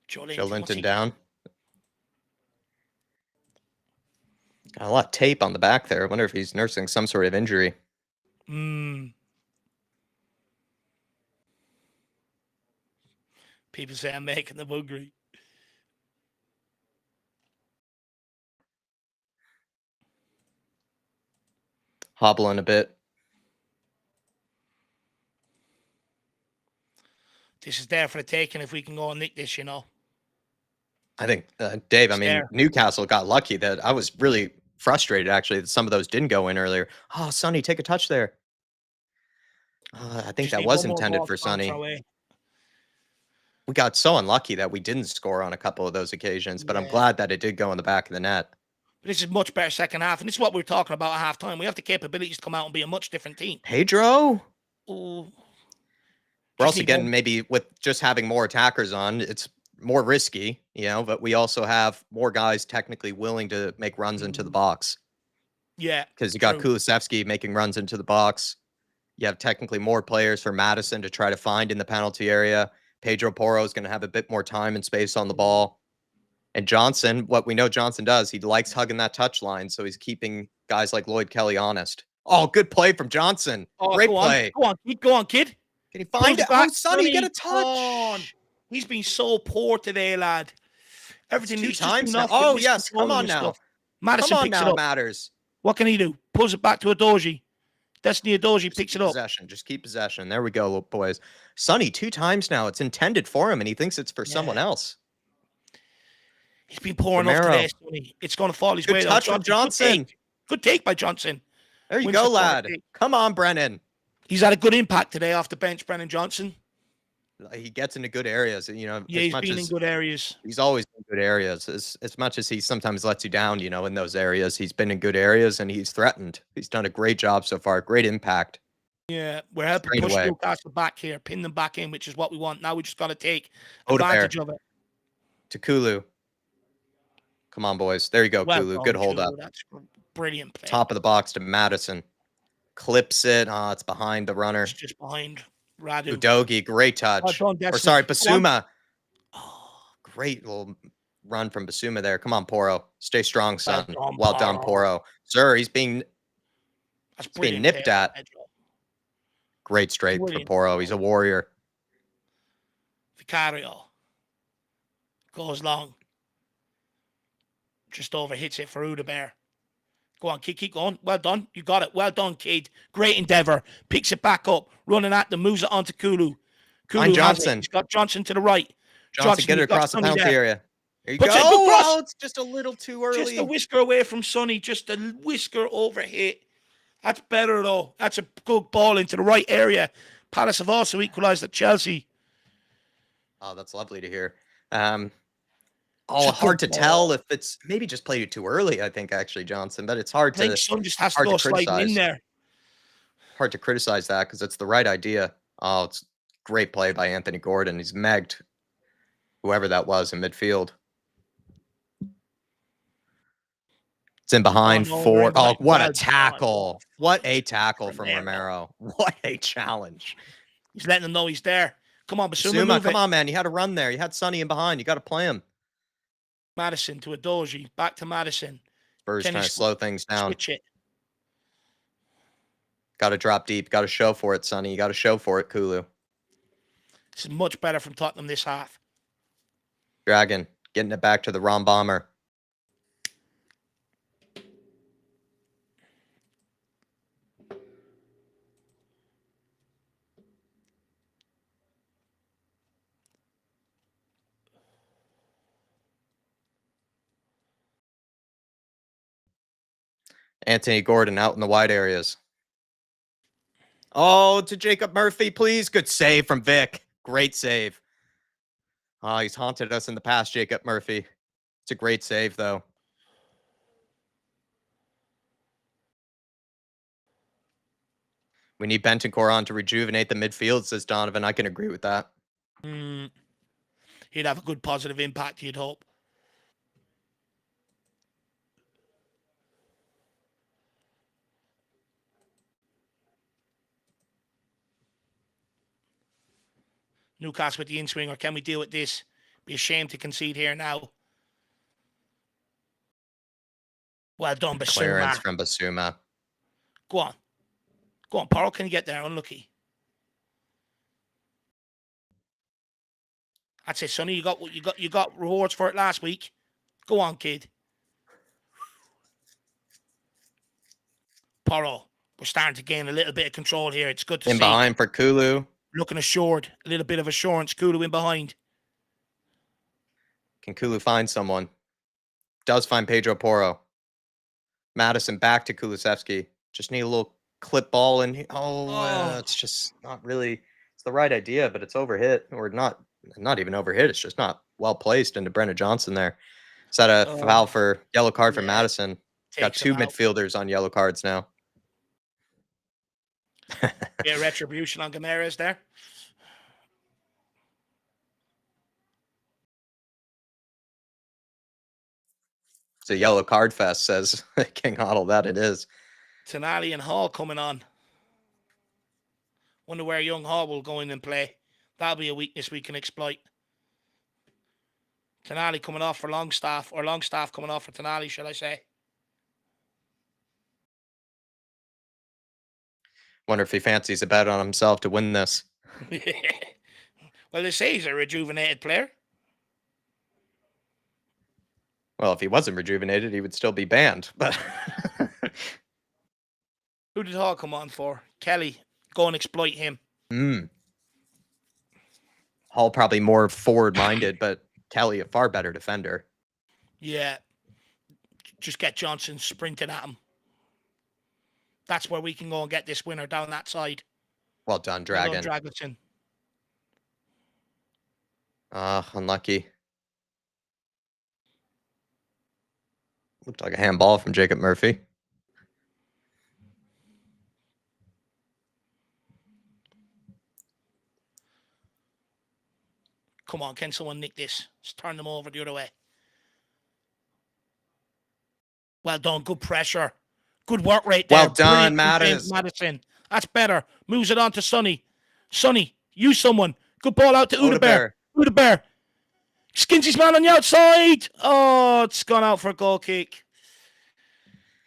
Joe Linton down. Got a lot of tape on the back there. I wonder if he's nursing some sort of injury. People say I'm making them hungry. Hobbling a bit. This is there for the taking if we can go and nick this, you know. I think, Dave, Newcastle got lucky that I was really frustrated, actually, that some of those didn't go in earlier. Oh, Sonny, take a touch there. I think that was intended for Sonny. We got so unlucky that we didn't score on a couple of those occasions, but I'm glad that it did go in the back of the net. But this is much better second half, and this is what we're talking about at halftime. We have the capabilities to come out and be a much different team. Pedro? Oh, We're just also need getting one. maybe with just having more attackers on, it's more risky, but we also have more guys technically willing to make runs into the box Yeah, because you got true. Kulusevski making runs into the box. You have technically more players for Madison to try to find in the penalty area. Pedro Porro is going to have a bit more time and space on the ball. And Johnson, what we know Johnson does, he likes hugging that touch line, so he's keeping guys like Lloyd Kelly honest. Oh, good play from Johnson. Oh, Great play. go on, kid. Can he Pulls find it? it Oh, back, Sonny, get a Sonny. On. touch. He's been so poor today, lad. It's Everything two he's just times doing now. off the Oh, yes. Come miscontrolling on and now. stuff. Come Madison on picks it now, up. Matters. What can he do? Pulls it back to Adoji. Destiny Adoji Just picks keep it up. possession. Just keep possession. There we go, boys. Sonny, 2 times now. It's intended for him, and he thinks it's for someone else. He's been poor enough Romero. today, Sonny. It's going to fall his Good way, though. touch from Johnson. Good take by Johnson. There you Wins go, the corner lad. take. Come on, Brennan. He's had a good impact today off the bench, Brennan Johnson. He gets into good areas, Yeah, as he's much been as in good areas. he's always in good areas. As much as he sometimes lets you down, in those areas, he's been in good areas and he's threatened. He's done a great job so far. Great impact. Yeah, we're helping Straight push away. Newcastle back here, pin them back in, which is what we want. Now we just got to take Odegaard. advantage of it. To Kulu. Come on, boys. There you go, Well Kulu. done, Good hold Kulu. up. That's brilliant play. Top of the box to Madison. Clips it. Oh, it's behind the runner. It's just behind Radu. Udogi, great touch. Well done, Or sorry, Basuma. Oh, great little run from Basuma there. Come on, Porro. Stay strong, son. Well done, Porro. Sir, he's being nipped at. Great straight for Porro. He's a warrior. Vicario goes long. Just over hits it for Udebear. Go on, kid, keep going. Well done. You got it. Well done, kid. Great endeavor. Picks it back up. Running at them. Moves it onto Kulu. Find Johnson. He's got Johnson to the right. Johnson get it across the penalty area. There you Puts go. it Oh, it's just a little too early. Just a whisker away from Sonny. Just a whisker over hit. That's better, though. That's a good ball into the right area. Palace have also equalised at Chelsea. Oh, that's lovely to hear. Hard to tell if it's maybe just played it too early, I think, actually, Johnson. But it's hard to. I think Son just has to go sliding in there. Hard to criticize that because it's the right idea. Oh, it's great play by Anthony Gordon. He's megged whoever that was in midfield. It's in behind four. Oh, what a tackle. What a tackle from Romero. What a challenge. He's letting them know he's there. Come on, Basuma, come on, man. You had to run there. You had Sonny in behind. You got to play him. Madison to Adoji. Back to Madison. Spurs trying to slow things down. Switch it. Got to drop deep. Got to show for it, Sonny. You got to show for it, Kulu. This is much better from Tottenham this half. Dragon getting it back to the Rom Bomber. Anthony Gordon out in the wide areas. Oh, to Jacob Murphy, please. Good save from Vic. Great save. Oh, he's haunted us in the past, Jacob Murphy. It's a great save, though. We need Bentancur on to rejuvenate the midfield, says Donovan. I can agree with that. He'd have a good positive impact, you'd hope. Newcastle with the in-swinger. Can we deal with this? Be ashamed to concede here now. Well done, Basuma. Clearance from Basuma. Go on. Go on, Porro. Can you get there? Unlucky. That's it, Sonny. You got rewards for it last week. Go on, kid. Porro. We're starting to gain a little bit of control here. It's good to see. In behind for Kulu. Looking assured. A little bit of assurance. Kulu in behind. Can Kulu find someone? Does find Pedro Porro. Madison back to Kulusevski. Just need a little clip ball in here. It's just not really. It's the right idea, but it's overhit. Or not even overhit. It's just not well placed into Brennan Johnson there. Is that a foul for yellow card for Madison? Got two midfielders on yellow cards now. Yeah, retribution on Gameres there. It's a yellow card fest, says King Huddle. That it is. Tonali and Hall coming on. Wonder where young Hall will go in and play. That'll be a weakness we can exploit. Tonali coming off for Longstaff, or Longstaff coming off for Tonali, should I say. Wonder if he fancies a bet on himself to win this. Well, they say he's a rejuvenated player. Well, if he wasn't rejuvenated, he would still be banned. But who did Hall come on for? Kelly. Go and exploit him. Hall probably more forward-minded, but Kelly a far better defender. Yeah. Just get Johnson sprinting at him. That's where we can go and get this winner down that side. Well done, Dragon. Well done, Dragusin. Unlucky. Looked like a handball from Jacob Murphy. Come on, can someone nick this? Just turn them over the other way. Well done. Good pressure. Good work rate there. Well done, Madison. That's better. Moves it on to Sonny. Sonny, use someone. Good ball out to Udebear. Udebear. Skins his man on the outside. Oh, it's gone out for a goal kick.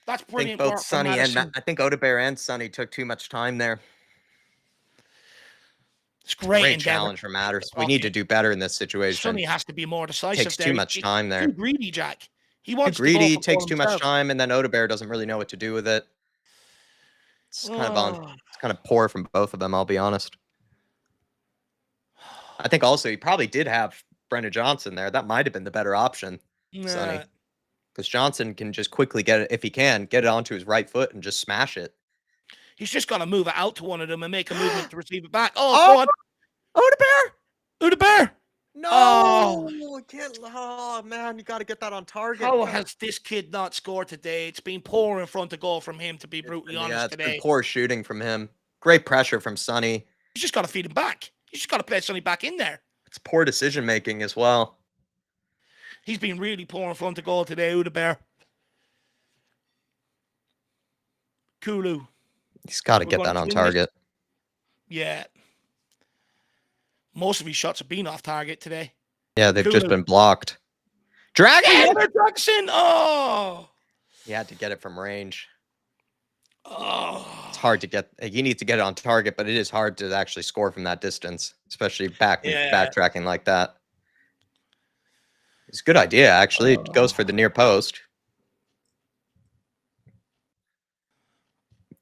That's brilliant. I think both Sonny and I think Udebear and Sonny took too much time there. It's great challenge for Matters. We need to do better in this situation. Sonny has to be more decisive. Takes too much time there. Too greedy, Jack. He wants too greedy, to takes too much time, and then Udebear doesn't really know what to do with it. It's kind of poor from both of them, I'll be honest. I think also he probably did have Brendan Johnson there. That might have been the better option, Sonny. Because Johnson can just quickly get it, if he can, get it onto his right foot and just smash it. He's just got to move it out to one of them and make a movement to receive it back. Oh, God. Udebear! No, I can't. Oh, man, you got to get that on target. How has this kid not scored today? It's been poor in front of goal from him, to be brutally honest today. Been poor shooting from him. Great pressure from Sonny. You just got to feed him back. You just got to play Sonny back in there. It's poor decision-making as well. He's been really poor in front of goal today, Udebear. Kulu. He's got to get that on target. Yeah. Most of his shots have been off target today. Yeah, they've just been blocked. Dragusin! Oh! He had to get it from range. Oh. It's hard to get. He needs to get it on target, but it is hard to actually score from that distance, especially backtracking like that. It's a good idea, actually. It goes for the near post.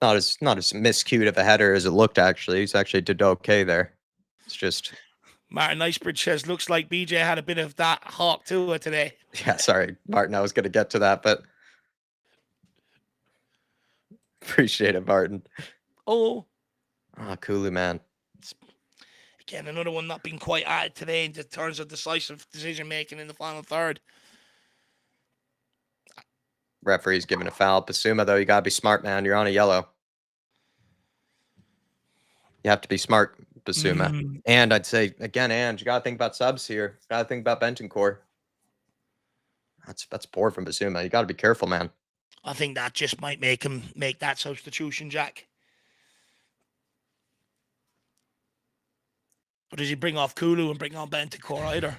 Not as miscued of a header as it looked, actually. He's actually did okay there. It's just... Martin Icebridge says, looks like BJ had a bit of that hawk to it today. Yeah, sorry, Martin. I was going to get to that, but... Appreciate it, Martin. Oh, Kulu, man. Again, another one not being quite at it today in terms of decisive decision-making in the final third. Referee's giving a foul. Basuma, though, you got to be smart, man. You're on a yellow. You have to be smart, Basuma. And I'd say, again, you got to think about subs here. Got to think about Bentancur. That's poor from Basuma. You got to be careful, man. I think that just might make him make that substitution, Jack. Or does he bring off Kulu and bring on Bentancur either?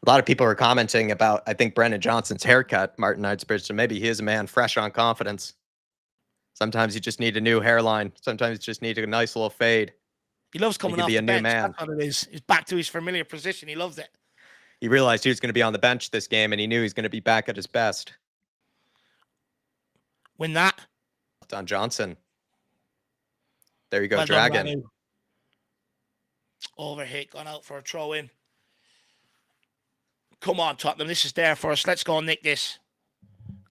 A lot of people are commenting about, I think, Brendan Johnson's haircut, Martin Knightsbridge. So maybe he is a man fresh on confidence. Sometimes you just need a new hairline. Sometimes you just need a nice little fade. He loves coming off the bench. That's what it is. He's back to his familiar position. He loves it. He realized he was going to be on the bench this game, and he knew he was going to be back at his best. Win that. Don Johnson. There you go, well Dragon. Done, overhit, gone out for a throw in. Come on, Tottenham. This is there for us. Let's go and nick this.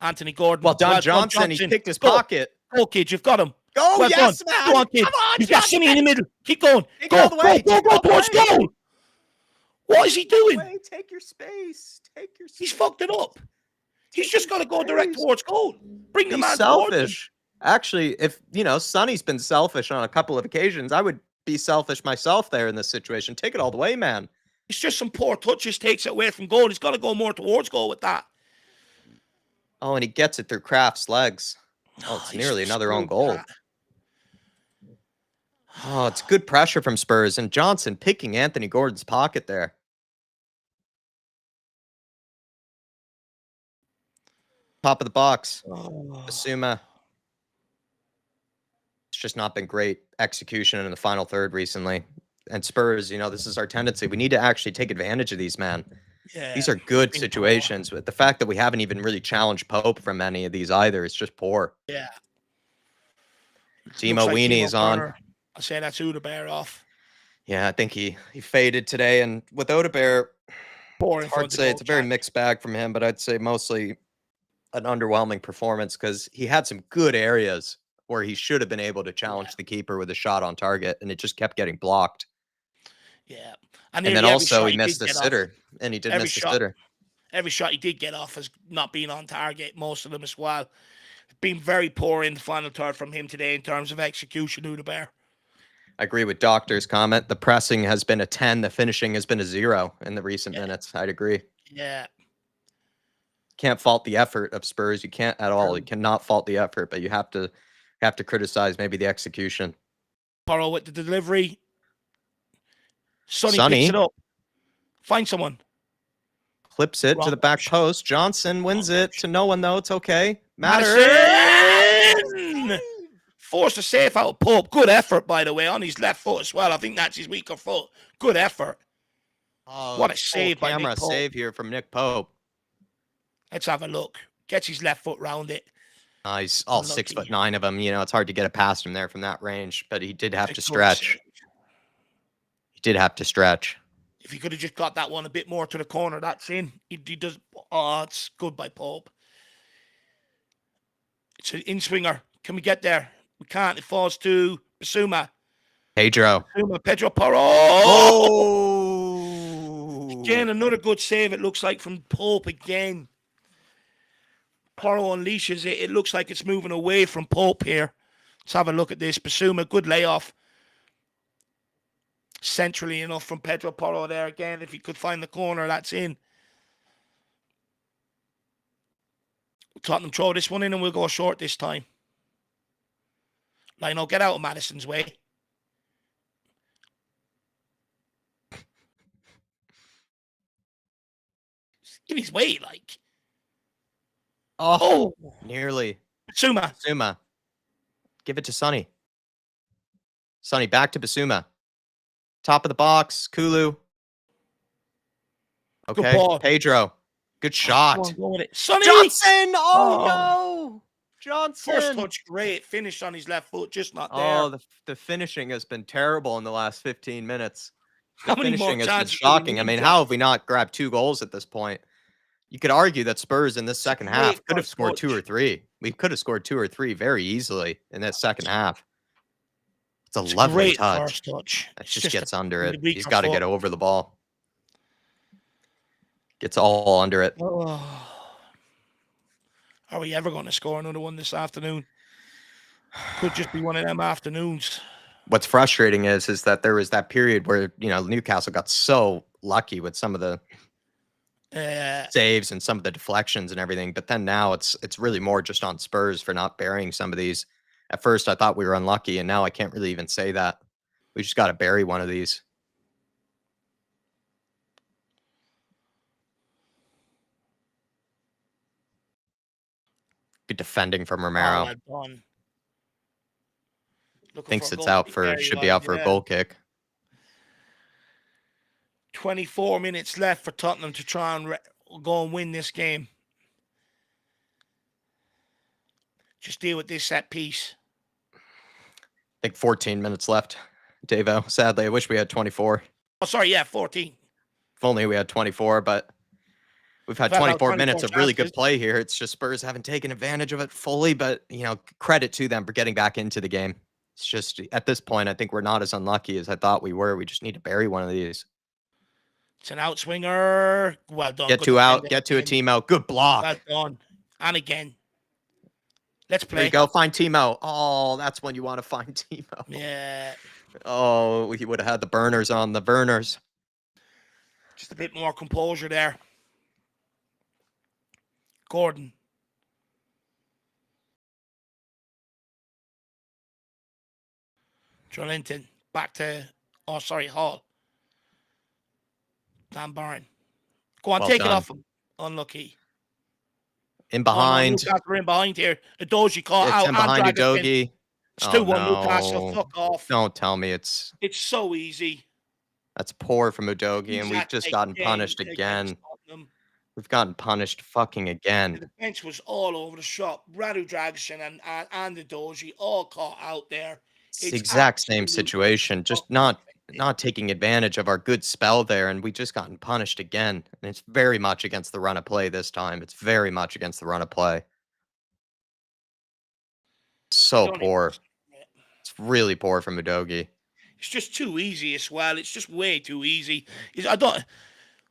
Anthony Gordon. Well, Don Johnson, he picked his pocket. Go, kid. You've got him. Go, well yes, done. Man. Go on, kid. Come on, You've got Simi in the middle. Keep going. Go towards goal. What is he doing? Take your space. Take your space. He's fucked it up. He's just got to go direct towards goal. Bring the man selfish. Actually, if, Sonny's been selfish on a couple of occasions, I would be selfish myself there in this situation. Take it all the way, man. It's just some poor touches, takes it away from goal. He's got to go more towards goal with that. Oh, and he gets it through Kraft's legs. Oh, it's He's nearly another own screwed goal. that. Oh, it's good pressure from Spurs, and Johnson picking Anthony Gordon's pocket there. Top of the box. Basuma. It's just not been great execution in the final third recently. And Spurs, this is our tendency. We need to actually take advantage of these, man. Yeah, These are good situations. But the fact that we haven't even really challenged Pope from any of these either, it's just poor. Yeah. Timo Weenie's on. I say that's Odegaard off. Yeah, I think he faded today. And with Odegaard, it's hard to say. It's a very mixed bag from him, but I'd say mostly an underwhelming performance because he had some good areas where he should have been able to challenge the keeper with a shot on target, and it just kept getting blocked. Yeah. And then also he missed the sitter, and he did miss the sitter. Every shot he did get off has not been on target, most of them as well. Been very poor in the final third from him today in terms of execution, Odegaard. I agree with Doctor's comment. The pressing has been a 10. The finishing has been a 0 in the recent minutes. I'd agree. Yeah. Can't fault the effort of Spurs. You can't at all. You cannot fault the effort, but you have to criticize maybe the execution. Porro with the delivery. Sonny picks it up. Find someone. Clips it to the back post. Johnson wins it to no one, though. It's okay. Madison! Forced a save out of Pope. Good effort, by the way, on his left foot as well. I think that's his weaker foot. Good effort. Oh, what a save by Nick Pope. Save here from Nick Pope. Let's have a look. Gets his left foot round it. He's all 6'9" of him. It's hard to get it past him there from that range, but he did have to stretch. He did have to stretch. If he could have just got that one a bit more to the corner, that's in. He does. Oh, it's good by Pope. It's an in-swinger. Can we get there? We can't. It falls to Basuma. Pedro Porro. Oh! Again, another good save, it looks like, from Pope again. Porro unleashes it. It looks like it's moving away from Pope here. Let's have a look at this. Basuma, good layoff. Centrally enough from Pedro Porro there again. If he could find the corner, that's in. Tottenham throw this one in and we'll go short this time. Lino, get out of Madison's way. In his way, like. Oh, nearly. Basuma. Give it to Sonny. Sonny, back to Basuma. Top of the box, Kulu. Okay, Pedro. Good shot. Sonny! Johnson! Oh, no! Johnson! First touch, great. Finished on his left foot, just not there. Oh, the finishing has been terrible in the last 15 minutes. How many more has been shocking. I mean, how have we not grabbed 2 goals at this point? You could argue that Spurs in this second half could have scored 2 or 3. We could have scored 2 or 3 very easily in this second half. It's a lovely touch. It just gets under it. He's got to get over the ball. Gets all under it. Oh. Are we ever going to score another one this afternoon? Could just be one of them afternoons. What's frustrating is that there was that period where, Newcastle got so lucky with some of the saves and some of the deflections and everything. But then now it's really more just on Spurs for not burying some of these. At first, I thought we were unlucky, and now I can't really even say that. We just got to bury one of these. Good defending from Romero. Thinks it's out for, should be out for a goal kick. 24 minutes left for Tottenham to try and go and win this game. Just deal with this set piece. I think 14 minutes left, Davo. Sadly, I wish we had 24. Oh, sorry, yeah, 14. If only we had 24, but we've had 24 minutes of really good play here. It's just Spurs haven't taken advantage of it fully, but, credit to them for getting back into the game. It's just, at this point, I think we're not as unlucky as I thought we were. We just need to bury one of these. It's an outswinger. Well done. Get to a team out. Good block. Well done. And again. Let's There you play. go. Find Timo. Oh, that's when you want to find Timo. Yeah. Oh, he would have had the burners on the burners. Just a bit more composure there. Gordon. Joelinton. Back to... Oh, sorry, Hall. Dan Barron. Go on, Well take it done. off him. Unlucky. In Oh, no, behind. Newcastle are in behind here. Adoji caught It's out in and behind Dragusin. Udogie. It's Oh 2-1 Newcastle. no. Fuck off. Don't tell me it's So easy. that's poor from Udogie, and we've Isak just gotten again punished against again. Tottenham. We've gotten punished fucking again. The bench was all over the shop. Radu Dragusin and Adoji all caught out there. It's the It's exact same absolutely situation, just fucking pathetic. not taking advantage of our good spell there, and we just gotten punished again. And it's very much against the run of play this time. It's very much against the run of play. So Don't even poor. listen to it. It's really poor from Udogie. It's just too easy as well. It's just way too easy. I don't.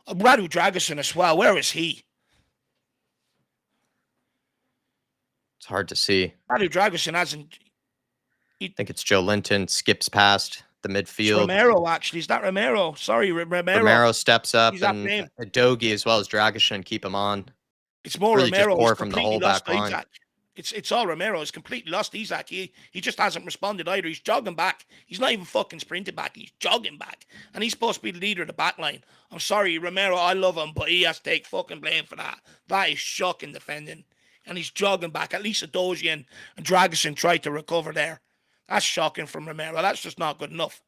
Radu Dragusin as well. Where is he? It's hard to see. Radu Dragusin hasn't. I think it's Joe Linton skips past the It's midfield. Romero, actually. Is that Romero? Sorry, Romero. Romero steps up, He's that and name. Udogie as well as Dragusin keep him on. It's more Really just Romero. poor He's from the completely whole lost back line. Isaac. It's all Romero. He's completely lost Isaac. He just hasn't responded either. He's jogging back. He's not even fucking sprinting back. He's jogging back. And he's supposed to be the leader of the back line. I'm sorry, Romero, I love him, but he has to take fucking blame for that. That is shocking defending. And he's jogging back. At least Adoji and Dragusin tried to recover there. That's shocking from Romero. That's just not good enough.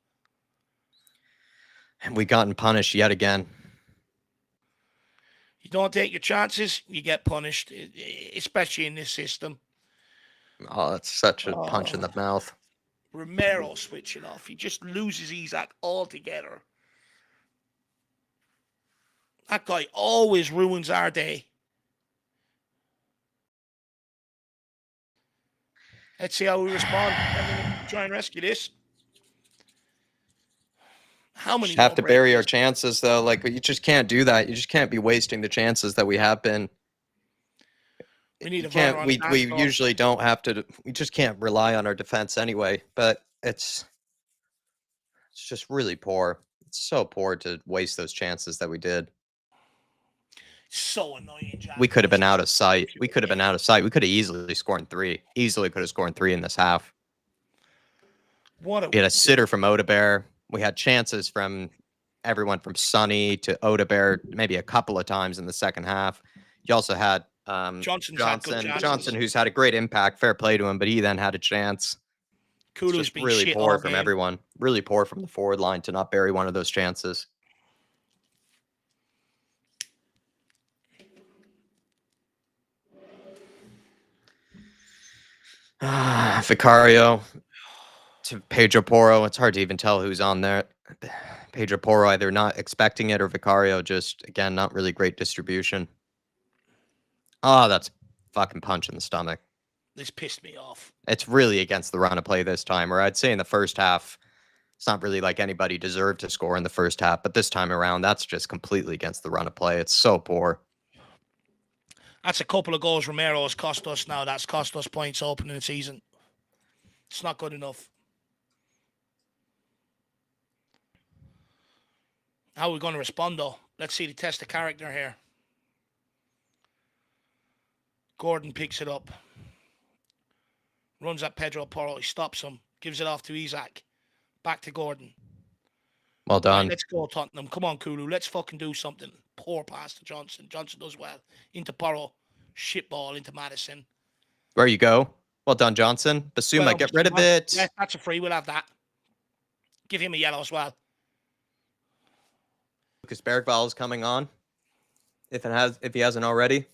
And we gotten punished yet again. You don't take your chances, you get punished, especially in this system. Oh, that's such a punch in the mouth. Romero switching off. He just loses Isaac altogether. That guy always ruins our day. Let's see how we respond. Try and rescue this. How many Just have to more bury our breakers? chances, though. Like, you just can't do that. You just can't be wasting the chances that we have been. We need You a runner can't. on We the dance floor. usually don't have to. We just can't rely on our defense anyway. But it's just really poor. It's so poor to waste those chances that we did. So annoying, Jack. We could have been out of sight. We could have been out of sight. We could have easily scored 3. Easily could have scored 3 in this half. What We had a sitter from Odebear. We had chances from everyone from Sonny to Odebear, maybe a couple of times in the second half. You also had Johnson's had good chances. Johnson, who's had a great impact. Fair play to him, but he then had a chance. It's Kulu's just been really shit poor all from game. everyone. Really poor from the forward line to not bury one of those chances. Vicario to Pedro Porro. It's hard to even tell who's on there. Pedro Porro either not expecting it or Vicario just, again, not really great distribution. Oh, that's fucking punch in the stomach. This pissed me off. It's really against the run of play this time, or I'd say in the first half, it's not really like anybody deserved to score in the first half, but this time around, that's just completely against the run of play. It's so poor. That's a couple of goals Romero has cost us now. That's cost us points opening the season. It's not good enough. How are we going to respond, though? Let's see the test of character here. Gordon picks it up. Runs at Pedro Porro. He stops him. Gives it off to Isaac. Back to Gordon. Well done. Right, let's go, Tottenham. Come on, Kulu. Let's fucking do something. Poor pass to Johnson. Johnson does well. Into Porro. Shit ball into Madison. There you go. Well done, Johnson. Basuma, Well, get rid of it. Yeah, that's a free. We'll have that. Give him a yellow as well. Lucas Bergvall is coming on. If he hasn't already.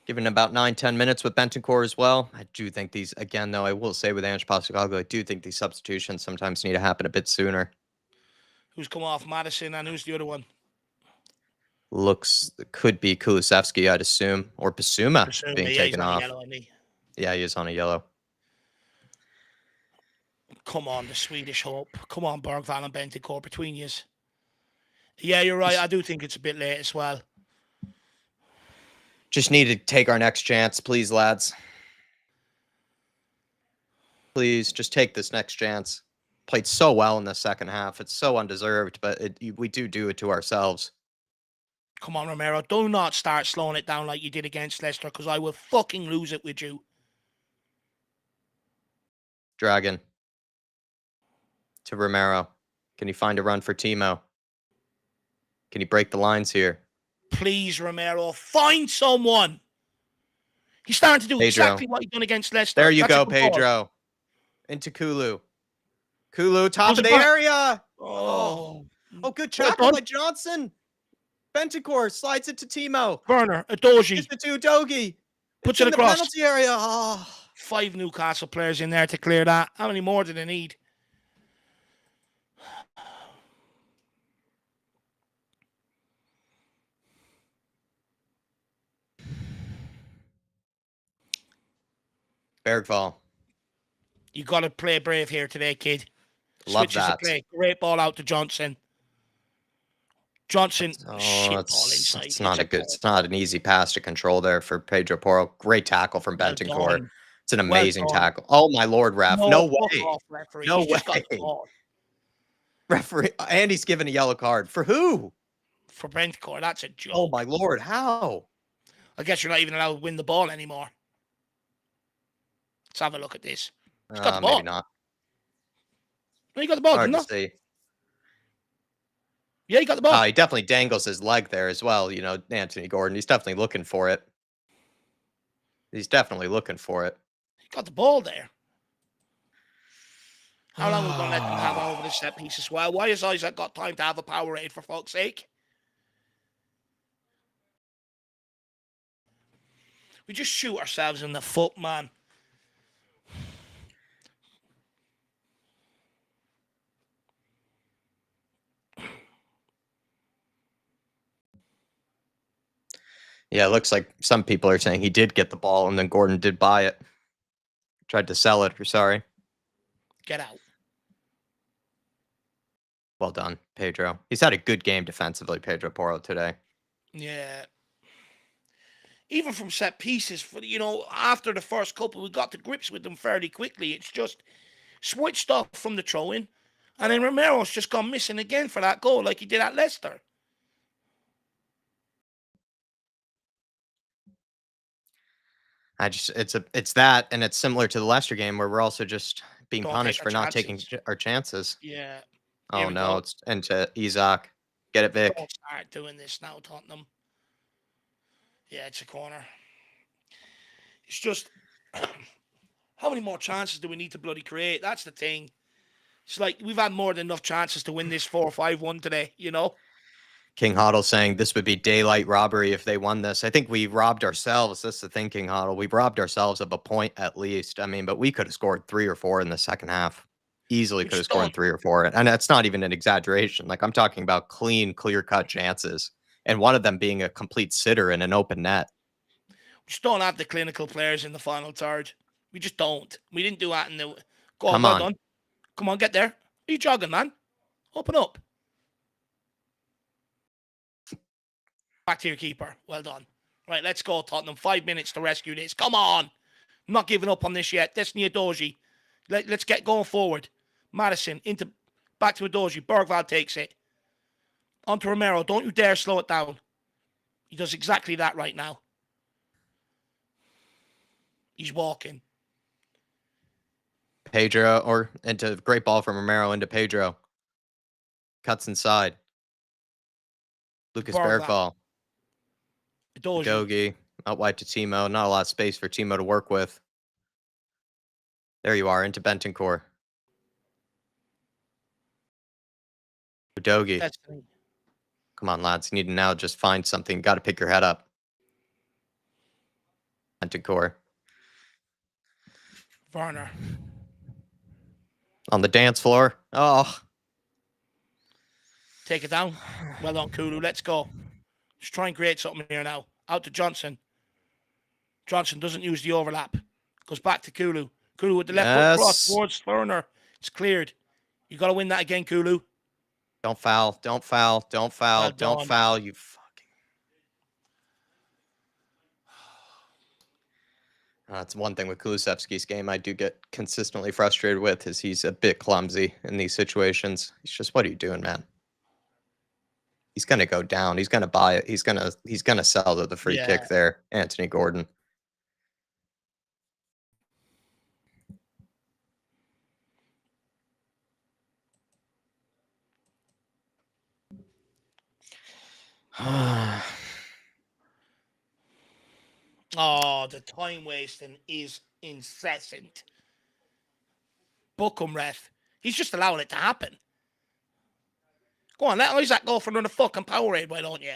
Given about 9-10 minutes with Bentancur as well. I do think these, again, though, I will say with Ange Postecoglou, I do think these substitutions sometimes need to happen a bit sooner. Who's come off? Madison, and who's the other one? Could be Kulusevski, I'd assume, or Basuma being taken off. Yellow, isn't he? Yeah, he is on a yellow. Come on, the Swedish hope. Come on, Bergvall and Bentancur between yous. Yeah, you're right. I do think it's a bit late as well. Just need to take our next chance, please, lads. Please, just take this next chance. Played so well in the second half. It's so undeserved, but we do it to ourselves. Come on, Romero. Do not start slowing it down like you did against Leicester, because I will fucking lose it with you. Dragon. To Romero. Can you find a run for Timo? Can you break the lines here? Please, Romero, find someone. He's starting to do exactly what he's done against Leicester. There you go, Pedro. Into Kulu. Kulu, top of the area. Oh, good tackle by Johnson. Bentancur slides it to Timo. Werner, Adoji. It's the two Dogi. Puts it in across. The penalty area. Oh. 5 Newcastle players in there to clear that. How many more do they need? Bergval. You got to play brave here today, kid. Love Switches that. of play. Great ball out to Johnson. Shit ball inside. It's not a good. It's not an easy pass to control there for Pedro Porro. Great tackle from Bentancur. It's an amazing tackle. Oh my lord, ref! No way. Off, referee. No way. Referee Andy's given a yellow card for who? For Bentancur. That's a joke. Oh my lord! How? I guess you're not even allowed to win the ball anymore. Let's have a look at this. He's got the ball. Maybe not. No, he got the ball, Hard didn't to see. Yeah, he got the ball. He definitely dangles his leg there as well. You know, Anthony Gordon. He's definitely looking for it. He's definitely looking for it. He got the ball there. How long are we going to let them have over the set piece as well? Why has Isaac got time to have a Powerade, for fuck's sake? We just shoot ourselves in the foot, man. Yeah, it looks like some people are saying he did get the ball and then Gordon did buy it. Tried to sell it. We're sorry. Get out. Well done, Pedro. He's had a good game defensively, Pedro Porro, today. Yeah. Even from set pieces, after the first couple, we got to grips with them fairly quickly. It's just switched off from the throw-in, and then Romero's just gone missing again for that goal like he did at Leicester. It's that, and it's similar to the Leicester game where we're also just being punished for not taking our chances. Yeah. Oh no, it's into Isaac. Get it, Vic. Don't start doing this now, Tottenham. Yeah, it's a corner. It's just, how many more chances do we need to bloody create? That's the thing. It's like we've had more than enough chances to win this 4-5-1 today, King Hoddle saying this would be daylight robbery if they won this. I think we robbed ourselves. That's the thing, King Hoddle. We robbed ourselves of a point at least. I mean, but we could have scored 3 or 4 in the second half. Easily could have scored 3 or 4. And that's not even an exaggeration. Like, I'm talking about clean, clear-cut chances. And one of them being a complete sitter in an open net. We just don't have the clinical players in the final third. We just don't. We didn't do that in the... Come on. Come on, get there. Are you jogging, man? Open up. Back to your keeper. Well done. Right, let's go, Tottenham. 5 minutes to rescue this. Come on. I'm not giving up on this yet. Destiny Adoji. Let's get going forward. Madison back to Adoji. Bergval takes it. On to Romero. Don't you dare slow it down. He does exactly that right now. He's walking. Pedro, into great ball from Romero into Pedro. Cuts inside. Lucas Bergval. Dogi. Out wide to Timo. Not a lot of space for Timo to work with. There you are, into Bentancur. Udogi. Come on, lads. You need to now just find something. Got to pick your head up. Bentancur. Werner. On the dance floor. Oh. Take it down. Well done, Kulu. Let's go. Let's try and create something here now. Out to Johnson. Johnson doesn't use the overlap. Goes back to Kulu. Kulu with the left foot cross towards Werner. It's cleared. You got to win that again, Kulu. Don't foul. Don't foul. Don't foul. Don't foul. You fucking. That's one thing with Kulusevski's game I do get consistently frustrated with is he's a bit clumsy in these situations. He's just, what are you doing, man? He's gonna go down. He's gonna buy it. He's gonna sell to the free Yeah. kick there, Anthony Gordon. Oh, the time wasting is incessant. Book him, ref. He's just allowing it to happen. Go on, let Isaac go for another fucking Powerade, why don't you?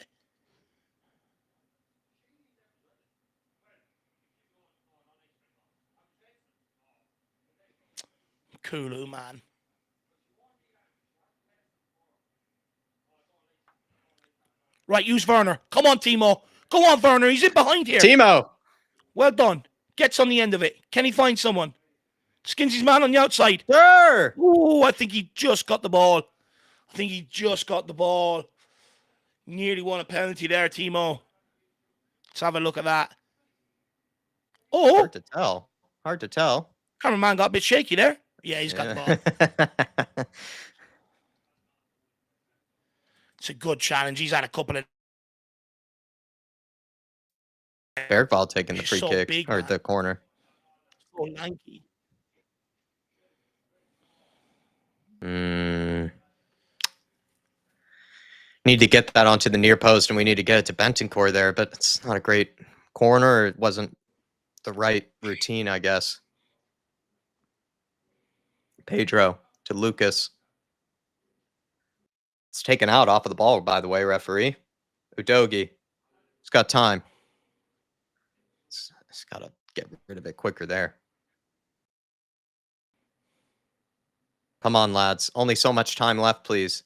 Kulu, man. Right, use Werner. Come on, Timo. Go on, Werner. He's in behind here. Timo. Well done. Gets on the end of it. Can he find someone? Skins his man on the outside. Sure. Ooh, I think he just got the ball. Nearly won a penalty there, Timo. Let's have a look at that. Oh. Hard to tell. Cameraman got a bit shaky there. Yeah, he's got the ball. It's a good challenge. He's had a couple of... Bergvall taking the free kick big, or man. the corner. So lanky. Need to get that onto the near post, and we need to get it to Bentancur there, but it's not a great corner. It wasn't the right routine, I guess. Pedro to Lucas. It's taken out off of the ball, by the way, referee. Udogi. He's got time. He's got to get rid of it quicker there. Come on, lads. Only so much time left, please.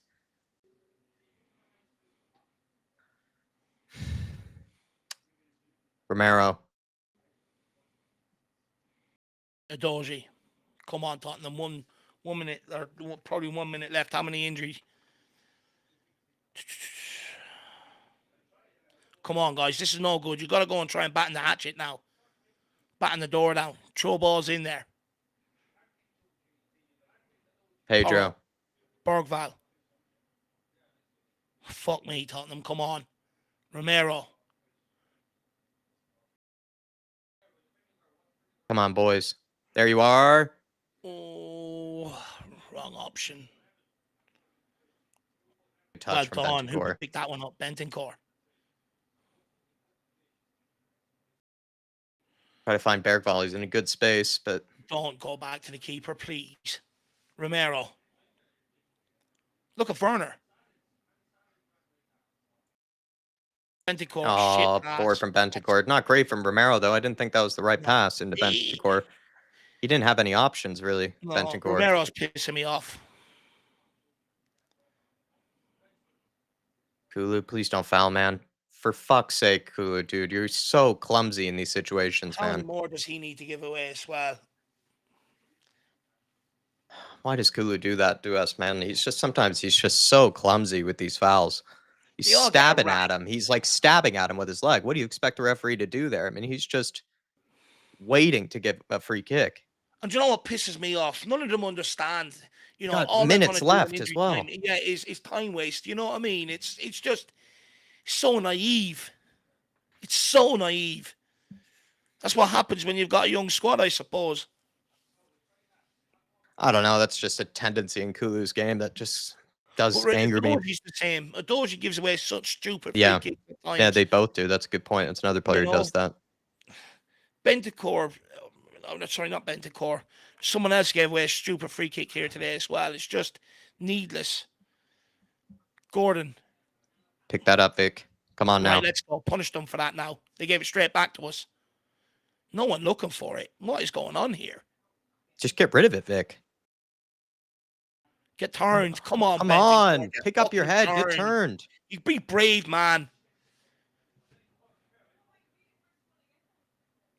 Romero. Udogi. Come on, Tottenham. One minute, or probably 1 minute left. How many injuries? Come on, guys. This is no good. You got to go and try and batten the hatchet now. Batten the door down. Throw balls in there. Pedro. Bergvall. Fuck me, Tottenham. Come on. Romero. Come on, boys. There you are. Oh, wrong option. Touch well done. Who Bentancur. picked that one up? Bentancur. Try to find Bergvall. He's in a good space, but... Don't go back to the keeper, please. Romero. Look at Werner. Bentancur. Oh, shit poor pass. from Bentancur. Not great from Romero, though. I didn't think that was the right pass into Bentancur. He didn't have any options, really, No, Bentancur. Romero's pissing me off. Kulu, please don't foul, man. For fuck's sake, Kulu, dude. You're so clumsy in these situations, How many man. more does he need to give away as well? Why does Kulu do that to us, man? Sometimes he's just so clumsy with these fouls. He's They all get stabbing right. at him. He's like stabbing at him with his leg. What do you expect a referee to do there? I mean, he's just waiting to get a free kick. And do you know what pisses me off? None of them understand. You know, Got all minutes they're gonna left do in as injury well. time, yeah, is time waste. You know what I mean? It's just so naive. It's so naive. That's what happens when you've got a young squad, I suppose. I don't know. That's just a tendency in Kulu's game that just does anger me. Udogi's the same. Udogi gives away such stupid free Yeah. kicks at times. Yeah, they both do. That's a good point. That's another player who does that. Bentancur, sorry, not Bentancur. Someone else gave away a stupid free kick here today as well. It's just needless. Gordon. Pick that up, Vic. Come on now. Right, let's go. Punish them for that now. They gave it straight back to us. No one looking for it. What is going on here? Just get rid of it, Vic. Get turned. Come on, Come Bentancur. on. Pick up your head. Get turned. You be brave, man.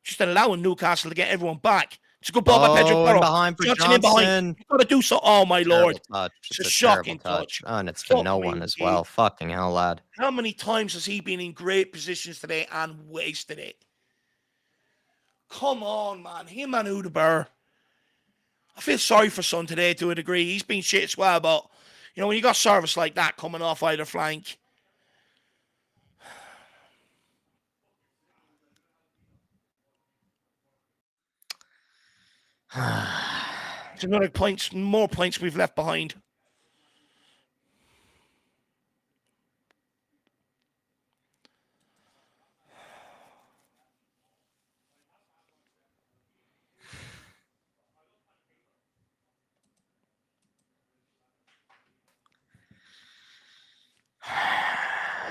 Just allowing Newcastle to get everyone back. It's a good ball by Pedro Porro. Behind for Johnson in behind. You've got to do so. Oh, my Lord. Touch. It's a Just shocking terrible touch. Oh, and it's to Fuck no me, one as dude. well. Fucking hell, lad. How many times has he been in great positions today and wasted it? come on, man. Him and Udebur. I feel sorry for Son today to a degree. He's been shit as well, but, you know, when you got service like that coming off either flank. It's another points, more points we've left behind.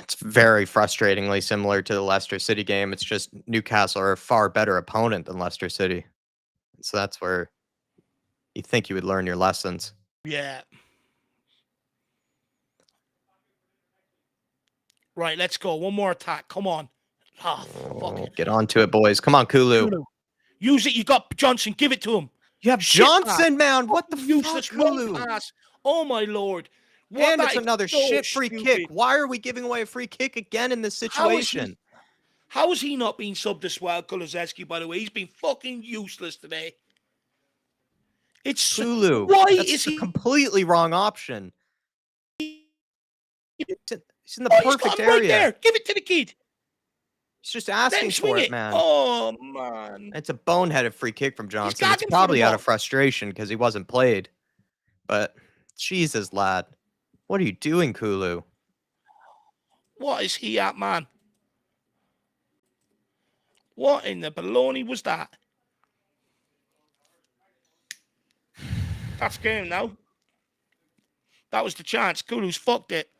It's very frustratingly similar to the Leicester City game. It's just Newcastle are a far better opponent than Leicester City. So that's where you think you would learn your lessons. Yeah. Right, let's go. One more attack. Come on. Oh, fuck it. Get onto it, boys. Come on, Kulu. Use it. You got Johnson. Give it to him. You have Shit Johnson, man. What the useless fuck, Kulu? pass. Oh, my Lord. And it's another shit free kick. Why are we giving away a free kick again in this situation? How is he not being subbed as well, Kulusevski, by the way? He's been fucking useless today. It's Kulu. Why That's is he completely wrong option? He's in the perfect area. Right there. Give it to the kid. He's just asking for it, man. Oh, man. It's a boneheaded free kick from Johnson. It's probably out of frustration because he wasn't played. But, Jesus, lad. What are you doing, Kulu? What is he at, man? What in the baloney was that? That's game now. That was the chance. Kulu's fucked it.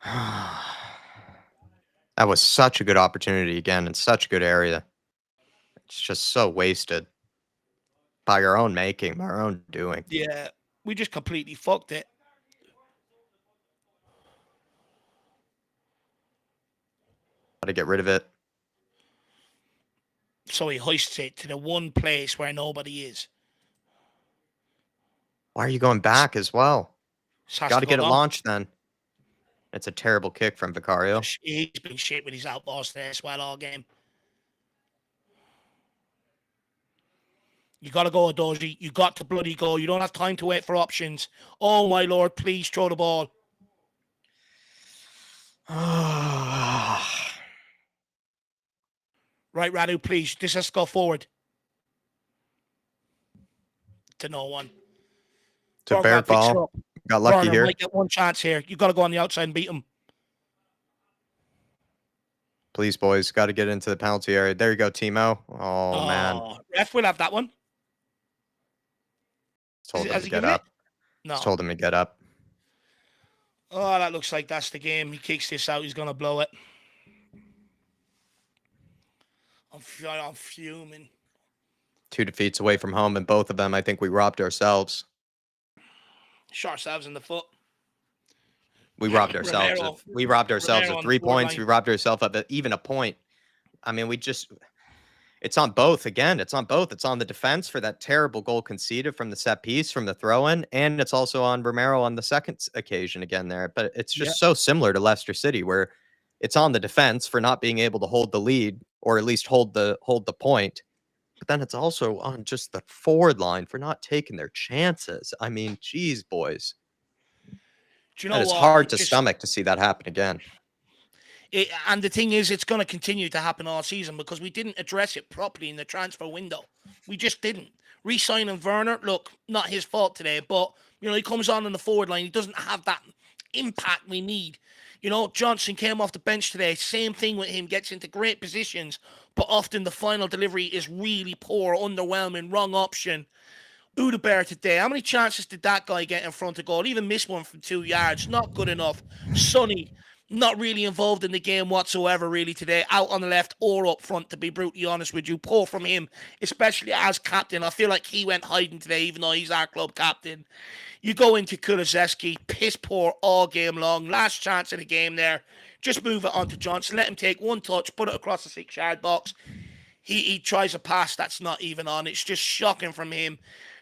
That was such a good opportunity again in such a good area. It's just so wasted. By our own making, by our own doing. Yeah, we just completely fucked it. Got to get rid of it. So he hoists it to the one place where nobody is. Why are you going back as well? Got to get it long. launched then. It's a terrible kick from Vicario. He's been shit with his outballs there as well all game. You got to go, Adoji. You got to bloody go. You don't have time to wait for options. Oh, my Lord, please throw the ball. Right, Radu, please. This has to go forward. To no one. It's a fair ball. Got lucky here. Might get one chance here. You got to go on the outside and beat him. Please, boys. Got to get into the penalty area. There you go, Timo. Oh, man. Ref will have that one. Told him to get up. No. Told him to get up. Oh, that looks like that's the game. He kicks this out. He's going to blow it. I'm fuming. 2 defeats away from home, and both of them, I think we robbed ourselves. Shot ourselves in the foot. We robbed ourselves. We robbed ourselves of 3 points. We robbed ourselves of even a point. I mean, it's on both again. It's on both. It's on the defense for that terrible goal conceded from the set piece, from the throw-in, and it's also on Romero on the second occasion again there. But it's just so similar to Leicester City, where it's on the defense for not being able to hold the lead or at least hold the point. But then it's also on just the forward line for not taking their chances. I mean, geez, boys. Do you know it's hard to stomach to see that happen again. And the thing is, it's going to continue to happen all season because we didn't address it properly in the transfer window. We just didn't. Re-signing Werner, look, not his fault today, but, you know, he comes on the forward line. He doesn't have that impact we need. You know, Johnson came off the bench today. Same thing with him. Gets into great positions, but often the final delivery is really poor, underwhelming, wrong option. Udebur today. How many chances did that guy get in front of goal? Even missed one from 2 yards. Not good enough. Sonny, not really involved in the game whatsoever, really, today. Out on the left or up front, to be brutally honest with you. Poor from him, especially as captain. I feel like he went hiding today, even though he's our club captain. You go into Kulusevski, piss poor all game long. Last chance of the game there. Just move it on to Johnson. Let him take one touch, put it across the 6-yard box. He tries a pass that's not even on. It's just shocking from him.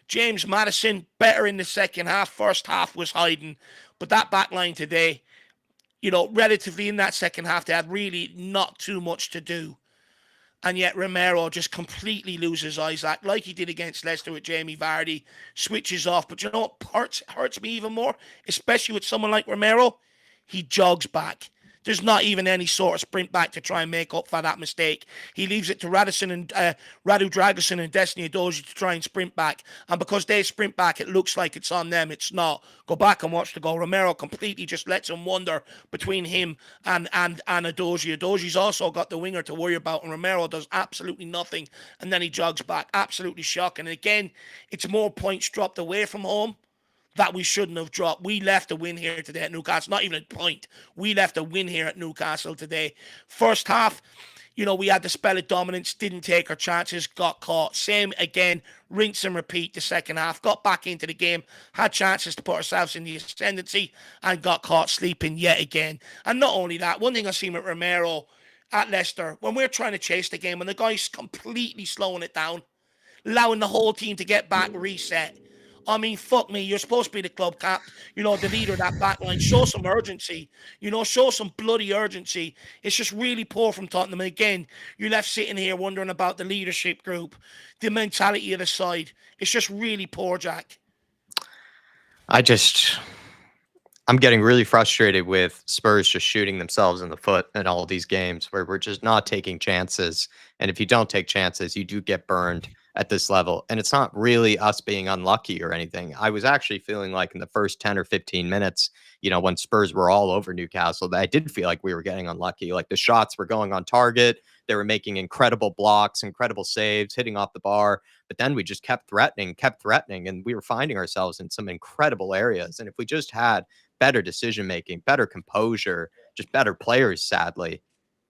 James Maddison, better in the second half. First half was hiding. But that back line today, relatively in that second half, they had really not too much to do. And yet Romero just completely loses Isaac, like he did against Leicester with Jamie Vardy, switches off. But you know what hurts me even more, especially with someone like Romero? He jogs back. There's not even any sort of sprint back to try and make up for that mistake. He leaves it to Radu Dragusin and Destiny Adoji to try and sprint back. And because they sprint back, it looks like it's on them. It's not. Go back and watch the goal. Romero completely just lets him wander between him and Adoji. Adoji's also got the winger to worry about, and Romero does absolutely nothing. And then he jogs back. Absolutely shocking. And again, it's more points dropped away from home that we shouldn't have dropped. We left a win here today at Newcastle. Not even a point. We left a win here at Newcastle today. First half, we had the spell of dominance, didn't take our chances, got caught. Same again, rinse and repeat the second half. Got back into the game, had chances to put ourselves in the ascendancy, and got caught sleeping yet again. And not only that, one thing I've seen with Romero at Leicester, when we're trying to chase the game and the guy's completely slowing it down, allowing the whole team to get back, reset. I mean, fuck me. You're supposed to be the club cap, the leader of that back line. Show some urgency, show some bloody urgency. It's just really poor from Tottenham. And again, you're left sitting here wondering about the leadership group, the mentality of the side. It's just really poor, Jack. I'm getting really frustrated with Spurs just shooting themselves in the foot in all these games where we're just not taking chances. And if you don't take chances, you do get burned at this level. And it's not really us being unlucky or anything. I was actually feeling like in the first 10 or 15 minutes, when Spurs were all over Newcastle, that I did feel like we were getting unlucky. Like the shots were going on target. They were making incredible blocks, incredible saves, hitting off the bar. But then we just kept threatening, and we were finding ourselves in some incredible areas. And if we just had better decision making, better composure, just better players, sadly,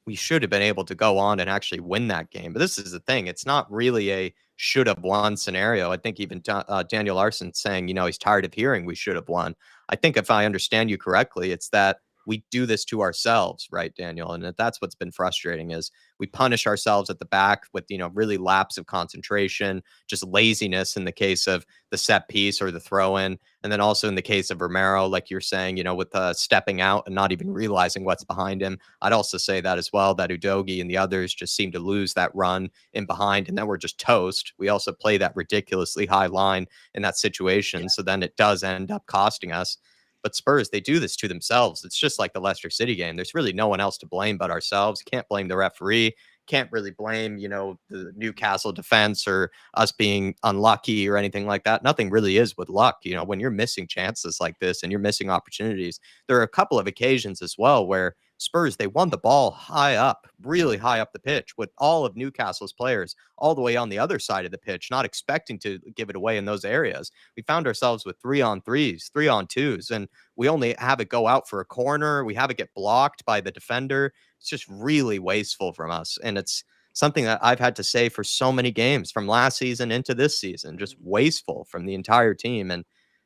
we should have been able to go on and actually win that game. But this is the thing. It's not really a should have won scenario. I think even Daniel Larson saying, he's tired of hearing we should have won. I think if I understand you correctly, it's that we do this to ourselves, right, Daniel? And that's what's been frustrating is we punish ourselves at the back with, really lapse of concentration, just laziness in the case of the set piece or the throw in. And then also in the case of Romero, like you're saying, with stepping out and not even realizing what's behind him. I'd also say that as well, that Udogie and the others just seem to lose that run in behind. And then we're just toast. We also play that ridiculously high line in that situation. Yeah. So then it does end up costing us. But Spurs, they do this to themselves. It's just like the Leicester City game. There's really no one else to blame but ourselves. Can't blame the referee. Can't really blame, the Newcastle defense or us being unlucky or anything like that. Nothing really is with luck. When you're missing chances like this and you're missing opportunities, there are a couple of occasions as well where Spurs, they won the ball high up, really high up the pitch with all of Newcastle's players all the way on the other side of the pitch, not expecting to give it away in those areas. We found ourselves with 3-on-3s, 3-on-2s, and we only have it go out for a corner. We have it get blocked by the defender. It's just really wasteful from us. And it's something that I've had to say for so many games from last season into this season, just wasteful from the entire team. And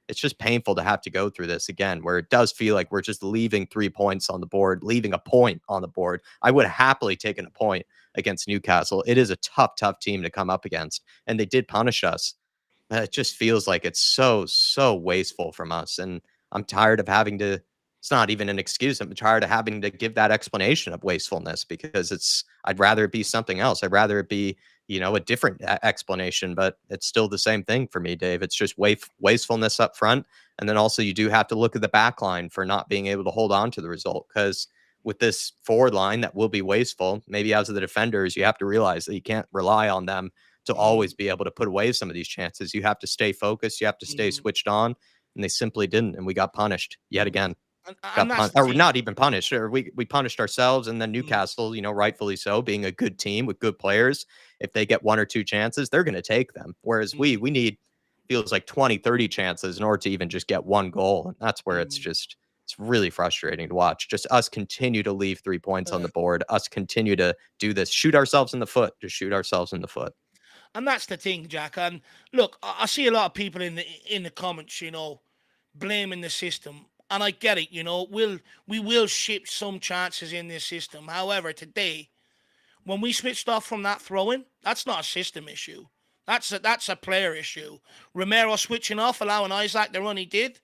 it's just painful to have to go through this again, where it does feel like we're just leaving 3 points on the board, leaving a point on the board. I would have happily taken a point against Newcastle. It is a tough, tough team to come up against, and they did punish us. It just feels like it's so, so wasteful from us. And I'm tired of having to, it's not even an excuse. I'm tired of having to give that explanation of wastefulness because I'd rather it be something else. I'd rather it be, a different explanation, but it's still the same thing for me, Dave. It's just wastefulness up front. And then also you do have to look at the back line for not being able to hold on to the result, because with this forward line that will be wasteful, maybe as the defenders, you have to realize that you can't rely on them to always be able to put away some of these chances. You have to stay focused. You have to stay switched on. And they simply didn't. And we got punished yet again. Or not even punished, or we punished ourselves. And then Newcastle, rightfully so, being a good team with good players, if they get 1 or 2 chances, they're going to take them. Whereas we need, feels like 20, 30 chances in order to even just get 1 goal. And that's where it's really frustrating to watch. Just us continue to leave 3 points on the board, us continue to do this, shoot ourselves in the foot, just shoot ourselves in the foot. And that's the thing, Jack. And look, I see a lot of people in the comments, blaming the system. And I get it, we will ship some chances in this system. However, today, when we switched off from that throw-in, that's not a system issue. That's a player issue. Romero switching off, allowing Isaac the run he did.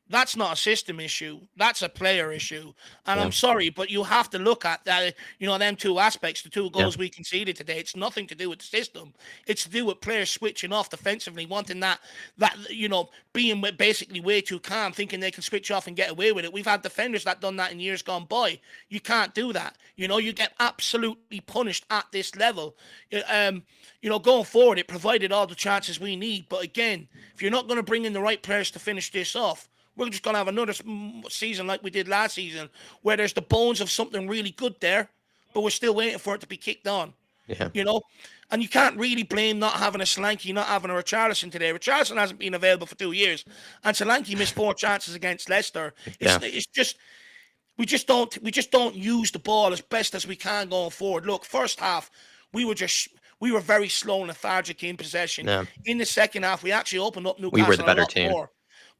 That's not a system issue. That's a player issue. And Yeah. I'm sorry, but you have to look at that, them two aspects, the two Yeah. goals we conceded today. It's nothing to do with the system. It's to do with players switching off defensively, wanting being basically way too calm, thinking they can switch off and get away with it. We've had defenders that done that in years gone by. You can't do that. You get absolutely punished at this level. Going forward, it provided all the chances we need. But again, if you're not going to bring in the right players to finish this off, we're just going to have another season like we did last season, where there's the bones of something really good there, but we're still waiting for it to be kicked on. Yeah. And you can't really blame not having a Solanke, not having a Richarlison today. Richarlison hasn't been available for 2 years, and Solanke missed 4 chances against Leicester. It's just we just don't use the ball as best as we can going forward. Look, first half we were very slow and lethargic in possession. Yeah. In the second half, we actually opened up Newcastle We were the better a lot team. more.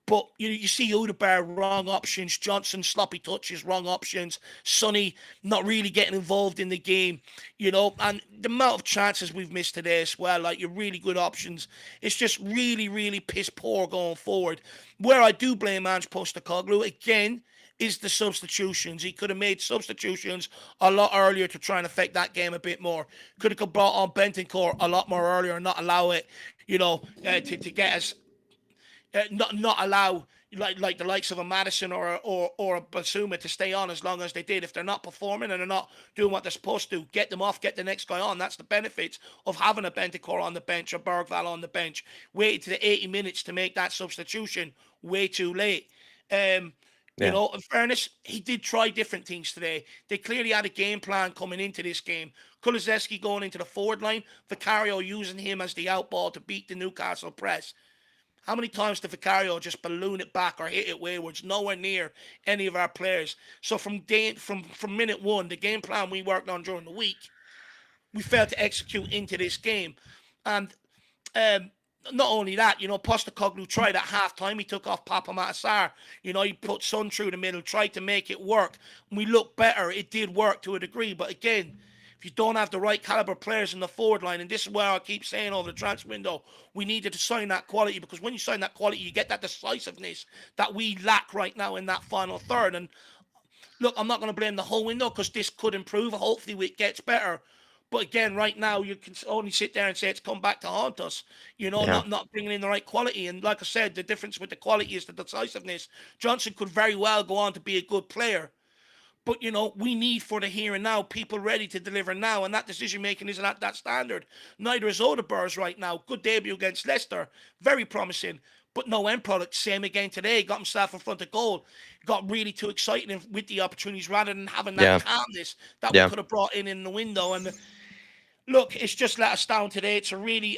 But you see Udebar, wrong options. Johnson, sloppy touches, wrong options. Sonny, not really getting involved in the game. And the amount of chances we've missed today as well, like your really good options. It's just really, really piss poor going forward. Where I do blame Ange Postecoglou, again, is the substitutions. He could have made substitutions a lot earlier to try and affect that game a bit more. Could have brought on Bentancur a lot more earlier and not allow it, to get us... not allow like the likes of a Madison or a Basuma to stay on as long as they did. If they're not performing and they're not doing what they're supposed to, get them off, get the next guy on. That's the benefits of having a Bentancur on the bench or Bergvall on the bench. Waiting to the 80 minutes to make that substitution, way too late. In fairness, he did try different things today. They clearly had a game plan coming into this game. Kulusevski going into the forward line, Vicario using him as the outball to beat the Newcastle press. How many times did Vicario just balloon it back or hit it wayward? Nowhere near any of our players. So from minute one, the game plan we worked on during the week, we failed to execute into this game. And not only that, Postecoglou tried at half-time. He took off Papa Matasar. He put Son through the middle, tried to make it work. When we looked better, it did work to a degree. But again, if you don't have the right caliber players in the forward line, and this is where I keep saying over the transfer window, we needed to sign that quality, because when you sign that quality, you get that decisiveness that we lack right now in that final third. And look, I'm not going to blame the whole window, because this could improve. Hopefully it gets better. But again, right now, you can only sit there and say it's come back to haunt us, not bringing in the right quality. And like I said, the difference with the quality is the decisiveness. Johnson could very well go on to be a good player. But, we need for the here and now people ready to deliver now, and that decision-making isn't at that standard. Neither is Odegaard's right now. Good debut against Leicester. Very promising, but no end product. Same again today. Got himself in front of goal. Got really too excited with the opportunities rather than having that calmness that we could have brought in the window. And look, it's just let us down today.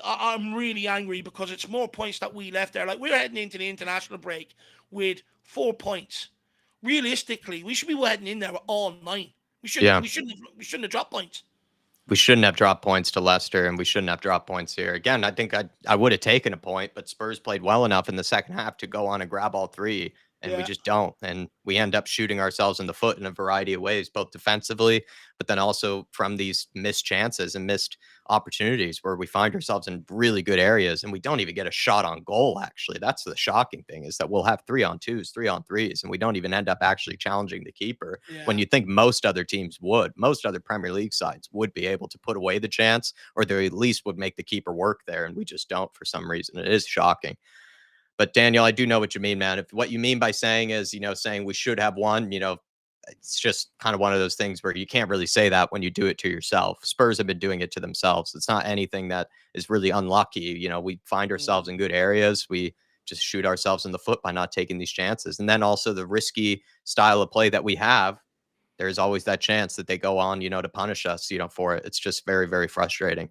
I'm really angry, because it's more points that we left there. Like, we're heading into the international break with 4 points. Realistically, we should be heading in there with all 9. We shouldn't have dropped points. We shouldn't have dropped points to Leicester, and we shouldn't have dropped points here. Again, I think I would have taken a point, but Spurs played well enough in the second half to go on and grab all 3, and we just don't. And we end up shooting ourselves in the foot in a variety of ways, both defensively, but then also from these missed chances and missed opportunities where we find ourselves in really good areas and we don't even get a shot on goal. Actually, that's the shocking thing, is that we'll have 3-on-2s, 3-on-3s, and we don't even end up actually challenging the keeper. When you think most other teams most other Premier League sides would be able to put away the chance, or they at least would make the keeper work there, and we just don't for some reason. It is shocking. But Daniel, I do know what you mean, man. If what you mean by saying is, saying we should have won, it's just kind of one of those things where you can't really say that when you do it to yourself. Spurs have been doing it to themselves. It's not anything that is really unlucky. We find ourselves in good areas. We just shoot ourselves in the foot by not taking these chances. And then also the risky style of play that we have, there's always that chance that they go on, to punish us, for it. It's just very, very frustrating.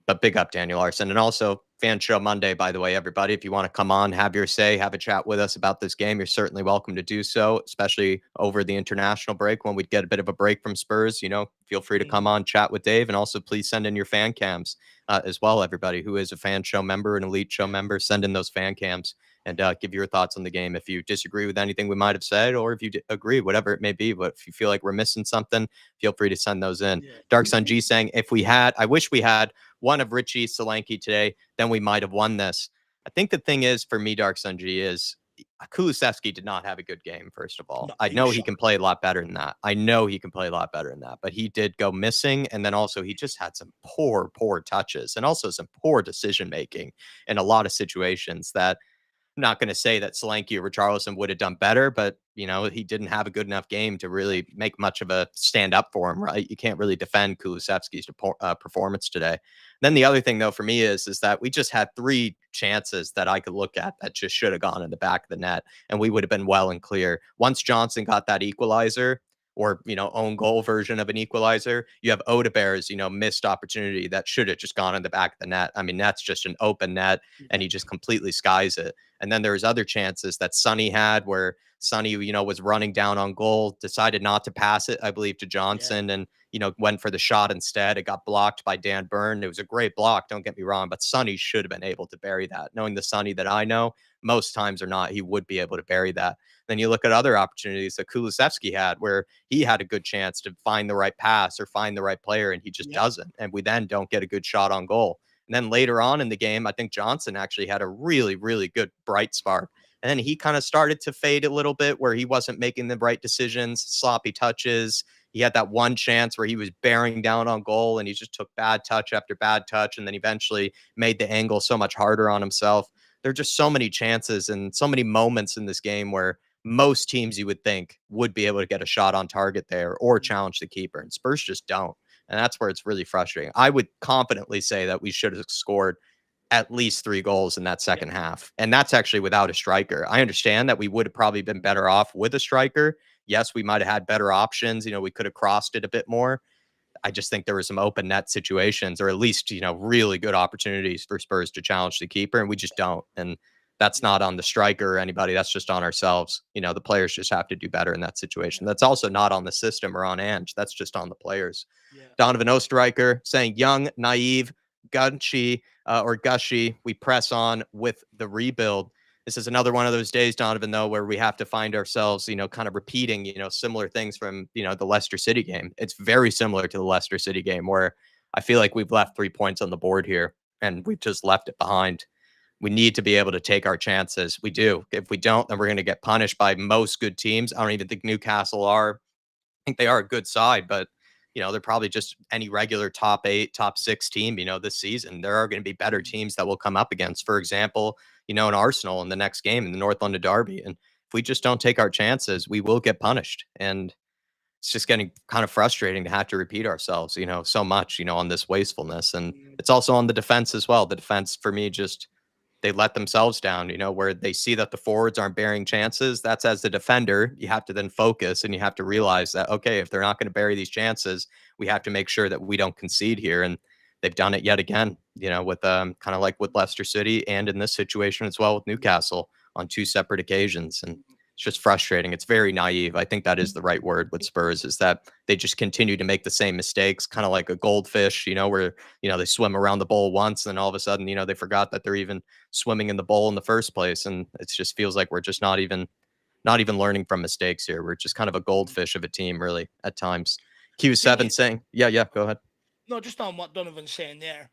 But big up Daniel Larson. And also Fan Show Monday, by the way, everybody. If you want to come on, have your say, have a chat with us about this game, you're certainly welcome to do so, especially over the international break when we get a bit of a break from Spurs. Feel free to come on, chat with Dave, and also please send in your fan cams as well, everybody who is a Fan Show member, an Elite Show member. Send in those fan cams, and give your thoughts on the game. If you disagree with anything we might have said, or if you agree, whatever it may be. But if you feel like we're missing something, feel free to send those in. Yeah. Dark Sun G saying, I wish we had one of Richie Solanke today, then we might have won this. I think the thing is for me, Dark Sun G, is Kulusevski did not have a good game, first of all. No, I he was know he shot. can play a lot better than that. But he did go missing. And then also he just had some poor touches and also some poor decision making in a lot of situations that not going to say that Solanke or Richarlison would have done better, but he didn't have a good enough game to really make much of a stand up for him, right? You can't really defend Kulusevski's performance today. Then the other thing, though, for me is that we just had 3 chances that I could look at that just should have gone in the back of the net, and we would have been well and clear. Once Johnson got that equalizer, or own goal version of an equalizer, you have Odebear's missed opportunity that should have just gone in the back of the net. I mean, that's just an open net, and he just completely skies it. And then there's other chances that Sonny had where Sonny, was running down on goal, decided not to pass it, I believe, to Yeah. Johnson, and went for the shot instead. It got blocked by Dan Byrne. It was a great block, don't get me wrong, but Sonny should have been able to bury that. Knowing the Sonny that I know, most times or not, he would be able to bury that. Then you look at other opportunities that Kulusevski had where he had a good chance to find the right pass or find the right player, and he just doesn't. And we then don't get a good shot on goal. And then later on in the game, I think Johnson actually had a really, really good bright spark. And then he kind of started to fade a little bit where he wasn't making the right decisions, sloppy touches. He had that one chance where he was bearing down on goal and he just took bad touch after bad touch, and then eventually made the angle so much harder on himself. There are just so many chances and so many moments in this game where most teams you would think would be able to get a shot on target there or challenge the keeper, and Spurs just don't. And that's where it's really frustrating. I would confidently say that we should have scored at least 3 goals in that second half. And that's actually without a striker. I understand that we would have probably been better off with a striker. Yes, we might have had better options. We could have crossed it a bit more. I just think there were some open net situations, or at least, really good opportunities for Spurs to challenge the keeper, and we just don't. And that's not on the striker or anybody. That's just on ourselves. The players just have to do better in that situation. That's also not on the system or on Ange. That's just on the players. Yeah. Donovan Osterreicher saying, young, naive, gushy, we press on with the rebuild. This is another one of those days, Donovan, though, where we have to find ourselves, kind of repeating, similar things from, the Leicester City game. It's very similar to the Leicester City game where I feel like we've left 3 points on the board here and we've just left it behind. We need to be able to take our chances. We do. If we don't, then we're going to get punished by most good teams. I don't even think Newcastle are. I think they are a good side, but they're probably just any regular top 8, top 6 team, this season. There are going to be better teams that will come up against, for example, an Arsenal in the next game in the North London Derby. And if we just don't take our chances, we will get punished. And it's just getting kind of frustrating to have to repeat ourselves, so much, on this wastefulness. And it's also on the defense as well. The defense for me just they let themselves down, where they see that the forwards aren't bearing chances. That's as the defender, you have to then focus and you have to realize that, okay, if they're not going to bury these chances, we have to make sure that we don't concede here. And they've done it yet again, with kind of like with Leicester City and in this situation as well with Newcastle on 2 separate occasions. And it's just frustrating. It's very naive. I think that is the right word with Spurs, is that they just continue to make the same mistakes, kind of like a goldfish, where, they swim around the bowl once and all of a sudden, they forgot that they're even swimming in the bowl in the first place. And it just feels like we're just not even learning from mistakes here. We're just kind of a goldfish of a team, really, at times. Q7 saying, yeah, go ahead. No, just on what Donovan's saying there.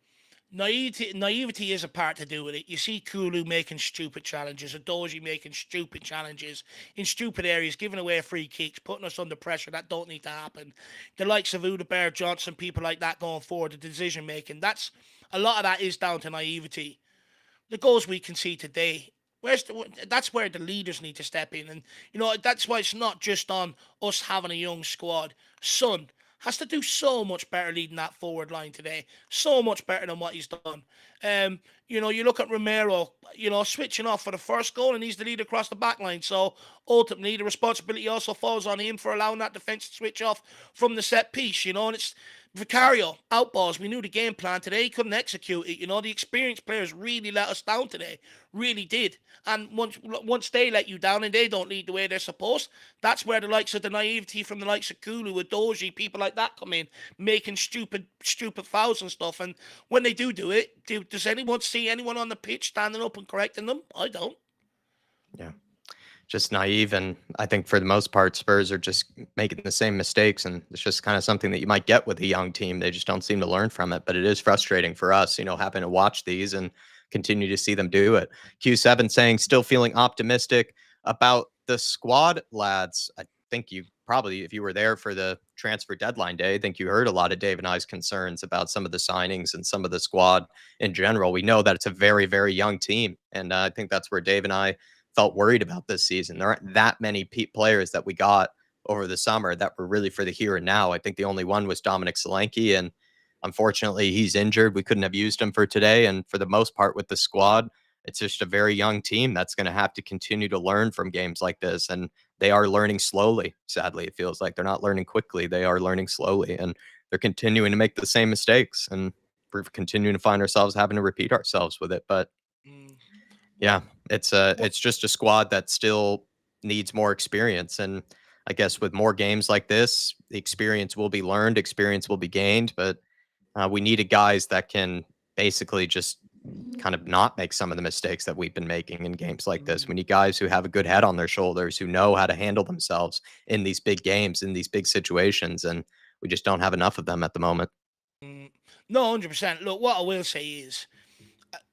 Naivety is a part to do with it. You see Kulu making stupid challenges, Adoji making stupid challenges in stupid areas, giving away free kicks, putting us under pressure that don't need to happen. The likes of Udebear, Johnson, people like that going forward, the decision making. That's a lot of that is down to naivety. The goals we concede today. That's where the leaders need to step in, and that's why it's not just on us having a young squad. Son has to do so much better leading that forward line today. So much better than what he's done. You look at Romero, switching off for the first goal and he's the lead across the back line. So ultimately the responsibility also falls on him for allowing that defence to switch off from the set piece, and it's Vicario, outballs. We knew the game plan today. He couldn't execute it. The experienced players really let us down today. Really did. And once they let you down and they don't lead the way they're supposed, that's where the likes of the naivety from the likes of Kulu, Adoji, people like that come in, making stupid fouls and stuff. And when they do it, does anyone see anyone on the pitch standing up and correcting them? I don't. Yeah. Just naive. And I think for the most part, Spurs are just making the same mistakes. And it's just kind of something that you might get with a young team. They just don't seem to learn from it. But it is frustrating for us, having to watch these and continue to see them do it. Q7 saying, still feeling optimistic about the squad, lads. I think you probably, if you were there for the transfer deadline day, I think you heard a lot of Dave and I's concerns about some of the signings and some of the squad in general. We know that it's a very, very young team. And I think that's where Dave and I felt worried about this season. There aren't that many players that we got over the summer that were really for the here and now. I think the only one was Dominic Solanke, and unfortunately, he's injured. We couldn't have used him for today. And for the most part, with the squad, it's just a very young team that's going to have to continue to learn from games like this. And they are learning slowly. Sadly, it feels like they're not learning quickly. They are learning slowly, and they're continuing to make the same mistakes. And we're continuing to find ourselves having to repeat ourselves with it. But Mm. yeah, Well, it's just a squad that still needs more experience. And I guess with more games like this, the experience will be learned, experience will be gained, but we needed guys that can basically just kind of not make some of the mistakes that we've been making in games like this. We mm, need guys who have a good head on their shoulders, who know how to handle themselves in these big games, in these big situations, and we just don't have enough of them at the moment. mm. No, 100%. Look, what I will say is,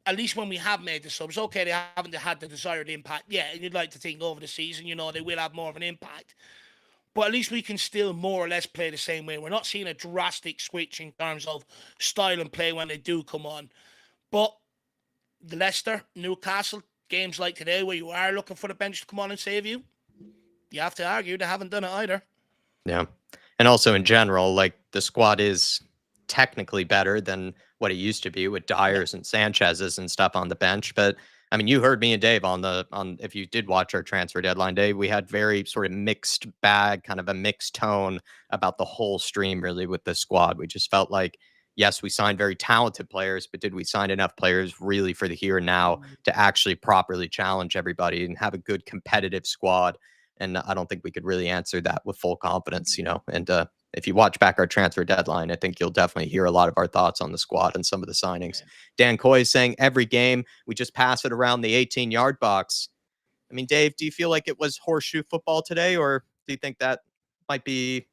at least when we have made the subs, okay, they haven't had the desired impact. Yeah, and you'd like to think over the season, they will have more of an impact. But at least we can still more or less play the same way. We're not seeing a drastic switch in terms of style and play when they do come on. But the Leicester, Newcastle games like today, where you are looking for the bench to come on and save you, you have to argue they haven't done it either. Yeah. And also in general, like the squad is technically better than what it used to be with Yeah. Dyers and Sanchez's and stuff on the bench. But I mean, you heard me and Dave on if you did watch our transfer deadline day, we had very sort of mixed bag, kind of a mixed tone about the whole stream really with the squad. We just felt like, yes, we signed very talented players, but did we sign enough players really for the here and now to actually properly challenge everybody and have a good competitive squad? And I don't think we could really answer that with full confidence. And if you watch back our transfer deadline, I think you'll definitely hear a lot of our thoughts on the squad and some of the signings. Dan Coy is saying every game we just pass it around the 18-yard box. I mean, Dave, do you feel like it was horseshoe football today, or do you think that might be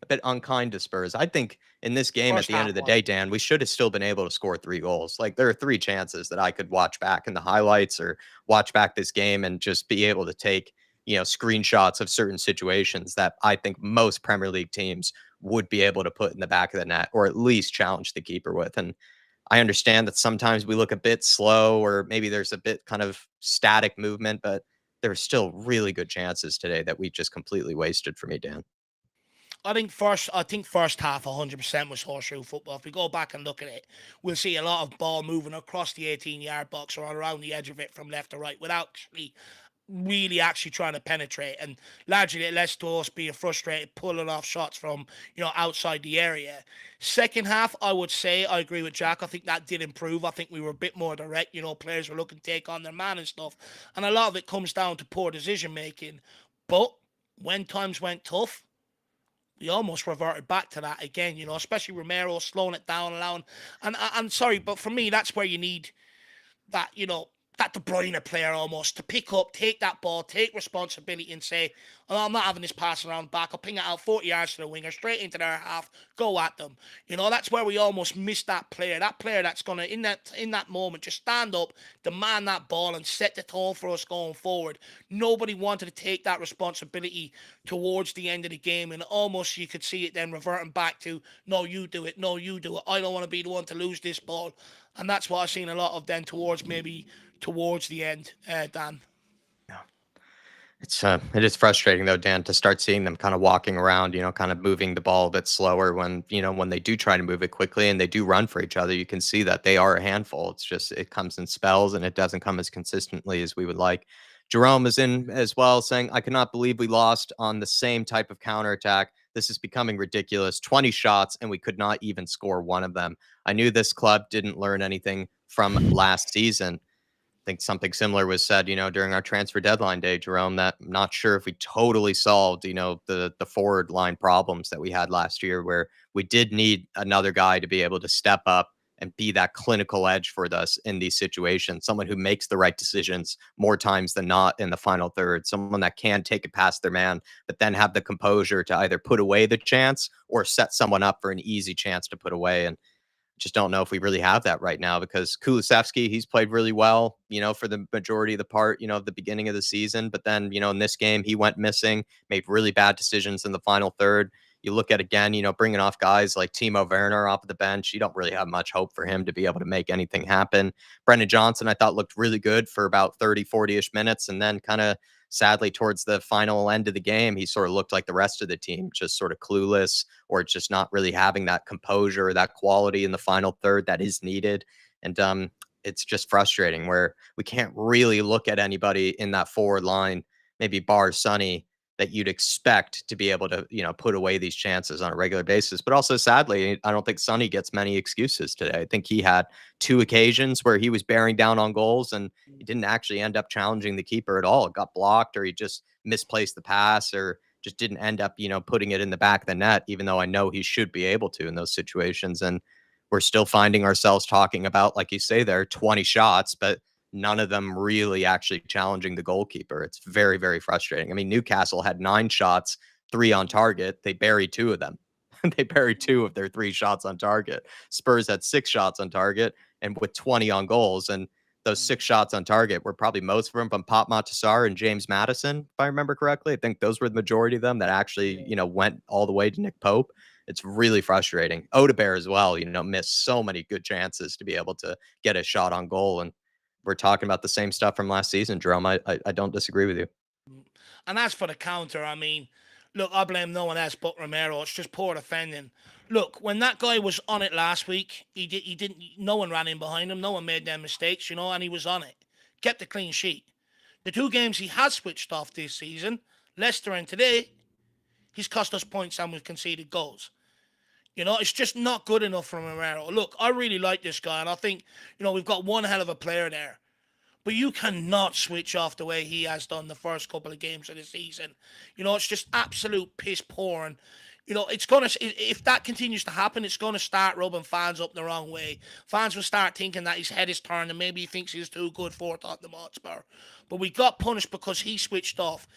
a bit unkind to Spurs? I think in this game, at First the end half of the was. day, Dan, we should have still been able to score 3 goals. Like there are 3 chances that I could watch back in the highlights or watch back this game and just be able to take screenshots of certain situations that I think most Premier League teams would be able to put in the back of the net or at least challenge the keeper with. And I understand that sometimes we look a bit slow or maybe there's a bit kind of static movement, but there are still really good chances today that we just completely wasted for me, Dan. I think first half 100% was horseshoe football. If we go back and look at it, we'll see a lot of ball moving across the 18-yard box or around the edge of it from left to right without actually trying to penetrate, and largely it led to us being frustrated pulling off shots from outside the area. Second half, I would say I agree with Jack. I think that did improve. I think we were a bit more direct. Players were looking to take on their man and stuff, and a lot of it comes down to poor decision making. But when times went tough, we almost reverted back to that again, especially Romero slowing it down, allowing. And I'm sorry, but for me, that's where you need that, that De Bruyne player almost to pick up, take that ball, take responsibility and say, oh, I'm not having this pass around back. I'll ping it out 40 yards to the winger, straight into their half, go at them. That's where we almost missed that player that's going to, in that moment, just stand up, demand that ball and set the tone for us going forward. Nobody wanted to take that responsibility towards the end of the game, and almost you could see it then reverting back to, no, you do it, no, you do it. I don't want to be the one to lose this ball. And that's what I've seen a lot of then towards the end, Dan. Yeah. It is frustrating though, Dan, to start seeing them kind of walking around, kind of moving the ball a bit slower when they do try to move it quickly and they do run for each other. You can see that they are a handful. It's just it comes in spells and it doesn't come as consistently as we would like. Jerome is in as well saying, I cannot believe we lost on the same type of counterattack. This is becoming ridiculous. 20 shots and we could not even score one of them. I knew this club didn't learn anything from last season. Think something similar was said, during our transfer deadline day, Jerome, that I'm not sure if we totally solved, the forward line problems that we had last year, where we did need another guy to be able to step up, and be that clinical edge for us in these situations. Someone who makes the right decisions more times than not in the final third. Someone that can take it past their man, but then have the composure to either put away the chance or set someone up for an easy chance to put away. And just don't know if we really have that right now, because Kulusevski, he's played really well, for the majority of the part, of the beginning of the season. But then, in this game, he went missing, made really bad decisions in the final third. You look at, again, bringing off guys like Timo Werner off of the bench. You don't really have much hope for him to be able to make anything happen. Brendan Johnson, I thought, looked really good for about 30, 40-ish minutes. And then kind of sadly, towards the final end of the game, he sort of looked like the rest of the team, just sort of clueless, or just not really having that composure, that quality in the final third that is needed. And it's just frustrating where we can't really look at anybody in that forward line, maybe bar Sonny, that you'd expect to be able to, put away these chances on a regular basis. But also, sadly, I don't think Sonny gets many excuses today. I think he had 2 occasions where he was bearing down on goals, and he didn't actually end up challenging the keeper at all. It got blocked, or he just misplaced the pass, or just didn't end up, putting it in the back of the net, even though I know he should be able to in those situations. And we're still finding ourselves talking about, like you say there, 20 shots, but none of them really actually challenging the goalkeeper. It's very, very frustrating. I mean, Newcastle had 9 shots, 3 on target. They buried 2 of them. They buried 2 of their 3 shots on target. Spurs had 6 shots on target and with 20 on goals. And those 6 shots on target were probably most of them from Pop Matasar and James Madison, if I remember correctly. I think those were the majority of them that actually, went all the way to Nick Pope. It's really frustrating. Odegaard as well, missed so many good chances to be able to get a shot on goal. And we're talking about the same stuff from last season, Jerome. I don't disagree with you. And as for the counter, I mean, look, I blame no one else but Romero. It's just poor defending. Look, when that guy was on it last week, he didn't. No one ran in behind him. No one made them mistakes, and he was on it. Kept a clean sheet. The 2 games he has switched off this season, Leicester and today, he's cost us points and we've conceded goals. It's just not good enough from Romero. Look, I really like this guy, and I think, we've got one hell of a player there. But you cannot switch off the way he has done the first couple of games of the season. It's just absolute piss poor. And, if that continues to happen, it's going to start rubbing fans up the wrong way. Fans will start thinking that his head is turned and maybe he thinks he's too good for Tottenham Hotspur. But we got punished because he switched off.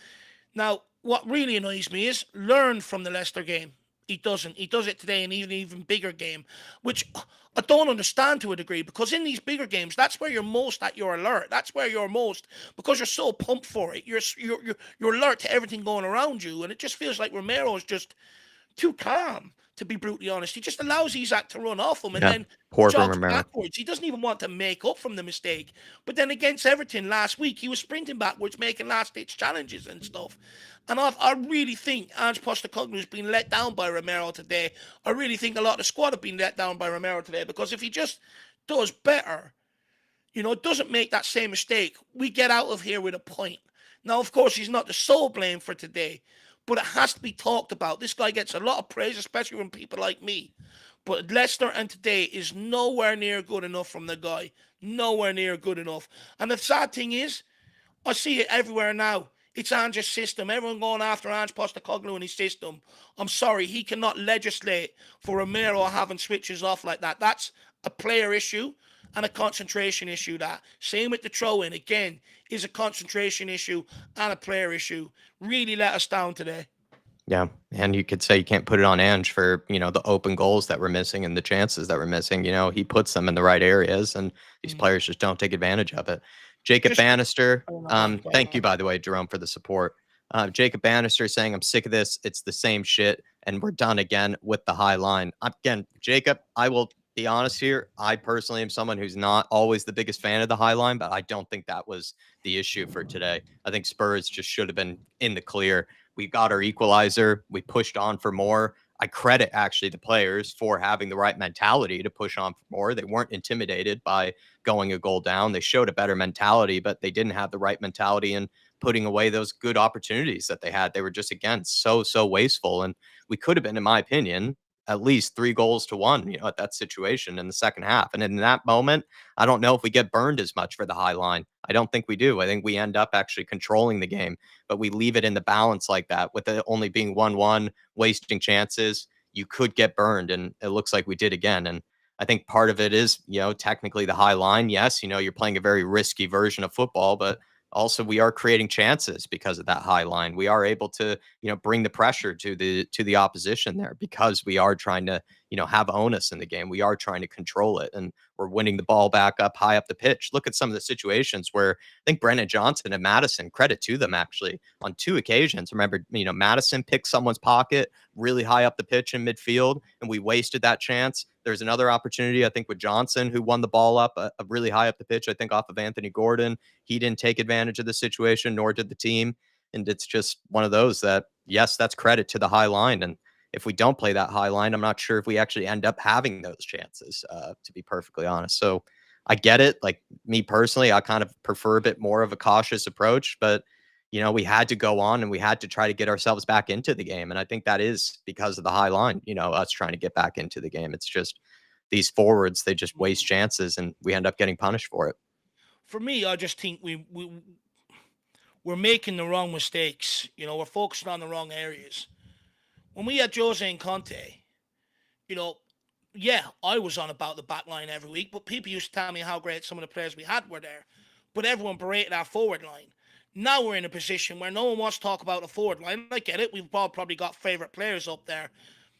Now, what really annoys me is learn from the Leicester game. He doesn't. He does it today in an even bigger game, which I don't understand to a degree, because in these bigger games, that's where you're most at your alert. That's where you're most, because you're so pumped for it. You're alert to everything going around you, and it just feels like Romero is just too calm, to be brutally honest. He just allows Isak to run off him and then poor from jogs Romero. backwards. He doesn't even want to make up from the mistake. But then against Everton last week, he was sprinting backwards, making last-ditch challenges and stuff. And I really think Ange Postecoglou has been let down by Romero today. I really think a lot of the squad have been let down by Romero today, because if he just does better, doesn't make that same mistake, we get out of here with a point. Now, of course, he's not the sole blame for today, but it has to be talked about. This guy gets a lot of praise, especially from people like me. But Leicester and today is nowhere near good enough from the guy. Nowhere near good enough. And the sad thing is, I see it everywhere now. It's Ange's system. Everyone going after Ange Postecoglou and his system. I'm sorry, he cannot legislate for Romero having switches off like that. That's a player issue and a concentration issue. That same with the throw-in, again, is a concentration issue and a player issue. Really let us down today. Yeah, and you could say you can't put it on Ange for, the open goals that we're missing and the chances that we're missing. He puts them in the right areas, and these players just don't take advantage of it. Jacob Bannister, thank you, by the way, Jerome, for the support. Jacob Bannister saying, I'm sick of this. It's the same shit, and we're done again with the high line. Again, Jacob, I will be honest here. I personally am someone who's not always the biggest fan of the high line, but I don't think that was the issue for today. I think Spurs just should have been in the clear. We got our equalizer. We pushed on for more. I credit actually the players for having the right mentality to push on for more. They weren't intimidated by going a goal down. They showed a better mentality, but they didn't have the right mentality in putting away those good opportunities that they had. They were just, again, so wasteful. And we could have been, in my opinion, at least 3-1, at that situation in the second half. And in that moment, I don't know if we get burned as much for the high line. I don't think we do. I think we end up actually controlling the game, but we leave it in the balance like that with it only being 1-1, wasting chances. You could get burned, and it looks like we did again. And I think part of it is, technically the high line. Yes, you're playing a very risky version of football, but also we are creating chances because of that high line. We are able to, bring the pressure to the opposition there because we are trying to, have onus in the game. We are trying to control it, and we're winning the ball back up high up the pitch. Look at some of the situations where I think Brennan Johnson and Madison, credit to them actually, on 2 occasions. Remember, Madison picked someone's pocket really high up the pitch in midfield, and we wasted that chance. There's another opportunity, I think, with Johnson, who won the ball up really high up the pitch, I think off of Anthony Gordon. He didn't take advantage of the situation, nor did the team. And it's just one of those that, yes, that's credit to the high line. And if we don't play that high line, I'm not sure if we actually end up having those chances, to be perfectly honest. So I get it. Like, me personally, I kind of prefer a bit more of a cautious approach, but we had to go on and we had to try to get ourselves back into the game. And I think that is because of the high line, us trying to get back into the game. It's just these forwards, they just waste chances and we end up getting punished for it. For me, I just think we're making the wrong mistakes. We're focusing on the wrong areas. When we had Jose and Conte, yeah, I was on about the back line every week, but people used to tell me how great some of the players we had were there. But everyone berated our forward line. Now we're in a position where no one wants to talk about the forward line. I get it. We've all probably got favourite players up there.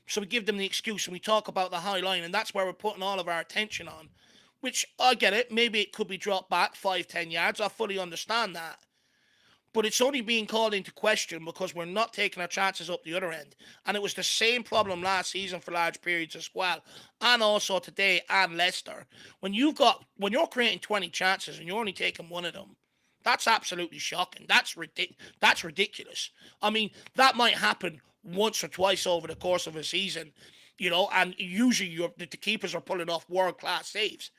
So we give them the excuse and we talk about the high line, and that's where we're putting all of our attention on. Which, I get it. Maybe it could be dropped back 5-10 yards. I fully understand that. But it's only being called into question because we're not taking our chances up the other end. And it was the same problem last season for large periods as well. And also today and Leicester. When you're creating 20 chances and you're only taking one of them, that's absolutely shocking. That's ridiculous. I mean, that might happen once or twice over the course of a season, and usually the keepers are pulling off world-class saves.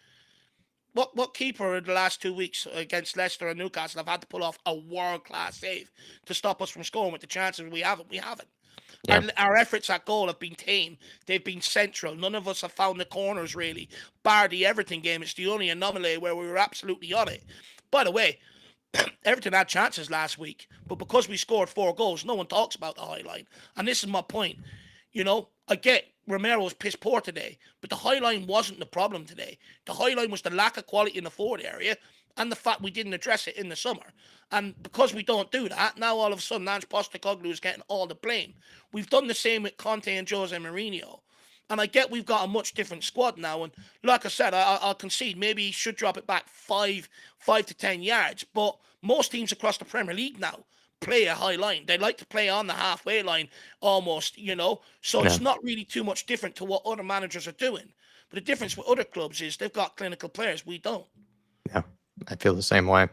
What keeper in the last 2 weeks against Leicester and Newcastle have had to pull off a world-class save to stop us from scoring with the chances we haven't? We haven't. Yeah. Our efforts at goal have been tame. They've been central. None of us have found the corners, really. Bar the Everton game, it's the only anomaly where we were absolutely on it. By the way, Everton had chances last week, but because we scored 4 goals, no one talks about the high line. And this is my point. I get Romero was piss poor today, but the high line wasn't the problem today. The high line was the lack of quality in the forward area and the fact we didn't address it in the summer. And because we don't do that, now all of a sudden Ange Postecoglou is getting all the blame. We've done the same with Conte and Jose Mourinho. And I get we've got a much different squad now. And like I said, I'll concede maybe he should drop it back 5 to 10 yards. But most teams across the Premier League now play a high line. They like to play on the halfway line almost, So it's not really too much different to what other managers are doing. But the difference with other clubs is they've got clinical players. We don't. Yeah, I feel the same way.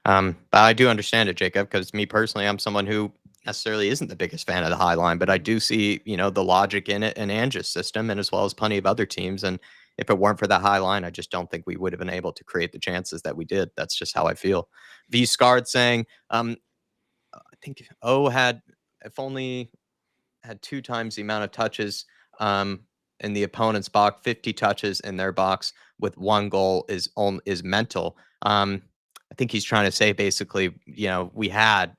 But I do understand it, Jacob, because me personally, I'm someone who necessarily isn't the biggest fan of the high line, but I do see, the logic in it in Ange's system and as well as plenty of other teams. And if it weren't for that high line, I just don't think we would have been able to create the chances that we did. That's just how I feel. V Scard saying, I think O had, if only had 2 times the amount of touches in the opponent's box, 50 touches in their box with 1 goal is mental. I think he's trying to say basically, we had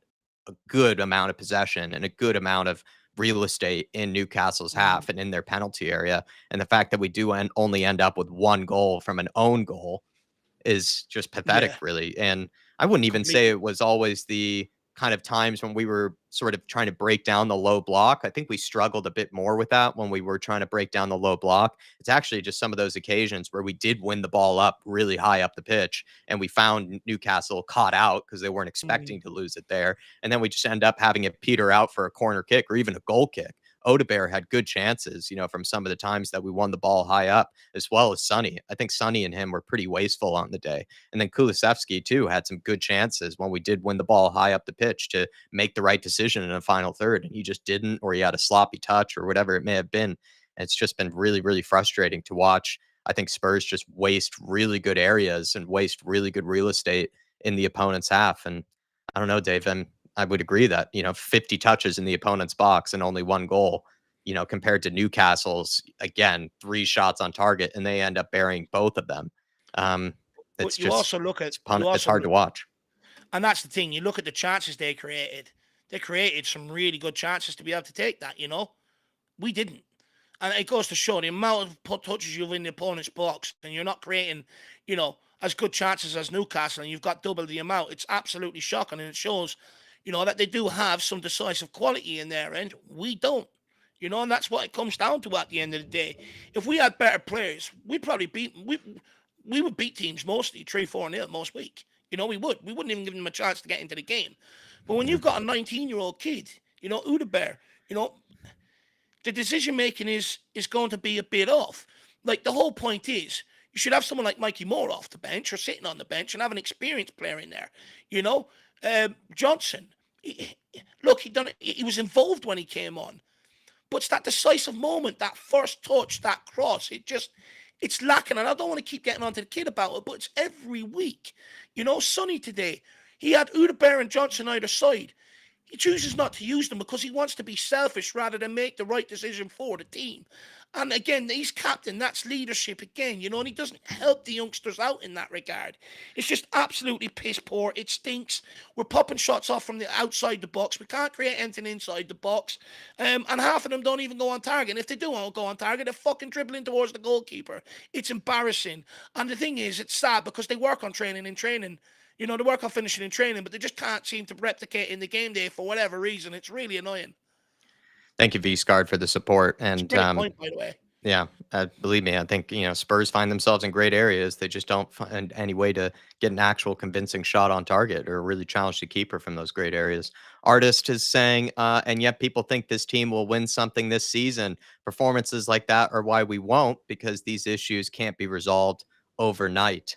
a good amount of possession and a good amount of real estate in Newcastle's half and in their penalty area. And the fact that we do only end up with 1 goal from an own goal is just pathetic, really. And I wouldn't even say it was always the kind of times when we were sort of trying to break down the low block. I think we struggled a bit more with that when we were trying to break down the low block. It's actually just some of those occasions where we did win the ball up really high up the pitch and we found Newcastle caught out because they weren't expecting to lose it there. And then we just end up having it peter out for a corner kick or even a goal kick. Odegaard had good chances, from some of the times that we won the ball high up, as well as Sonny. I think Sonny and him were pretty wasteful on the day. And then Kulusevski, too, had some good chances when we did win the ball high up the pitch to make the right decision in a final third. And he just didn't, or he had a sloppy touch or whatever it may have been. And it's just been really, really frustrating to watch. I think Spurs just waste really good areas and waste really good real estate in the opponent's half. And I don't know, Dave, I would agree that, 50 touches in the opponent's box and only 1 goal, compared to Newcastle's, again, 3 shots on target, and they end up burying both of them. It's you also look at it's hard to watch. And that's the thing. You look at the chances they created. They created some really good chances to be able to take that, We didn't. And it goes to show the amount of touches you've in the opponent's box, and you're not creating, as good chances as Newcastle, and you've got double the amount. It's absolutely shocking, and it shows, that they do have some decisive quality in their end. We don't. And that's what it comes down to at the end of the day. If we had better players, we'd probably we would beat teams mostly 3-4-0 most week. We would. We wouldn't even give them a chance to get into the game. But when you've got a 19-year-old kid, Udebear, the decision making is going to be a bit off. Like, the whole point is you should have someone like Mikey Moore off the bench or sitting on the bench and have an experienced player in there. Johnson, look, he was involved when he came on. But it's that decisive moment, that first touch, that cross. It's lacking. And I don't want to keep getting onto the kid about it, but it's every week. Sonny today, he had Udebear and Johnson either side. He chooses not to use them because he wants to be selfish rather than make the right decision for the team. And again, he's captain. That's leadership again, and he doesn't help the youngsters out in that regard. It's just absolutely piss poor. It stinks. We're popping shots off from the outside the box. We can't create anything inside the box. And half of them don't even go on target. And if they do go on target, they're fucking dribbling towards the goalkeeper. It's embarrassing. And the thing is, it's sad because they work on training and training. They work on finishing in training, but they just can't seem to replicate in the game day for whatever reason. It's really annoying. Thank you, V-Scard, for the support. And It's a great point, by the way. Yeah, believe me, I think, Spurs find themselves in great areas. They just don't find any way to get an actual convincing shot on target or really challenge the keeper from those great areas. Artist is saying, and yet people think this team will win something this season. Performances like that are why we won't, because these issues can't be resolved overnight.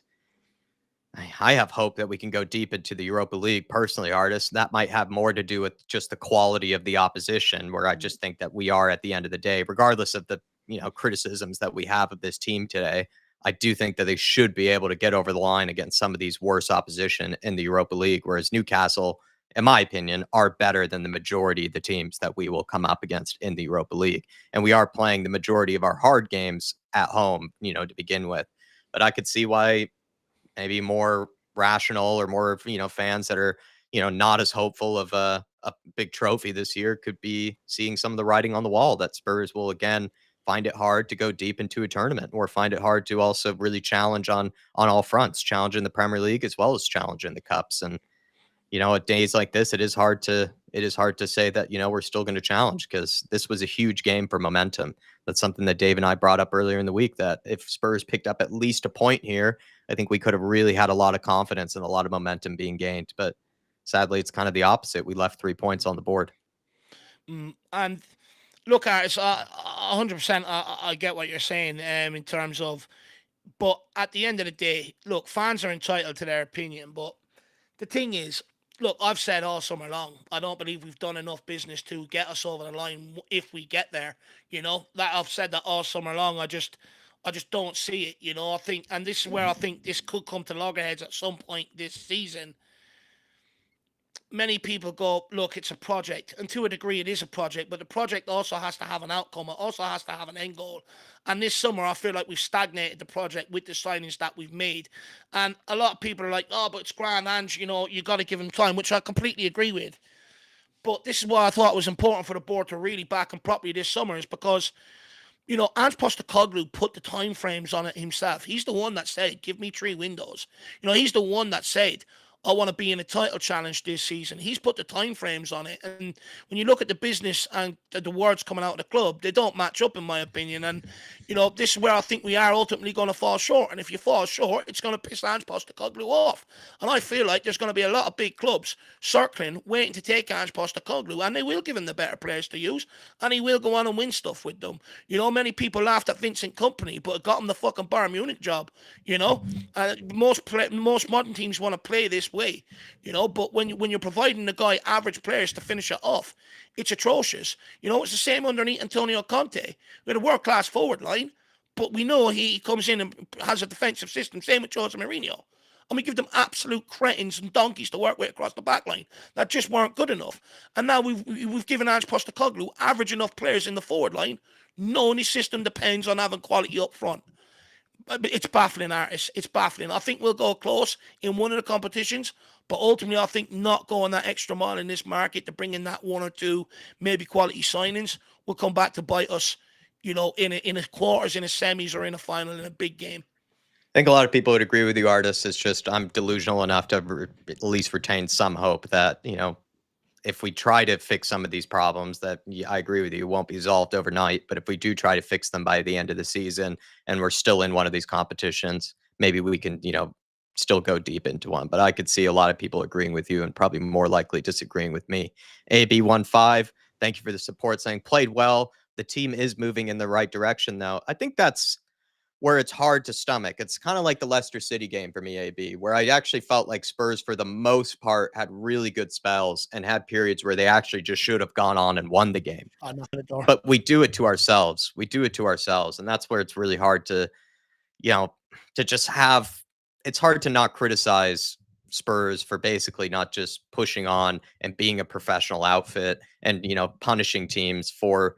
I have hope that we can go deep into the Europa League. Personally, Artists, that might have more to do with just the quality of the opposition, where I just think that we are, at the end of the day, regardless of the criticisms that we have of this team today, I do think that they should be able to get over the line against some of these worse opposition in the Europa League, whereas Newcastle, in my opinion, are better than the majority of the teams that we will come up against in the Europa League. And we are playing the majority of our hard games at home, to begin with. But I could see why maybe more rational or more, fans that are, not as hopeful of a big trophy this year could be seeing some of the writing on the wall that Spurs will again find it hard to go deep into a tournament, or find it hard to also really challenge on all fronts, challenge in the Premier League as well as challenge in the cups. And at days like this, it is hard to say that we're still going to challenge, because this was a huge game for momentum. That's something that Dave and I brought up earlier in the week, that if Spurs picked up at least a point here, I think we could have really had a lot of confidence and a lot of momentum being gained. But sadly, it's kind of the opposite. We left 3 points on the board. And look, Artis, 100%, I get what you're saying in terms of, but at the end of the day, look, fans are entitled to their opinion. But the thing is, look, I've said all summer long, I don't believe we've done enough business to get us over the line if we get there. That I've said that all summer long. I just don't see it. I think, and this is where I think this could come to loggerheads at some point this season. Many people go, look, it's a project. And to a degree, it is a project. But the project also has to have an outcome. It also has to have an end goal. And this summer, I feel like we've stagnated the project with the signings that we've made. And a lot of people are like, oh, but it's grand, and, you got to give them time, which I completely agree with. But this is why I thought it was important for the board to really back him properly this summer, is because, Ange Postecoglou put the time frames on it himself. He's the one that said, give me 3 windows. He's the one that said, I want to be in a title challenge this season. He's put the time frames on it. And when you look at the business and the words coming out of the club, they don't match up, in my opinion. And, this is where I think we are ultimately going to fall short. And if you fall short, it's going to piss Ange Postecoglou off. And I feel like there's going to be a lot of big clubs circling, waiting to take Ange Postecoglou. And they will give him the better players to use. And he will go on and win stuff with them. Many people laughed at Vincent Kompany, but it got him the fucking Bayern Munich job. Most modern teams want to play this way, but when you're providing the guy average players to finish it off, it's atrocious. It's the same underneath Antonio Conte. We had a world-class forward line, but we know he comes in and has a defensive system. Same with Jose Mourinho. And we give them absolute cretins and donkeys to work with across the back line that just weren't good enough. And now we've given Ange Postecoglou average enough players in the forward line, knowing his system depends on having quality up front. It's baffling, Artists. It's baffling. I think we'll go close in one of the competitions, but ultimately I think not going that extra mile in this market to bring in that 1 or 2 maybe quality signings will come back to bite us in a quarters, in a semis, or in a final, in a big game. I think a lot of people would agree with you, artists. It's just I'm delusional enough to at least retain some hope that, if we try to fix some of these problems that I agree with you won't be resolved overnight, but if we do try to fix them by the end of the season and we're still in one of these competitions, maybe we can, still go deep into one. But I could see a lot of people agreeing with you and probably more likely disagreeing with me. AB15, thank you for the support, saying played well. The team is moving in the right direction though. I think that's where it's hard to stomach. It's kind of like the Leicester City game for me, AB, where I actually felt like Spurs, for the most part, had really good spells and had periods where they actually just should have gone on and won the game. I'm not the door. But we do it to ourselves. We do it to ourselves. And that's where it's really hard to, to just have, it's hard to not criticize Spurs for basically not just pushing on and being a professional outfit and, punishing teams for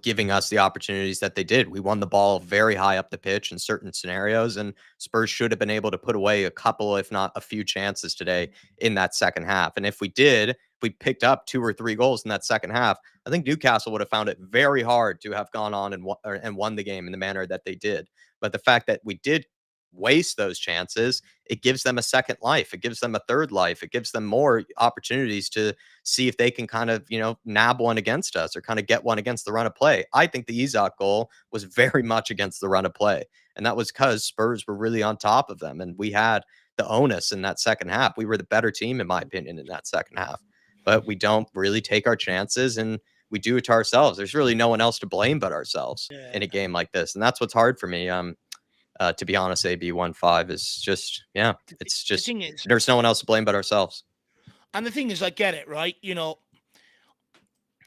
giving us the opportunities that they did. We won the ball very high up the pitch in certain scenarios, and Spurs should have been able to put away a couple, if not a few chances today in that second half. And if we did, if we picked up 2 or 3 goals in that second half, I think Newcastle would have found it very hard to have gone on and won the game in the manner that they did. But the fact that we did waste those chances, it gives them a second life. It gives them a third life. It gives them more opportunities to see if they can kind of, nab one against us or kind of get one against the run of play. I think the Isak goal was very much against the run of play. And that was because Spurs were really on top of them. And we had the onus in that second half. We were the better team, in my opinion, in that second half. But we don't really take our chances and we do it to ourselves. There's really no one else to blame but ourselves in a game like this. And that's what's hard for me. To be honest, AB15 is just, it's just, the thing is, there's no one else to blame but ourselves. And the thing is, I get it, right?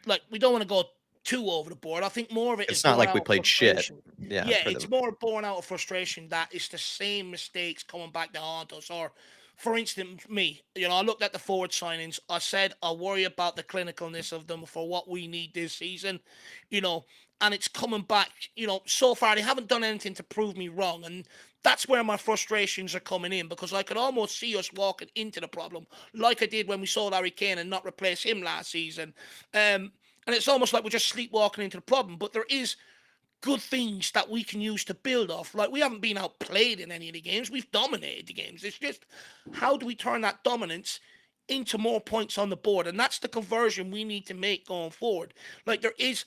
Like, we don't want to go too over the board. I think more of it it's not like we played shit. Yeah, it's more born out of frustration that it's the same mistakes coming back to haunt us. Or, for instance, me, I looked at the forward signings. I said I worry about the clinicalness of them for what we need this season, and it's coming back. So far they haven't done anything to prove me wrong, and that's where my frustrations are coming in, because I could almost see us walking into the problem like I did when we sold Harry Kane and not replace him last season. And it's almost like we're just sleepwalking into the problem. But there is good things that we can use to build off. Like, we haven't been outplayed in any of the games. We've dominated the games. It's just, how do we turn that dominance into more points on the board? And that's the conversion we need to make going forward. There is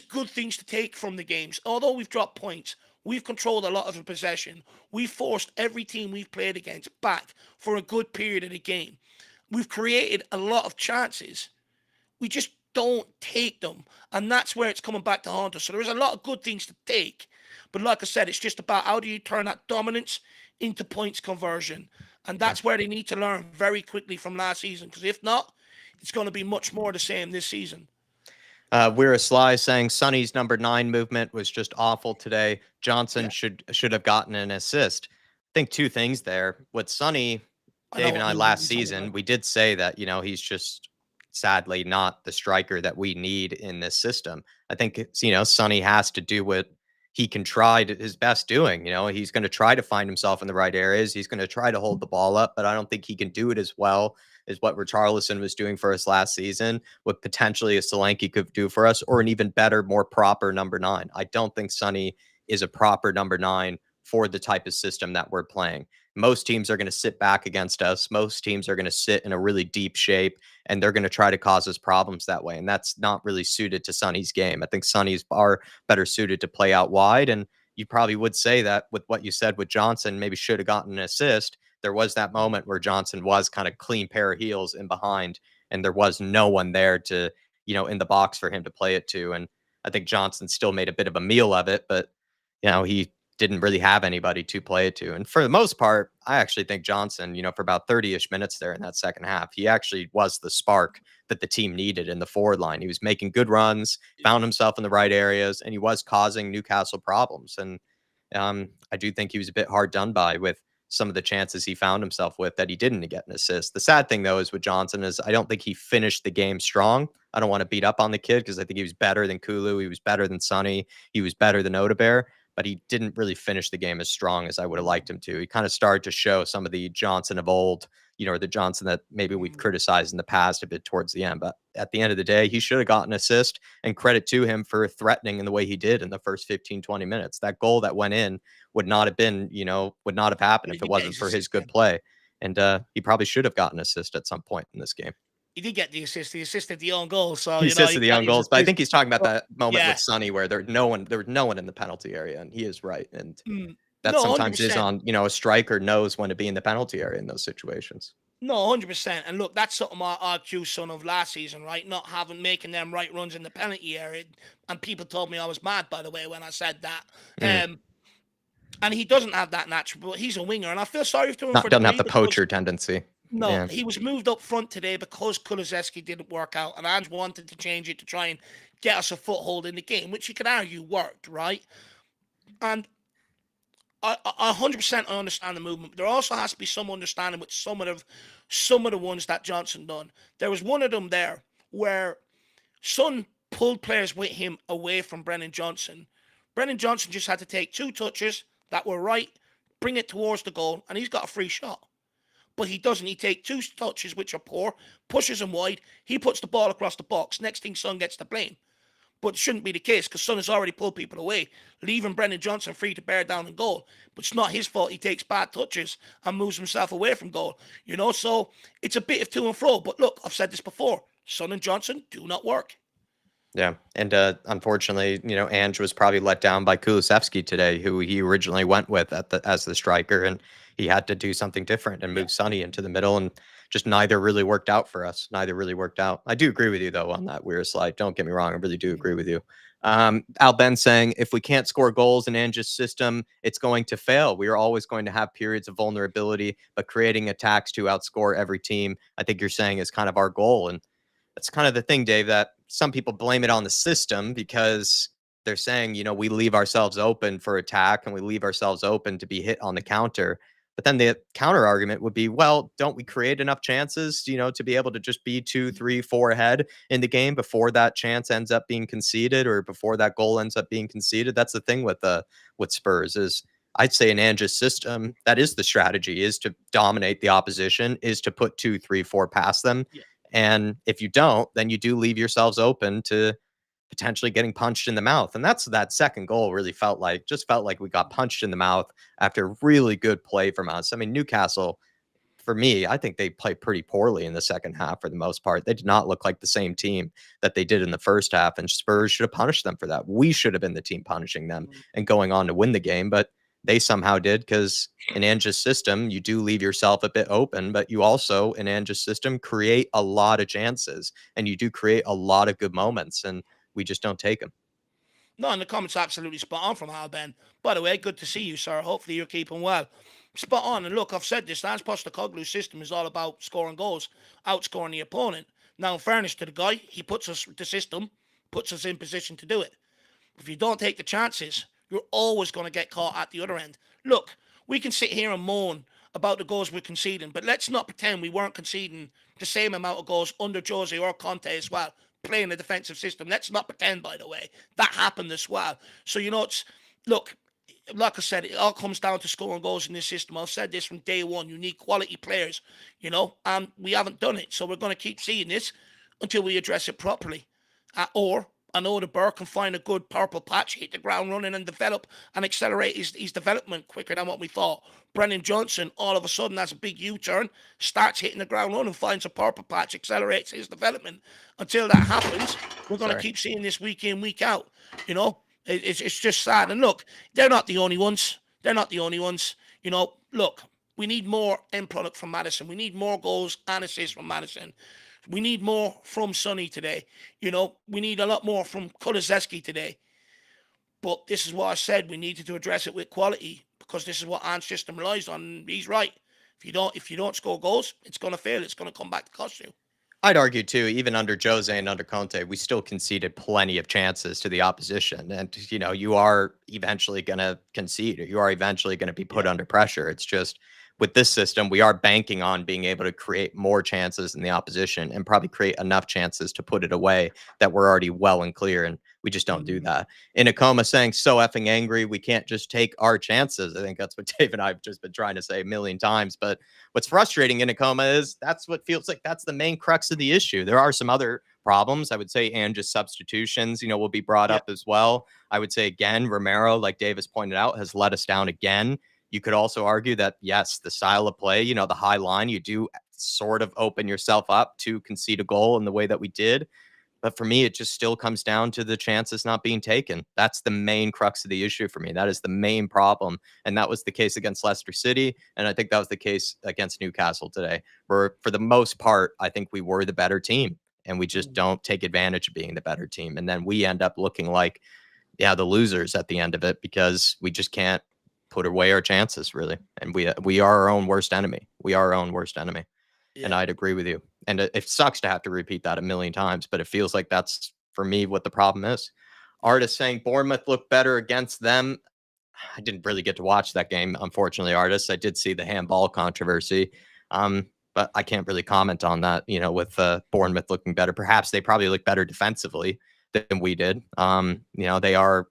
good things to take from the games. Although we've dropped points, we've controlled a lot of the possession. We've forced every team we've played against back for a good period of the game. We've created a lot of chances. We just don't take them. And that's where it's coming back to haunt us. So there is a lot of good things to take. But like I said, it's just about how do you turn that dominance into points conversion. And that's where they need to learn very quickly from last season. Because if not, it's going to be much more the same this season. We're a Sly saying Sonny's number 9 movement was just awful today. Johnson should have gotten an assist. I think 2 things there. With Sonny, Dave and I last season, we did say that, he's just sadly not the striker that we need in this system. I think, Sonny has to do what he can try his best doing. He's going to try to find himself in the right areas. He's going to try to hold the ball up, but I don't think he can do it as well as what Richarlison was doing for us last season, what potentially a Solanke could do for us, or an even better, more proper number 9. I don't think Sonny is a proper number 9 for the type of system that we're playing. Most teams are going to sit back against us. Most teams are going to sit in a really deep shape, and they're going to try to cause us problems that way. And that's not really suited to Sonny's game. I think Sonny's far better suited to play out wide. And you probably would say that with what you said with Johnson, maybe should have gotten an assist. There was that moment where Johnson was kind of clean pair of heels in behind, and there was no one there to, in the box for him to play it to. And I think Johnson still made a bit of a meal of it, but, he didn't really have anybody to play it to. And for the most part, I actually think Johnson, for about 30-ish minutes there in that second half, he actually was the spark that the team needed in the forward line. He was making good runs, found himself in the right areas, and he was causing Newcastle problems. And I do think he was a bit hard done by with some of the chances he found himself with that he didn't get an assist. The sad thing, though, is with Johnson is I don't think he finished the game strong. I don't want to beat up on the kid because I think he was better than Kulu. He was better than Sonny. He was better than Odebear. But he didn't really finish the game as strong as I would have liked him to. He kind of started to show some of the Johnson of old, or the Johnson that maybe we've criticized in the past a bit towards the end. But at the end of the day, he should have gotten an assist, and credit to him for threatening in the way he did in the first 15, 20 minutes. That goal that went in would not have been, would not have happened if it wasn't for his good play. And he probably should have gotten an assist at some point in this game. He did get the assist. He assisted the own goal. So he assisted the own goals. But I think he's talking about that moment Yeah. with Sonny where there was no one in the penalty area, and he is right. And that No, sometimes 100%. is on, a striker knows when to be in the penalty area in those situations. No, 100%. And look, that's something I accused Son of last season, right? Not making them right runs in the penalty area. And people told me I was mad, by the way, when I said that. And he doesn't have that natural, but he's a winger. And I feel sorry for him. Doesn't have the poacher tendency. No, he was moved up front today because Kulusevski didn't work out, and Ange wanted to change it to try and get us a foothold in the game, which you could argue worked, right? And I 100% understand the movement. But there also has to be some understanding with some of the ones that Johnson done. There was one of them there where Son pulled players with him away from Brennan Johnson. Brennan Johnson just had to take 2 touches that were right, bring it towards the goal, and he's got a free shot. But he doesn't. He takes 2 touches, which are poor, pushes him wide. He puts the ball across the box. Next thing, Son gets the blame. But it shouldn't be the case because Son has already pulled people away, leaving Brennan Johnson free to bear down and goal. But it's not his fault. He takes bad touches and moves himself away from goal. So it's a bit of to and fro. But look, I've said this before. Son and Johnson do not work. Yeah, and unfortunately, Ange was probably let down by Kulusevski today, who he originally went with as the striker, and he had to do something different and move Sonny into the middle, and just neither really worked out for us. Neither really worked out. I do agree with you though on that weird slide. Don't get me wrong, I really do agree with you. Al Ben saying if we can't score goals in Ange's system, it's going to fail. We are always going to have periods of vulnerability, but creating attacks to outscore every team, I think you're saying is kind of our goal, and that's kind of the thing, Dave, that some people blame it on the system because they're saying, we leave ourselves open for attack and we leave ourselves open to be hit on the counter. But then the counter argument would be, well, don't we create enough chances, to be able to just be 2, 3, 4 ahead in the game before that chance ends up being conceded or before that goal ends up being conceded? That's the thing with Spurs is I'd say in Ange's system, that is the strategy, is to dominate the opposition, is to put 2, 3, 4 past them. Yeah. And if you don't, then you do leave yourselves open to potentially getting punched in the mouth. And that's that second goal really felt like we got punched in the mouth after really good play from us. I mean, Newcastle, for me, I think they played pretty poorly in the second half for the most part. They did not look like the same team that they did in the first half, and Spurs should have punished them for that. We should have been the team punishing them and going on to win the game, but they somehow did because in Ange's system, you do leave yourself a bit open, but you also, in Ange's system, create a lot of chances and you do create a lot of good moments, and we just don't take them. No, and the comments absolutely spot on from Al Ben. By the way, good to see you, sir. Hopefully you're keeping well. Spot on. And look, I've said this, Ange Postecoglou's system is all about scoring goals, outscoring the opponent. Now, in fairness to the guy, he puts us in position to do it. If you don't take the chances, you're always going to get caught at the other end. Look, we can sit here and moan about the goals we're conceding, but let's not pretend we weren't conceding the same amount of goals under Jose or Conte as well, playing a defensive system. Let's not pretend, by the way, that happened as well. So, look, like I said, it all comes down to scoring goals in this system. I've said this from day one. You need quality players, and we haven't done it. So we're going to keep seeing this until we address it properly. Or I know the Burke can find a good purple patch, hit the ground running and develop and accelerate his development quicker than what we thought. Brennan Johnson all of a sudden has a big U-turn, starts hitting the ground running, finds a purple patch, accelerates his development. Until that happens, we're going to keep seeing this week in, week out. It's just sad. And look, they're not the only ones. Look, we need more end product from Maddison. We need more goals and assists from Maddison. We need more from Sonny today. We need a lot more from Kulusevski today. But this is what I said. We needed to address it with quality because this is what Ange's system relies on. He's right. If you don't score goals, it's going to fail. It's going to come back to cost you. I'd argue too, even under Jose and under Conte, we still conceded plenty of chances to the opposition. And, you are eventually going to concede, or you are eventually going to be put under pressure. It's just with this system, we are banking on being able to create more chances than the opposition and probably create enough chances to put it away that we're already well and clear. And We just don't do that. In a coma saying so effing angry, we can't just take our chances. I think that's what Dave and I have just been trying to say a million times. But what's frustrating in a coma is that's what feels like that's the main crux of the issue. There are some other problems, I would say, and just substitutions, will be brought up as well. I would say, again, Romero, like Davis pointed out, has let us down again. You could also argue that, yes, the style of play, the high line, you do sort of open yourself up to concede a goal in the way that we did. But for me, it just still comes down to the chances not being taken. That's the main crux of the issue for me. That is the main problem. And that was the case against Leicester City. And I think that was the case against Newcastle today, where for the most part, I think we were the better team. And we just don't take advantage of being the better team. And then we end up looking like, the losers at the end of it because we just can't put away our chances, really. And we are our own worst enemy. We are our own worst enemy. Yeah. And I'd agree with you. And it sucks to have to repeat that a million times, but it feels like that's, for me, what the problem is. Artist saying Bournemouth looked better against them. I didn't really get to watch that game, unfortunately, Artist. I did see the handball controversy, but I can't really comment on that, with Bournemouth looking better. Perhaps they probably look better defensively than we did. They are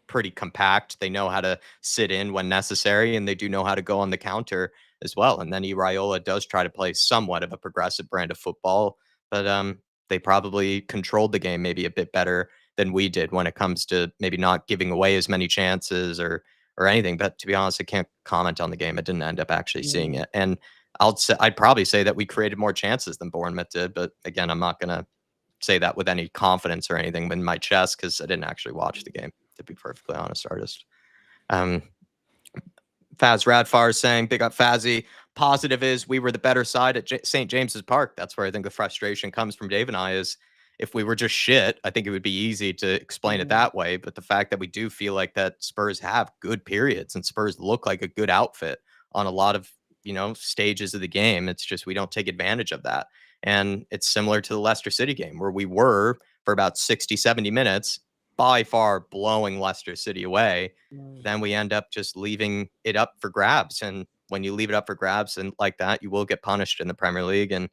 pretty compact. They know how to sit in when necessary, and they do know how to go on the counter as well. And then Iraola does try to play somewhat of a progressive brand of football, but they probably controlled the game maybe a bit better than we did when it comes to maybe not giving away as many chances or anything. But to be honest, I can't comment on the game. I didn't end up actually seeing it. And I'd probably say that we created more chances than Bournemouth did. But again, I'm not going to say that with any confidence or anything in my chest because I didn't actually watch the game, to be perfectly honest, Artist. Faz Radfar saying, big up Fazzy. Positive is we were the better side at St. James's Park. That's where I think the frustration comes from Dave and I is if we were just shit, I think it would be easy to explain it that way. But the fact that we do feel like that Spurs have good periods and Spurs look like a good outfit on a lot of, stages of the game. It's just we don't take advantage of that. And it's similar to the Leicester City game where we were for about 60, 70 minutes by far blowing Leicester City away. Then we end up just leaving it up for grabs. And when you leave it up for grabs and like that, you will get punished in the Premier League. And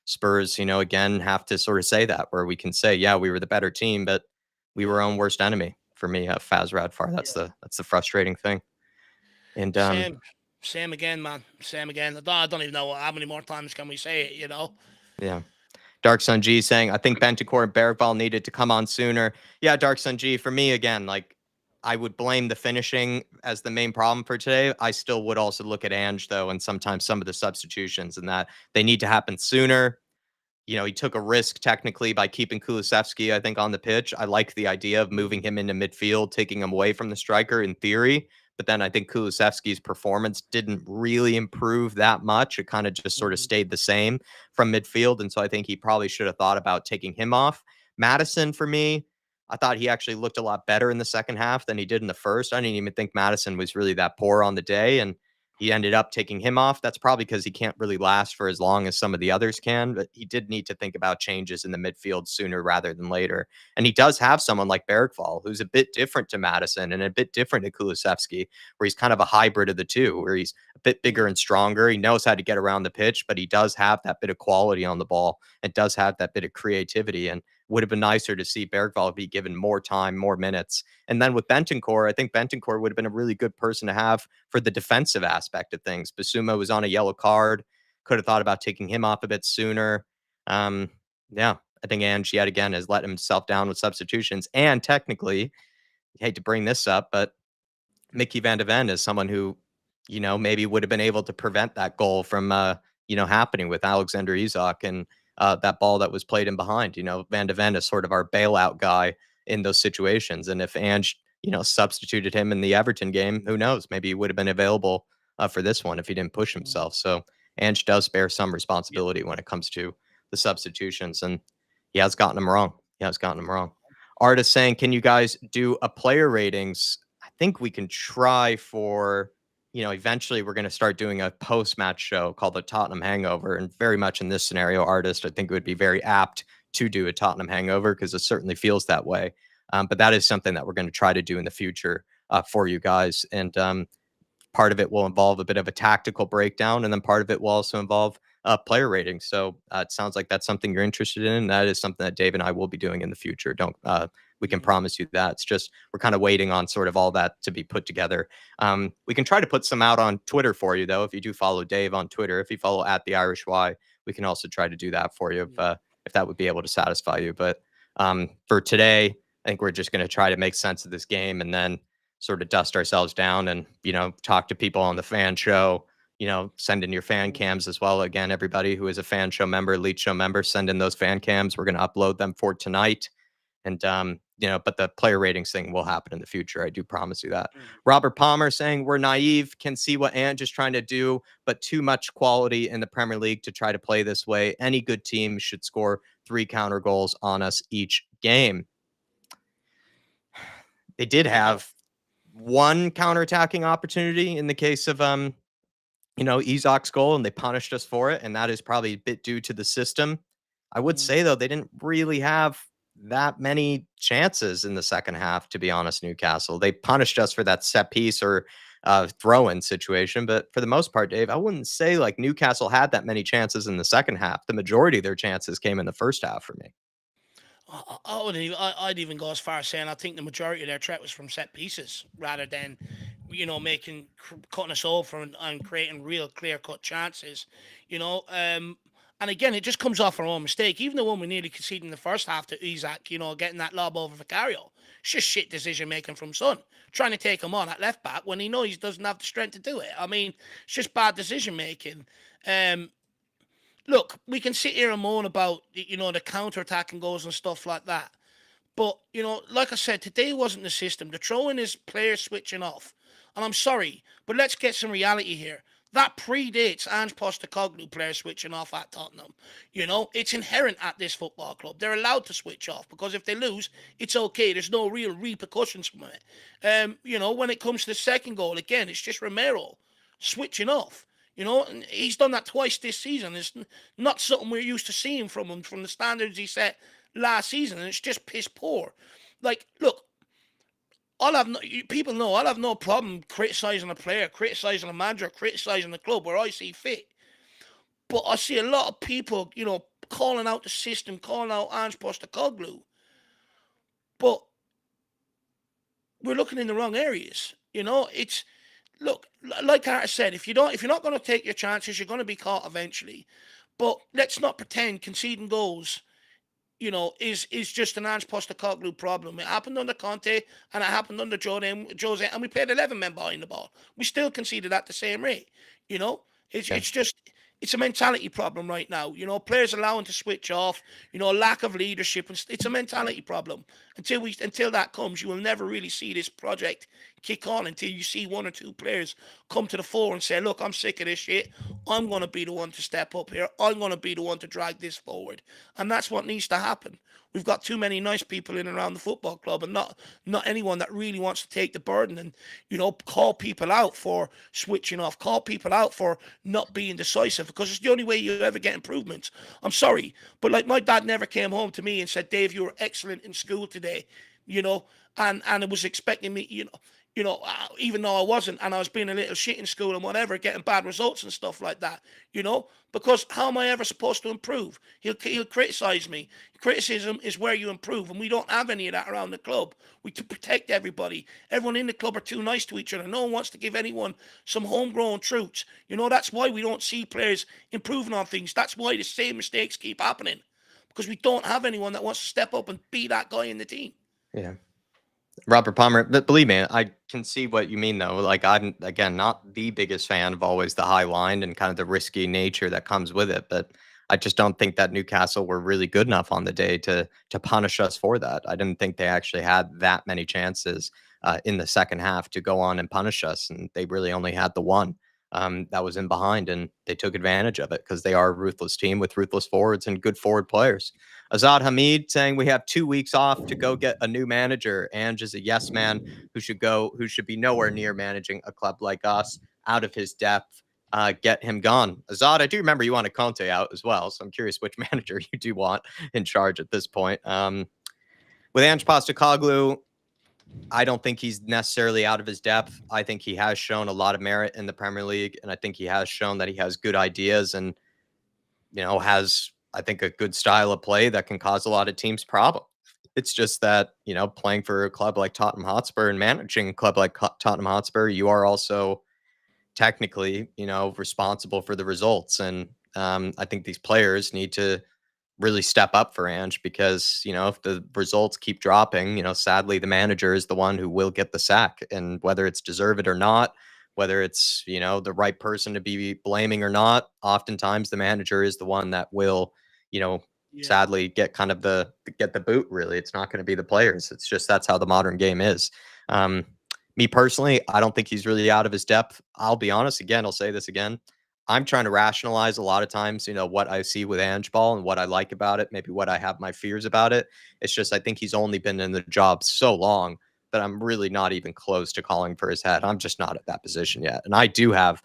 Spurs, again, have to sort of say that where we can say, yeah, we were the better team, but we were our own worst enemy. For me, Faz Radfar, that's the frustrating thing. And same again, man. Same again. I don't even know how many more times can we say it, Yeah. Dark Sun G saying, I think Bentancur and Bergvall needed to come on sooner. Yeah, Dark Sun G, for me, again, like, I would blame the finishing as the main problem for today. I still would also look at Ange, though, and sometimes some of the substitutions and that they need to happen sooner. He took a risk technically by keeping Kulusevski, I think, on the pitch. I like the idea of moving him into midfield, taking him away from the striker in theory. But then I think Kulusevski's performance didn't really improve that much. It kind of just sort of stayed the same from midfield. And so I think he probably should have thought about taking him off. Madison, for me, I thought he actually looked a lot better in the second half than he did in the first. I didn't even think Madison was really that poor on the day. And he ended up taking him off. That's probably because he can't really last for as long as some of the others can, but he did need to think about changes in the midfield sooner rather than later. And he does have someone like Bergvall, who's a bit different to Madison and a bit different to Kulusevski, where he's kind of a hybrid of the two, where he's a bit bigger and stronger. He knows how to get around the pitch, but he does have that bit of quality on the ball and does have that bit of creativity. And would have been nicer to see Bergvall be given more time, more minutes. And then with Bentancur, I think Bentancur would have been a really good person to have for the defensive aspect of things. Basuma was on a yellow card. Could have thought about taking him off a bit sooner. I think Ange yet again has let himself down with substitutions. And technically, I hate to bring this up, but Mickey van de Ven is someone who, maybe would have been able to prevent that goal from, happening with Alexander Isak and that ball that was played in behind. Van de Ven is sort of our bailout guy in those situations. And if Ange, substituted him in the Everton game, who knows? Maybe he would have been available for this one if he didn't push himself. So Ange does bear some responsibility when it comes to the substitutions, and he has gotten them wrong. Artist saying, can you guys do a player ratings? I think we can try for, eventually we're going to start doing a post-match show called the Tottenham Hangover. And very much in this scenario, Artist, I think it would be very apt to do a Tottenham Hangover because it certainly feels that way. But that is something that we're going to try to do in the future for you guys. And part of it will involve a bit of a tactical breakdown. And then part of it will also involve player ratings. So it sounds like that's something you're interested in. And that is something that Dave and I will be doing in the future. Don't we can promise you that. It's just we're kind of waiting on sort of all that to be put together. We can try to put some out on Twitter for you, though. If you do follow Dave on Twitter, if you follow at the IrishY, we can also try to do that for you if that would be able to satisfy you. But for today, I think we're just going to try to make sense of this game and then sort of dust ourselves down and, talk to people on the fan show, send in your fan cams as well. Again, everybody who is a fan show member, Elite Show member, send in those fan cams. We're going to upload them for tonight. And, but the player ratings thing will happen in the future. I do promise you that. Robert Palmer saying we're naive, can see what Ange is trying to do, but too much quality in the Premier League to try to play this way. Any good team should score 3 counter goals on us each game. They did have one counterattacking opportunity in the case of, Isak's goal, and they punished us for it. And that is probably a bit due to the system. I would say, though, they didn't really have that many chances in the second half, to be honest, Newcastle. They punished us for that set piece or throw-in situation. But for the most part, Dave, I wouldn't say like Newcastle had that many chances in the second half. The majority of their chances came in the first half for me. I'd even go as far as saying I think the majority of their threat was from set pieces rather than, cutting us over and creating real clear-cut chances, And again, it just comes off our own mistake. Even the one we nearly conceded in the first half to Isak, getting that lob over Vicario. It's just shit decision-making from Son. Trying to take him on at left-back when he knows he doesn't have the strength to do it. I mean, it's just bad decision-making. Look, we can sit here and moan about, the counter-attacking goals and stuff like that. But, like I said, today wasn't the system. The throw-in is players switching off. And I'm sorry, but let's get some reality here. That predates Ange Postecoglou players switching off at Tottenham. It's inherent at this football club. They're allowed to switch off because if they lose, it's okay. There's no real repercussions from it. When it comes to the second goal, again, it's just Romero switching off. And he's done that twice this season. It's not something we're used to seeing from him, from the standards he set last season, and it's just piss poor. Like, look, people know I'll have no problem criticising a player, criticising a manager, criticising the club where I see fit. But I see a lot of people, calling out the system, calling out Ange Postecoglou. But we're looking in the wrong areas. Look, like Carter said, if you're not going to take your chances, you're going to be caught eventually. But let's not pretend conceding goals, is just an Ange Postecoglou problem. It happened under Conte and it happened under Jose, and we played 11 men behind the ball. We still conceded at the same rate. It's a mentality problem right now. Players allowing to switch off. Lack of leadership. It's a mentality problem. Until that comes, you will never really see this project kick on until you see one or two players come to the fore and say, "Look, I'm sick of this shit. I'm going to be the one to step up here. I'm going to be the one to drag this forward." And that's what needs to happen. We've got too many nice people in and around the football club, and not anyone that really wants to take the burden and call people out for switching off, call people out for not being decisive, because it's the only way you ever get improvements. I'm sorry, but like my dad never came home to me and said, "Dave, you were excellent in school today," and it was expecting me, even though I wasn't, and I was being a little shit in school and whatever, getting bad results and stuff like that, because how am I ever supposed to improve? He'll criticize me. Criticism is where you improve, and we don't have any of that around the club. We to protect everybody. Everyone in the club are too nice to each other. No one wants to give anyone some homegrown truths. That's why we don't see players improving on things. That's why the same mistakes keep happening, because we don't have anyone that wants to step up and be that guy in the team. Yeah. Robert Palmer, but believe me, I can see what you mean, though. Like, I'm, again, not the biggest fan of always the high line and kind of the risky nature that comes with it. But I just don't think that Newcastle were really good enough on the day to punish us for that. I didn't think they actually had that many chances in the second half to go on and punish us. And they really only had the one that was in behind. And they took advantage of it because they are a ruthless team with ruthless forwards and good forward players. Azad Hamid saying we have 2 weeks off to go get a new manager. Ange is a yes man who should be nowhere near managing a club like us, out of his depth. Get him gone. Azad, I do remember you wanted Conte out as well, so I'm curious which manager you do want in charge at this point. With Ange Postecoglou, I don't think he's necessarily out of his depth. I think he has shown a lot of merit in the Premier League, and I think he has shown that he has good ideas. And has, I think, a good style of play that can cause a lot of teams problem. It's just that, playing for a club like Tottenham Hotspur and managing a club like Tottenham Hotspur, you are also technically, responsible for the results. And I think these players need to really step up for Ange because, if the results keep dropping, sadly, the manager is the one who will get the sack. And whether it's deserved or not, whether it's, the right person to be blaming or not, oftentimes the manager is the one that will, you know, Yeah. sadly get the boot. Really, it's not going to be the players. It's just that's how the modern game is. Um, Me personally, I don't think he's really out of his depth. I'll be honest. Again, I'll say this again. I'm trying to rationalize a lot of times, what I see with Ange Ball and what I like about it, maybe what I have my fears about it. It's just I think he's only been in the job so long that I'm really not even close to calling for his head. I'm just not at that position yet. And I do have,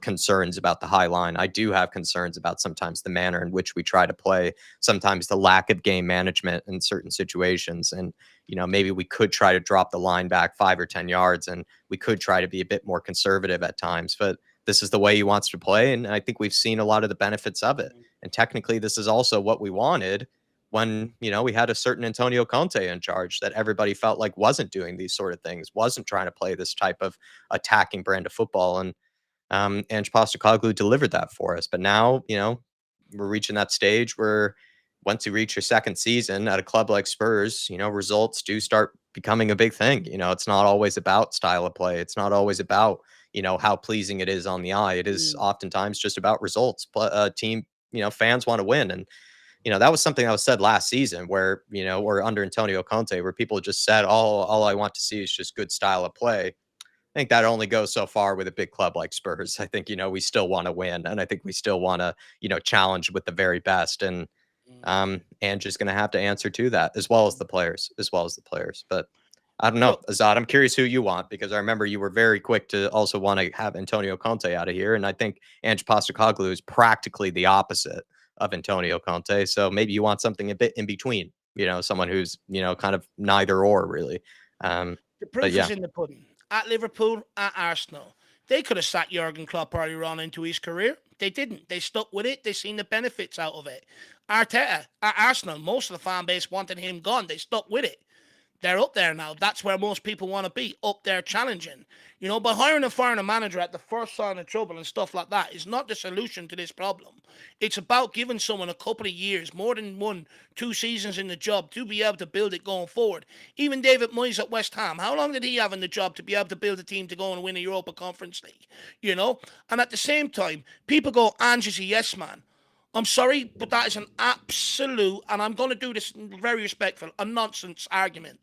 concerns about the high line. I do have concerns about sometimes the manner in which we try to play, sometimes the lack of game management in certain situations. And, maybe we could try to drop the line back 5 or 10 yards and we could try to be a bit more conservative at times. But this is the way he wants to play. And I think we've seen a lot of the benefits of it. And technically, this is also what we wanted when, we had a certain Antonio Conte in charge that everybody felt like wasn't doing these sort of things, wasn't trying to play this type of attacking brand of football. And Ange Postecoglou delivered that for us. But now, we're reaching that stage where once you reach your second season at a club like Spurs, results do start becoming a big thing. It's not always about style of play. It's not always about, how pleasing it is on the eye. It is oftentimes just about results. But team, fans want to win. And, that was something that was said last season where, or under Antonio Conte, where people just said, all I want to see is just good style of play. I think that only goes so far with a big club like Spurs. I think, we still want to win. And I think we still want to, challenge with the very best. And just going to have to answer to that as well as the players, But I don't know, Look, Azad, I'm curious who you want because I remember you were very quick to also want to have Antonio Conte out of here. And I think Ange Postecoglou is practically the opposite of Antonio Conte. So maybe you want something a bit in between, someone who's, kind of neither or really. the But proof yeah. is in the pudding. At Liverpool, at Arsenal, they could have sacked Jurgen Klopp earlier on into his career. They didn't. They stuck with it. They seen the benefits out of it. Arteta at Arsenal, most of the fan base wanted him gone. They stuck with it. They're up there now. That's where most people want to be, up there challenging. But hiring and firing a manager at the first sign of trouble and stuff like that is not the solution to this problem. It's about giving someone a couple of years, more than 1, 2 seasons in the job to be able to build it going forward. Even David Moyes at West Ham, how long did he have in the job to be able to build a team to go and win a Europa Conference League? And at the same time, people go, Ange is a yes man. I'm sorry, but that is an absolute, and I'm going to do this very respectful, a nonsense argument.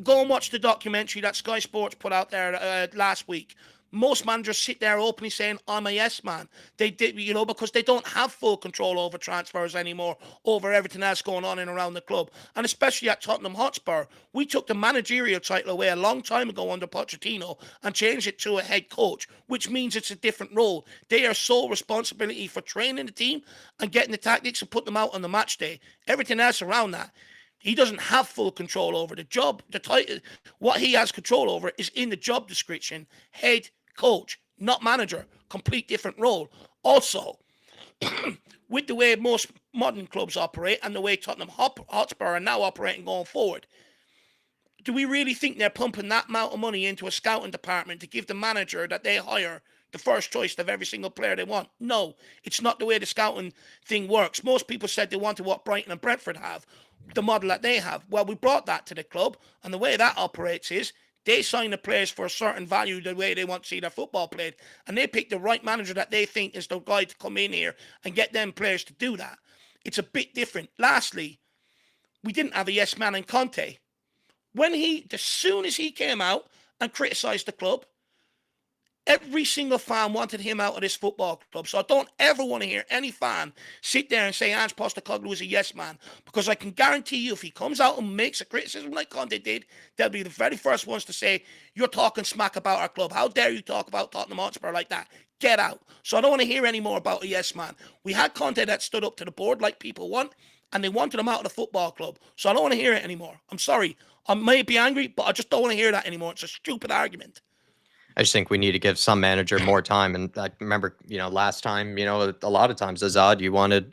Go and watch the documentary that Sky Sports put out there last week. Most managers sit there openly saying, I'm a yes man. They did, because they don't have full control over transfers anymore, over everything else going on and around the club. And especially at Tottenham Hotspur, we took the managerial title away a long time ago under Pochettino and changed it to a head coach, which means it's a different role. They are sole responsibility for training the team and getting the tactics and putting them out on the match day. Everything else around that, he doesn't have full control over the job. The title, what he has control over is in the job description, head coach, not manager, complete different role. Also, with the way most modern clubs operate and the way Tottenham Hotspur are now operating going forward, do we really think they're pumping that amount of money into a scouting department to give the manager that they hire the first choice of every single player they want? No, it's not the way the scouting thing works. Most people said they wanted what Brighton and Brentford have, the model that they have. Well, we brought that to the club, and the way that operates is they sign the players for a certain value, the way they want to see their football played, and they pick the right manager that they think is the guy to come in here and get them players to do that. It's a bit different. Lastly, we didn't have a yes man in Conte. As soon as he came out and criticised the club, every single fan wanted him out of this football club. So I don't ever want to hear any fan sit there and say Ange Postecoglou is a yes man, because I can guarantee you if he comes out and makes a criticism like Conte did, they'll be the very first ones to say, you're talking smack about our club. How dare you talk about Tottenham Hotspur like that? Get out. So I don't want to hear any more about a yes man. We had Conte that stood up to the board like people want, and they wanted him out of the football club. So I don't want to hear it anymore. I'm sorry. I may be angry, but I just don't want to hear that anymore. It's a stupid argument. I just think we need to give some manager more time. And I remember, last time, a lot of times, Azad, you wanted,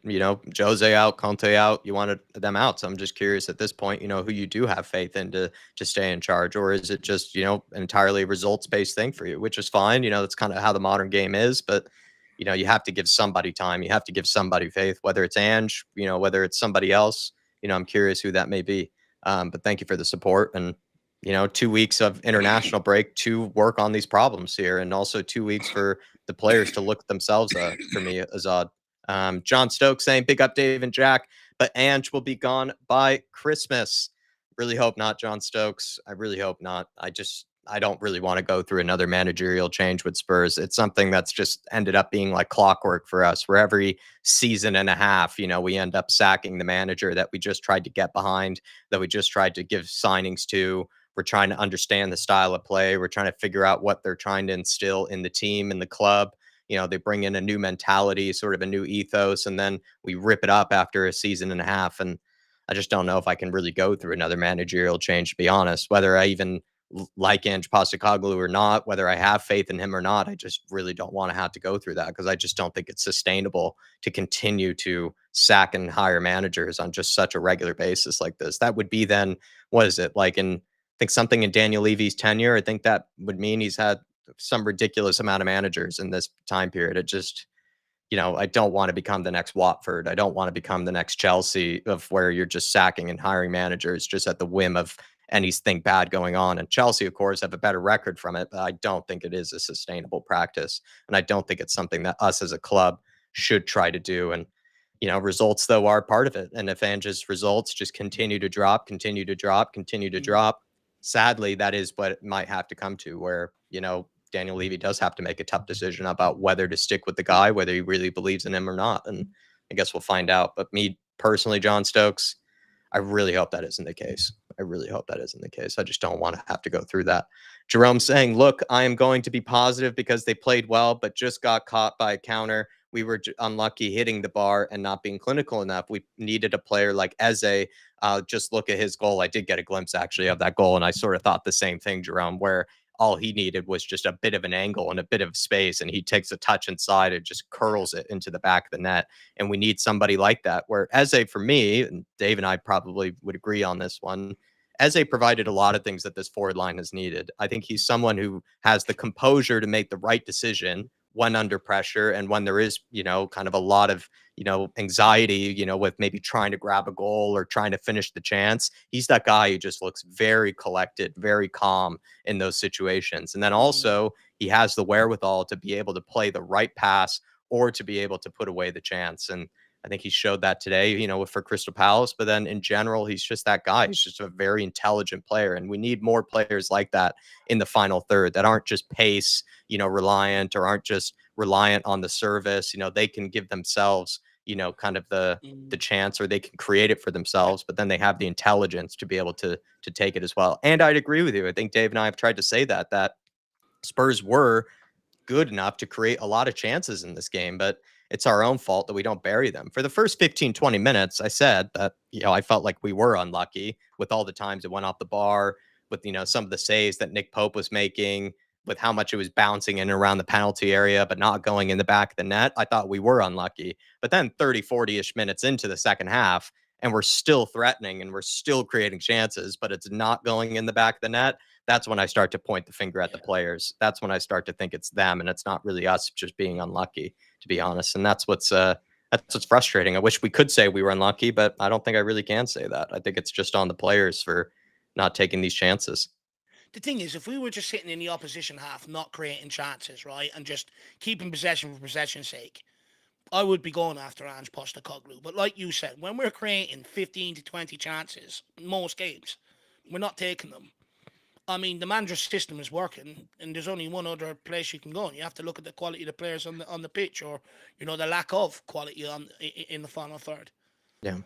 Jose out, Conte out, you wanted them out. So I'm just curious at this point, who you do have faith in to stay in charge, or is it just, an entirely results based thing for you, which is fine. That's kind of how the modern game is. But, you have to give somebody time. You have to give somebody faith, whether it's Ange, whether it's somebody else. I'm curious who that may be. But thank you for the support. And 2 weeks of international break to work on these problems here, and also 2 weeks for the players to look at themselves. For me, Azad. John Stokes saying, "Big up, Dave and Jack, but Ange will be gone by Christmas." Really hope not, John Stokes. I really hope not. I don't really want to go through another managerial change with Spurs. It's something that's just ended up being like clockwork for us, where every season and a half, we end up sacking the manager that we just tried to get behind, that we just tried to give signings to. We're trying to understand the style of play. We're trying to figure out what they're trying to instill in the team and the club. They bring in a new mentality, sort of a new ethos, and then we rip it up after a season and a half. And I just don't know if I can really go through another managerial change, to be honest, whether I even like Ange Postecoglou or not, whether I have faith in him or not. I just really don't want to have to go through that, because I just don't think it's sustainable to continue to sack and hire managers on just such a regular basis like this. That would be then, what is it, like in, I think something in Daniel Levy's tenure, I think that would mean he's had some ridiculous amount of managers in this time period. It just, I don't want to become the next Watford. I don't want to become the next Chelsea, of where you're just sacking and hiring managers just at the whim of anything bad going on. And Chelsea, of course, have a better record from it, but I don't think it is a sustainable practice. And I don't think it's something that us as a club should try to do. And, results, though, are part of it. And if Ange's results just continue to drop, continue to drop, continue to drop, sadly, that is what it might have to come to, where, Daniel Levy does have to make a tough decision about whether to stick with the guy, whether he really believes in him or not. And I guess we'll find out. But me personally, John Stokes, I really hope that isn't the case. I really hope that isn't the case. I just don't want to have to go through that. Jerome saying, "Look, I am going to be positive because they played well, but just got caught by a counter. We were unlucky hitting the bar and not being clinical enough. We needed a player like Eze. Just look at his goal." I did get a glimpse actually of that goal, and I sort of thought the same thing, Jerome, where all he needed was just a bit of an angle and a bit of space, and he takes a touch inside and just curls it into the back of the net. And we need somebody like that, where Eze, for me, and Dave and I probably would agree on this one, Eze provided a lot of things that this forward line has needed. I think he's someone who has the composure to make the right decision when under pressure, and when there is, kind of a lot of, anxiety, with maybe trying to grab a goal or trying to finish the chance. He's that guy who just looks very collected, very calm in those situations. And then also he has the wherewithal to be able to play the right pass, or to be able to put away the chance. And I think he showed that today, for Crystal Palace. But then in general, he's just that guy. He's just a very intelligent player. And we need more players like that in the final third, that aren't just pace, reliant, or aren't just reliant on the service. They can give themselves, kind of the chance, or they can create it for themselves, but then they have the intelligence to be able to take it as well. And I'd agree with you. I think Dave and I have tried to say that Spurs were good enough to create a lot of chances in this game, but it's our own fault that we don't bury them. For the first 15, 20 minutes, I said that, I felt like we were unlucky with all the times it went off the bar, with, some of the saves that Nick Pope was making, with how much it was bouncing in and around the penalty area, but not going in the back of the net. I thought we were unlucky. But then 30, 40-ish minutes into the second half, and we're still threatening and we're still creating chances, but it's not going in the back of the net. That's when I start to point the finger at the players. That's when I start to think it's them, and it's not really us just being unlucky, to be honest. And that's what's frustrating. I wish we could say we were unlucky, but I don't think I really can say that. I think it's just on the players for not taking these chances. The thing is, if we were just sitting in the opposition half, not creating chances, right, and just keeping possession for possession's sake, I would be going after Ange Postecoglou. But like you said, when we're creating 15 to 20 chances in most games, we're not taking them. I mean, the manager's system is working, and there's only one other place you can go. And you have to look at the quality of the players on the pitch, or the lack of quality in the final third. Yeah.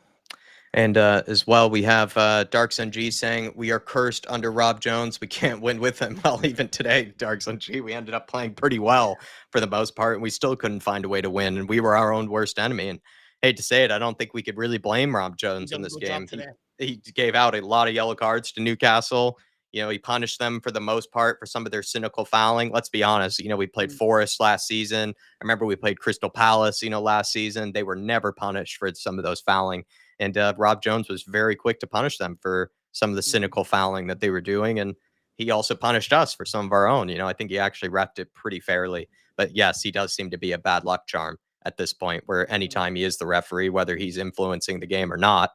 And as well, we have Darksun G saying, "We are cursed under Rob Jones. We can't win with him." Well, even today, Darksun G, we ended up playing pretty well for the most part, and we still couldn't find a way to win. And we were our own worst enemy. And hate to say it, I don't think we could really blame Rob Jones in this game. He gave out a lot of yellow cards to Newcastle. He punished them for the most part for some of their cynical fouling. Let's be honest. We played Forest last season. I remember we played Crystal Palace, last season. They were never punished for some of those fouling. And Rob Jones was very quick to punish them for some of the cynical fouling that they were doing. And he also punished us for some of our own. I think he actually repped it pretty fairly. But yes, he does seem to be a bad luck charm at this point, where anytime he is the referee, whether he's influencing the game or not,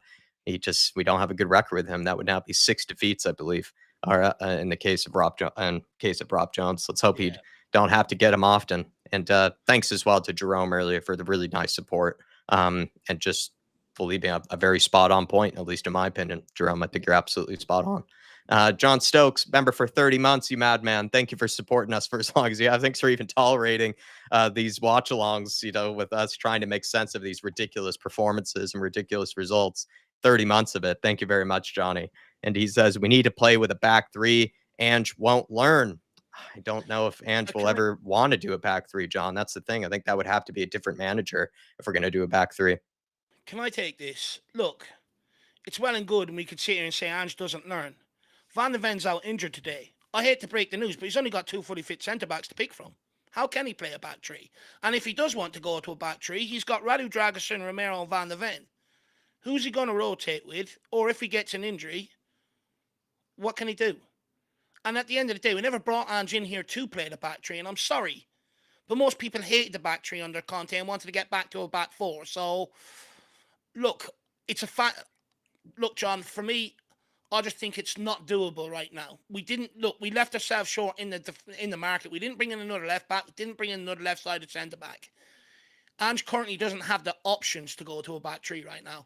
we don't have a good record with him. That would now be 6 defeats, I believe, or in the case of Rob Jones. Let's hope he don't have to get him often. And thanks as well to Jerome earlier for the really nice support, and just believe me, a very spot on point, at least in my opinion. Jerome, I think you're absolutely spot on. John Stokes, member for 30 months, you madman. Thank you for supporting us for as long as you have. Thanks for even tolerating these watch-alongs, with us trying to make sense of these ridiculous performances and ridiculous results. 30 months of it. Thank you very much, Johnny. And he says, we need to play with a back three. Ange won't learn. I don't know if Ange will ever want to do a back three, John. That's the thing. I think that would have to be a different manager if we're going to do a back three. Can I take this? Look, it's well and good, and we could sit here and say Ange doesn't learn. Van der Ven's out injured today. I hate to break the news, but he's only got 2 fully fit centre-backs to pick from. How can he play a back three? And if he does want to go to a back three, he's got Radu, Dragusin, Romero, and Van der Ven. Who's he going to rotate with? Or if he gets an injury, what can he do? And at the end of the day, we never brought Ange in here to play the back three, and I'm sorry. But most people hated the back three under Conte and wanted to get back to a back four. So, look, it's a fact. Look, John, for me, I just think it's not doable right now. We left ourselves short in the market. We didn't bring in another left back. We didn't bring in another left-sided centre-back. Ange currently doesn't have the options to go to a back three right now.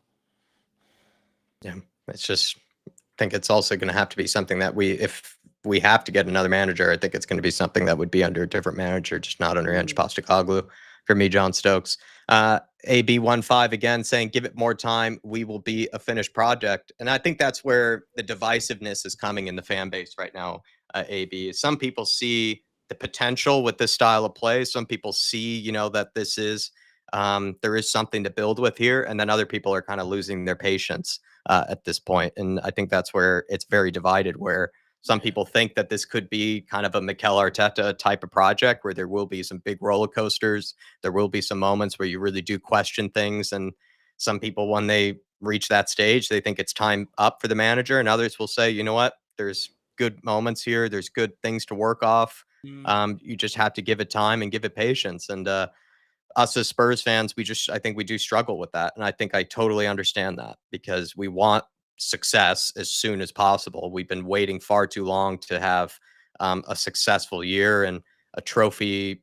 Yeah, it's just, I think it's also going to have to be something that if we have to get another manager, I think it's going to be something that would be under a different manager, just not under Ange Postecoglou. For me, John Stokes. AB15 again saying, give it more time. We will be a finished project. And I think that's where the divisiveness is coming in the fan base right now, AB. Some people see the potential with this style of play. Some people see, that this is, there is something to build with here. And then other people are kind of losing their patience at this point. And I think that's where it's very divided, where some people think that this could be kind of a Mikel Arteta type of project where there will be some big roller coasters. There will be some moments where you really do question things. And some people, when they reach that stage, they think it's time up for the manager. And others will say, you know what, there's good moments here. There's good things to work off. You just have to give it time and give it patience. And us as Spurs fans, I think we do struggle with that. And I think I totally understand that, because we want success as soon as possible. We've been waiting far too long to have a successful year and a trophy,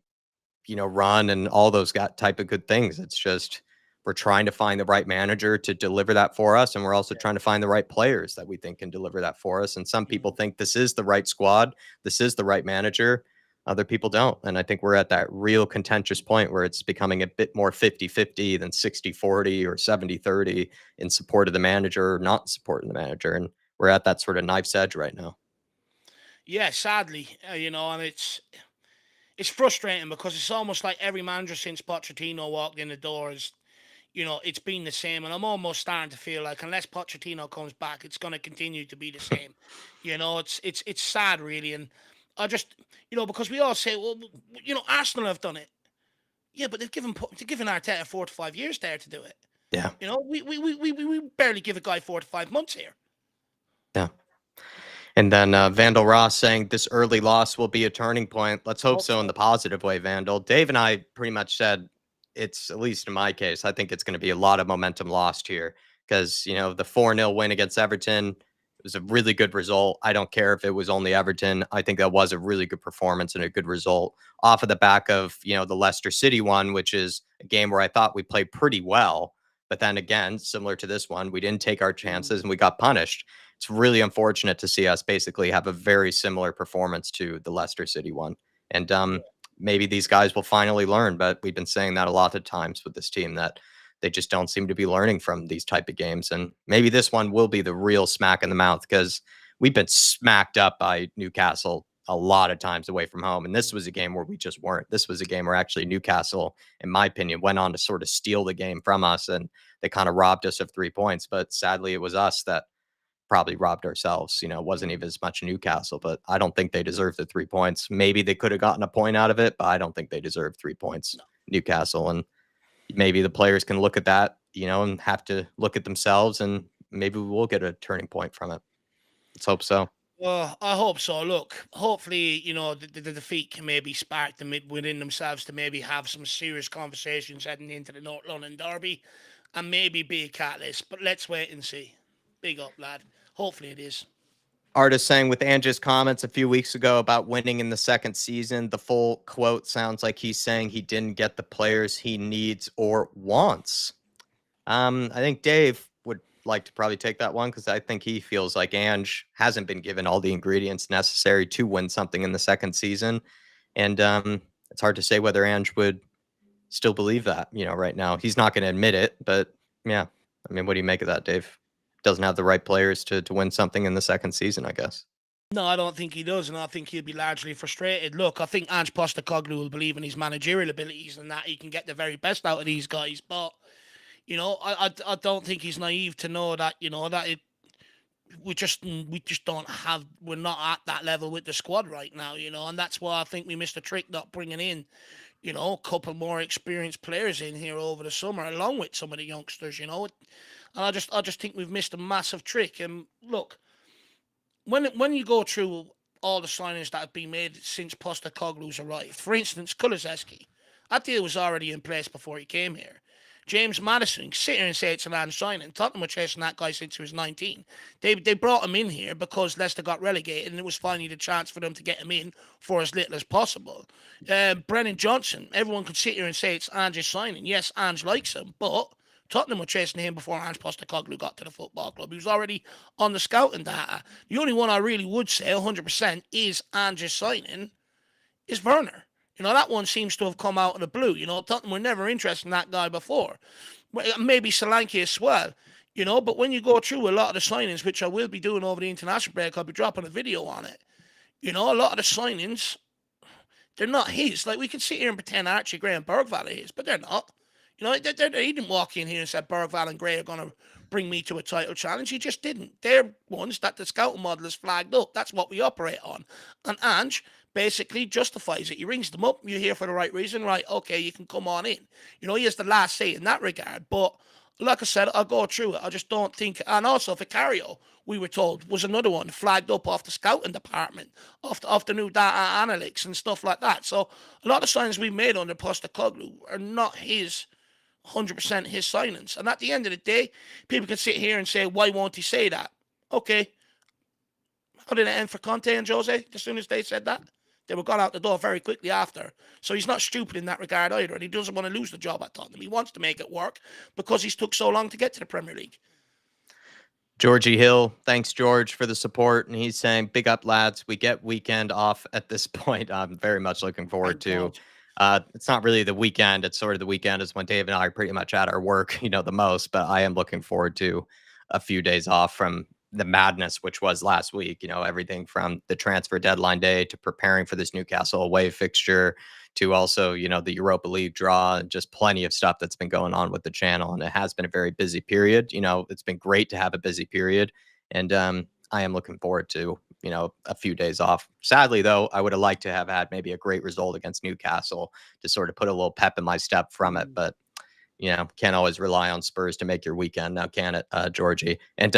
run and all those type of good things. It's just, we're trying to find the right manager to deliver that for us. And we're also trying to find the right players that we think can deliver that for us. And some people think this is the right squad. This is the right manager. Other people don't. And I think we're at that real contentious point where it's becoming a bit more 50-50 than 60-40 or 70-30 in support of the manager or not supporting the manager. And we're at that sort of knife's edge right now. Yeah, sadly, and it's frustrating, because it's almost like every manager since Pochettino walked in the doors, it's been the same. And I'm almost starting to feel like unless Pochettino comes back, it's going to continue to be the same. It's sad, really. And I just, because we all say, well, Arsenal have done it. Yeah, but they've given Arteta 4 to 5 years there to do it. Yeah. We barely give a guy 4 to 5 months here. Yeah. And then Vandal Ross saying this early loss will be a turning point. Let's hope so in the positive way, Vandal. Dave and I pretty much said, it's, at least in my case, I think it's going to be a lot of momentum lost here, because, the 4-0 win against Everton, it was a really good result. I don't care if it was only Everton. I think that was a really good performance and a good result off of the back of, the Leicester City one, which is a game where I thought we played pretty well. But then again, similar to this one, we didn't take our chances and we got punished. It's really unfortunate to see us basically have a very similar performance to the Leicester City one. And maybe these guys will finally learn, but we've been saying that a lot of times with this team, that they just don't seem to be learning from these type of games. And maybe this one will be the real smack in the mouth, because we've been smacked up by Newcastle a lot of times away from home. And this was a game where we just weren't. This was a game where actually Newcastle, in my opinion, went on to sort of steal the game from us, and they kind of robbed us of 3 points. But sadly, it was us that probably robbed ourselves. It wasn't even as much Newcastle, but I don't think they deserve the 3 points. Maybe they could have gotten a point out of it, but I don't think they deserve 3 points, Newcastle. And maybe the players can look at that, and have to look at themselves, and maybe we will get a turning point from it. Let's hope so. Well, I hope so. Look, hopefully, the defeat can maybe spark them within themselves to maybe have some serious conversations heading into the North London derby and maybe be a catalyst. But let's wait and see. Big up, lad. Hopefully it is. Artist saying with Ange's comments a few weeks ago about winning in the second season, the full quote sounds like he's saying he didn't get the players he needs or wants. I think Dave would like to probably take that one because I think he feels like Ange hasn't been given all the ingredients necessary to win something in the second season. And it's hard to say whether Ange would still believe that, right now. He's not going to admit it, but yeah. I mean, what do you make of that, Dave? Doesn't have the right players to win something in the second season, I guess. No, I don't think he does, and I think he'll be largely frustrated. Look, I think Ange Postecoglou will believe in his managerial abilities and that he can get the very best out of these guys, but I don't think he's naive to know that we just don't have, we're not at that level with the squad right now, and that's why I think we missed a trick not bringing in a couple more experienced players in here over the summer along with some of the youngsters. And I just think we've missed a massive trick. And look, when you go through all the signings that have been made since Postecoglou's arrived, for instance, Kulusevski, that deal was already in place before he came here. James Maddison, sit here and say it's an Ange signing. Tottenham were chasing that guy since he was 19. They brought him in here because Leicester got relegated and it was finally the chance for them to get him in for as little as possible. Brennan Johnson, everyone could sit here and say it's Ange's signing. Yes, Ange likes him, but Tottenham were chasing him before Ange Postecoglou got to the football club. He was already on the scouting data. The only one I really would say 100% is Ange's signing is Werner. That one seems to have come out of the blue. Tottenham were never interested in that guy before. Maybe Solanke as well. But when you go through a lot of the signings, which I will be doing over the international break, I'll be dropping a video on it. A lot of the signings, they're not his. Like, we could sit here and pretend Archie Gray and Bergvall are his, but they're not. He didn't walk in here and say Bergvall and Gray are going to bring me to a title challenge. He just didn't. They're ones that the scouting model has flagged up. That's what we operate on. And Ange basically justifies it. He rings them up. You're here for the right reason. Right, okay, you can come on in. He has the last say in that regard. But like I said, I'll go through it. I just don't think... And also, Vicario, we were told, was another one flagged up off the scouting department, off the new data analytics and stuff like that. So a lot of signings we made under Postecoglou are not his... 100% his signings. And at the end of the day, people can sit here and say, why won't he say that? Okay. How did it end for Conte and Jose as soon as they said that? They were gone out the door very quickly after. So he's not stupid in that regard either. And he doesn't want to lose the job at Tottenham. He wants to make it work because he's took so long to get to the Premier League. Georgie Hill, thanks, George, for the support. And he's saying, big up, lads. We get weekend off at this point. I'm very much looking forward to. It's not really the weekend. It's sort of the weekend is when Dave and I are pretty much at our work, the most. But I am looking forward to a few days off from the madness, which was last week. Everything from the transfer deadline day to preparing for this Newcastle away fixture to also, the Europa League draw, and just plenty of stuff that's been going on with the channel. And it has been a very busy period. It's been great to have a busy period. And I am looking forward to, a few days off. Sadly, though, I would have liked to have had maybe a great result against Newcastle to sort of put a little pep in my step from it. But, can't always rely on Spurs to make your weekend now, can it, Georgie? And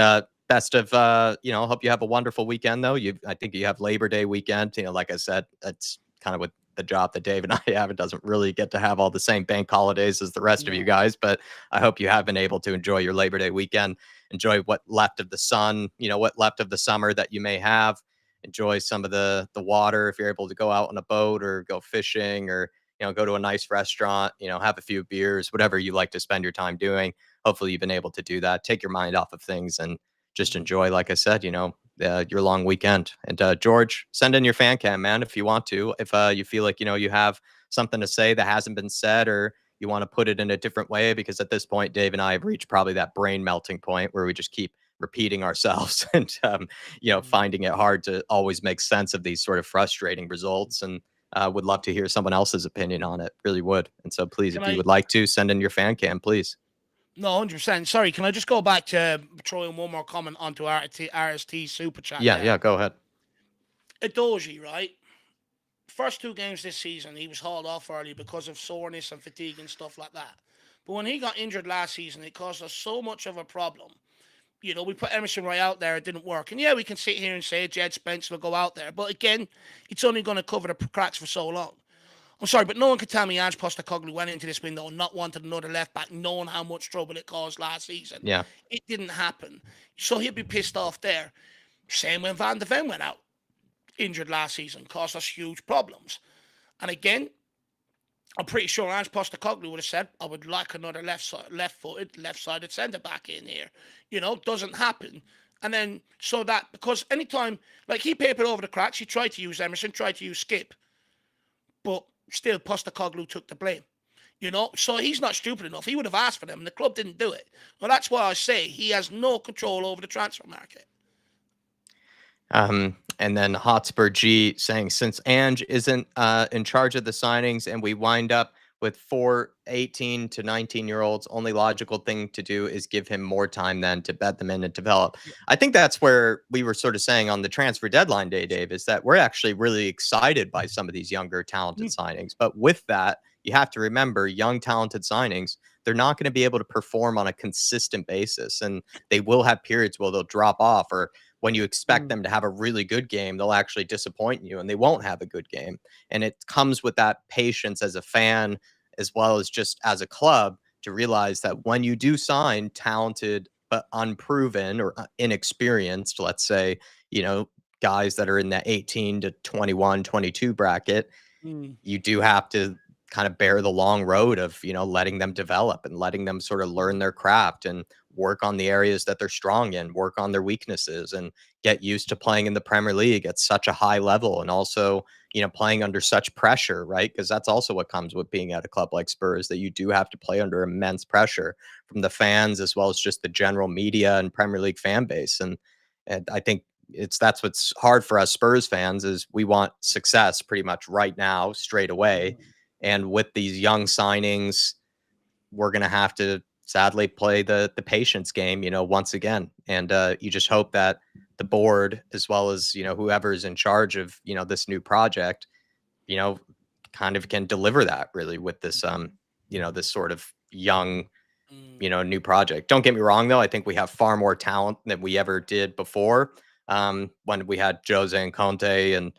best of, hope you have a wonderful weekend, though. I think you have Labor Day weekend. Like I said, that's kind of what the job that Dave and I have. It doesn't really get to have all the same bank holidays as the rest of you guys, but I hope you have been able to enjoy your Labor Day weekend. Enjoy what left of the sun, what left of the summer that you may have. Enjoy some of the water if you're able to go out on a boat or go fishing or, go to a nice restaurant, have a few beers, whatever you like to spend your time doing. Hopefully you've been able to do that. Take your mind off of things and just enjoy, like I said, your long weekend. And George, send in your fan cam, man, if you want to. If you feel like, you have something to say that hasn't been said or you want to put it in a different way, because at this point, Dave and I have reached probably that brain melting point where we just keep repeating ourselves and, finding it hard to always make sense of these sort of frustrating results. And would love to hear someone else's opinion on it. Really would. And so please, if you would like to send in your fan cam, please. No, 100%. Sorry, can I just go back to throwing one more comment onto RST super chat Yeah, there? yeah, go ahead. Adoji, right? First two games this season, he was hauled off early because of soreness and fatigue and stuff like that. But when he got injured last season, it caused us so much of a problem. We put Emerson right out there, it didn't work. And yeah, we can sit here and say Jed Spence will go out there. But again, it's only going to cover the cracks for so long. I'm sorry, but no one could tell me Ange Postecoglou went into this window and not wanted another left back, knowing how much trouble it caused last season. Yeah. It didn't happen. So he'd be pissed off there. Same when Van de Ven went out, injured last season, caused us huge problems. And again, I'm pretty sure Ange Postecoglou would have said, "I would like another left-footed, left-sided centre back in here." Doesn't happen. And then so that because anytime like he papered over the cracks, he tried to use Emerson, tried to use Skip, but still Postecoglou took the blame. So he's not stupid enough. He would have asked for them, and the club didn't do it. Well, that's why I say he has no control over the transfer market. And then Hotspur G saying, since Ange isn't in charge of the signings and we wind up with 4 18 to 19-year-olds, only logical thing to do is give him more time then to bet them in and develop. Yeah. I think that's where we were sort of saying on the transfer deadline day, Dave, is that we're actually really excited by some of these younger, talented signings. But with that, you have to remember young, talented signings, they're not going to be able to perform on a consistent basis. And they will have periods where they'll drop off, or when you expect them to have a really good game, they'll actually disappoint you and they won't have a good game. And it comes with that patience as a fan, as well as just as a club, to realize that when you do sign talented but unproven or inexperienced, let's say, guys that are in that 18 to 21, 22 bracket, you do have to kind of bear the long road of, letting them develop and letting them sort of learn their craft and work on the areas that they're strong in, work on their weaknesses, and get used to playing in the Premier League at such a high level. And also, playing under such pressure, right? Because that's also what comes with being at a club like Spurs, that you do have to play under immense pressure from the fans as well as just the general media and Premier League fan base. And I think that's what's hard for us Spurs fans, is we want success pretty much right now, straight away. And with these young signings, we're going to have to sadly play the patience game, once again. And you just hope that the board, as well as, whoever's in charge of, this new project, you know, kind of can deliver that really with this, this sort of young, new project. Don't get me wrong, though. I think we have far more talent than we ever did before. When we had Jose and Conte, and,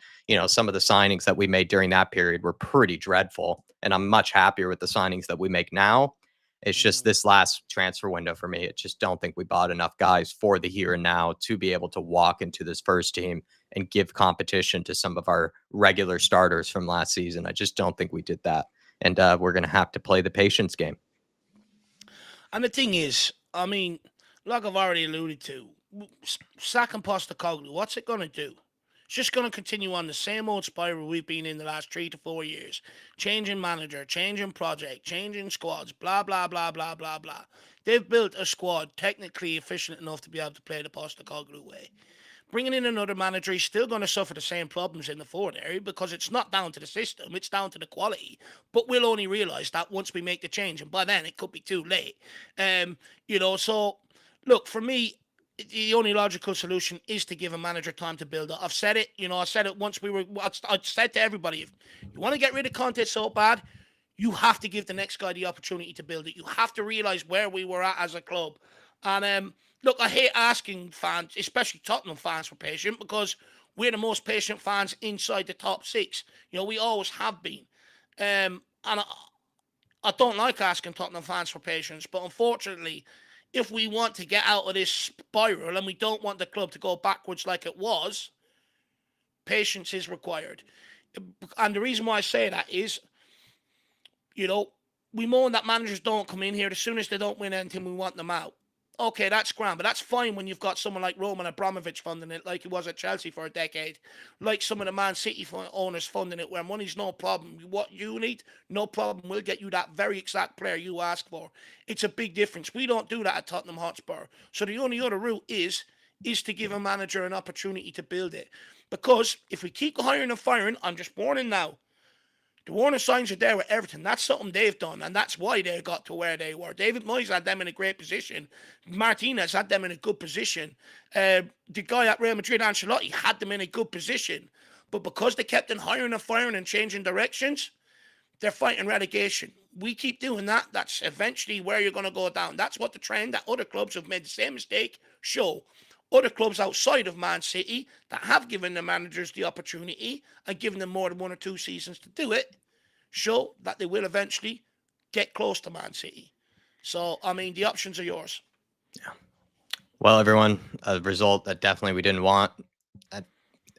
some of the signings that we made during that period were pretty dreadful. And I'm much happier with the signings that we make now. It's just this last transfer window for me. I just don't think we bought enough guys for the here and now to be able to walk into this first team and give competition to some of our regular starters from last season. I just don't think we did that. And we're going to have to play the patience game. And the thing is, I mean, like I've already alluded to, sacking Postecoglou, what's it going to do? It's just going to continue on the same old spiral we've been in the last 3 to 4 years. Changing manager, changing project, changing squads, blah, blah, blah, blah, blah, blah. They've built a squad technically efficient enough to be able to play the Postecoglou way. Bringing in another manager, he's still going to suffer the same problems in the forward area because it's not down to the system, it's down to the quality. But we'll only realise that once we make the change, and by then it could be too late. So look, for me, the only logical solution is to give a manager time to build up. I've said it, I said it once I said to everybody, if you want to get rid of Conte so bad, you have to give the next guy the opportunity to build it. You have to realise where we were at as a club. And look, I hate asking fans, especially Tottenham fans, for patience because we're the most patient fans inside the top six. We always have been. And I don't like asking Tottenham fans for patience, but unfortunately, if we want to get out of this spiral and we don't want the club to go backwards like it was, patience is required. And the reason why I say that is, we moan that managers don't come in here. As soon as they don't win anything, we want them out. Okay, that's grand, but that's fine when you've got someone like Roman Abramovich funding it, like he was at Chelsea for a decade, like some of the Man City owners funding it, where money's no problem. What you need, no problem. We'll get you that very exact player you ask for. It's a big difference. We don't do that at Tottenham Hotspur. So the only other route is to give a manager an opportunity to build it. Because if we keep hiring and firing, I'm just warning now, The warning signs are there with everything. That's something they've done, and that's why they got to where they were. David Moyes had them in a great position. Martinez had them in a good position. The guy at Real Madrid, Ancelotti, had them in a good position. But because they kept on hiring and firing and changing directions, they're fighting relegation. We keep doing that. That's eventually where you're going to go down. That's what the trend that other clubs have made the same mistake show. Other clubs outside of Man City that have given the managers the opportunity and given them more than 1 or 2 seasons to do it show that they will eventually get close to Man City. So, I mean, the options are yours. Yeah. Well, everyone, a result that definitely we didn't want.